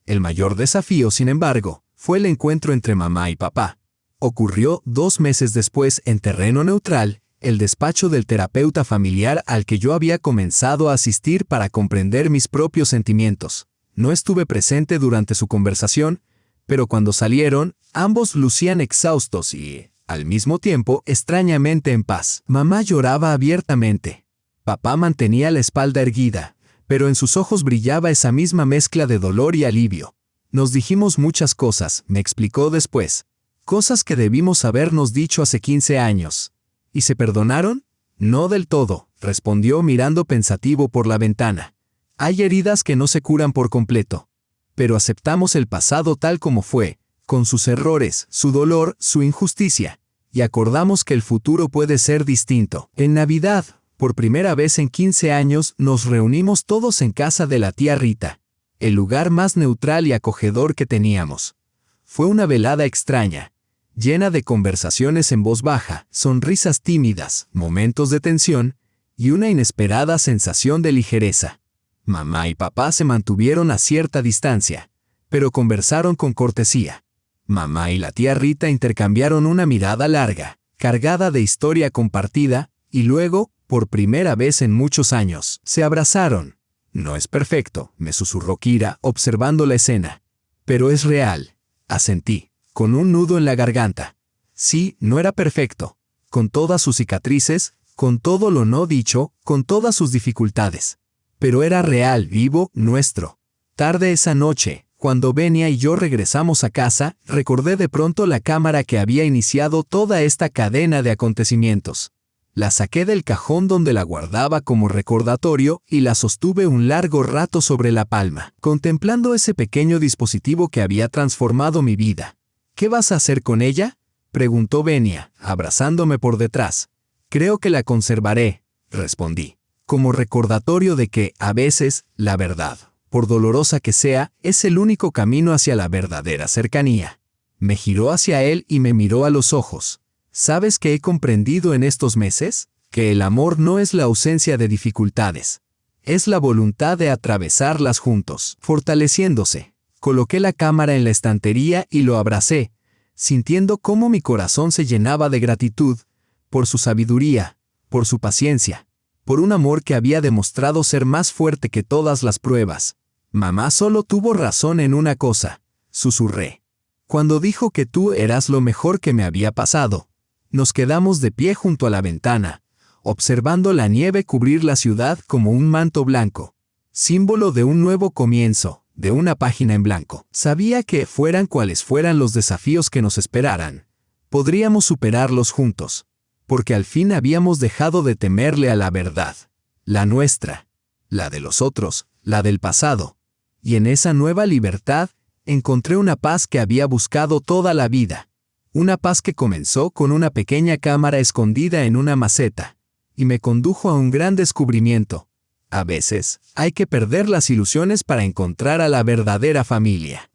El mayor desafío, sin embargo, fue el encuentro entre mamá y papá. Ocurrió 2 meses después en terreno neutral, el despacho del terapeuta familiar al que yo había comenzado a asistir para comprender mis propios sentimientos. No estuve presente durante su conversación, pero cuando salieron, ambos lucían exhaustos y, al mismo tiempo, extrañamente en paz. Mamá lloraba abiertamente. Papá mantenía la espalda erguida, pero en sus ojos brillaba esa misma mezcla de dolor y alivio. Nos dijimos muchas cosas, me explicó después. Cosas que debimos habernos dicho hace 15 años. ¿Y se perdonaron? No del todo, respondió mirando pensativo por la ventana. Hay heridas que no se curan por completo. Pero aceptamos el pasado tal como fue, con sus errores, su dolor, su injusticia. Y acordamos que el futuro puede ser distinto. En Navidad, por primera vez en 15 años, nos reunimos todos en casa de la tía Rita, el lugar más neutral y acogedor que teníamos. Fue una velada extraña, llena de conversaciones en voz baja, sonrisas tímidas, momentos de tensión y una inesperada sensación de ligereza. Mamá y papá se mantuvieron a cierta distancia, pero conversaron con cortesía. Mamá y la tía Rita intercambiaron una mirada larga, cargada de historia compartida, y luego, por primera vez en muchos años, se abrazaron. No es perfecto, me susurró Kira, observando la escena. Pero es real, asentí, con un nudo en la garganta. Sí, no era perfecto, con todas sus cicatrices, con todo lo no dicho, con todas sus dificultades. Pero era real, vivo, nuestro. Tarde esa noche, cuando Venia y yo regresamos a casa, recordé de pronto la cámara que había iniciado toda esta cadena de acontecimientos. La saqué del cajón donde la guardaba como recordatorio y la sostuve un largo rato sobre la palma, contemplando ese pequeño dispositivo que había transformado mi vida. ¿Qué vas a hacer con ella?, preguntó Venia, abrazándome por detrás. Creo que la conservaré, respondí, como recordatorio de que, a veces, la verdad, por dolorosa que sea, es el único camino hacia la verdadera cercanía. Me giró hacia él y me miró a los ojos. ¿Sabes qué he comprendido en estos meses? Que el amor no es la ausencia de dificultades. Es la voluntad de atravesarlas juntos, fortaleciéndose. Coloqué la cámara en la estantería y lo abracé, sintiendo cómo mi corazón se llenaba de gratitud, por su sabiduría, por su paciencia, por un amor que había demostrado ser más fuerte que todas las pruebas. Mamá solo tuvo razón en una cosa, susurré. Cuando dijo que tú eras lo mejor que me había pasado. Nos quedamos de pie junto a la ventana, observando la nieve cubrir la ciudad como un manto blanco, símbolo de un nuevo comienzo, de una página en blanco. Sabía que, fueran cuales fueran los desafíos que nos esperaran, podríamos superarlos juntos, porque al fin habíamos dejado de temerle a la verdad, la nuestra, la de los otros, la del pasado, y en esa nueva libertad encontré una paz que había buscado toda la vida. Una paz que comenzó con una pequeña cámara escondida en una maceta, y me condujo a un gran descubrimiento. A veces, hay que perder las ilusiones para encontrar a la verdadera familia.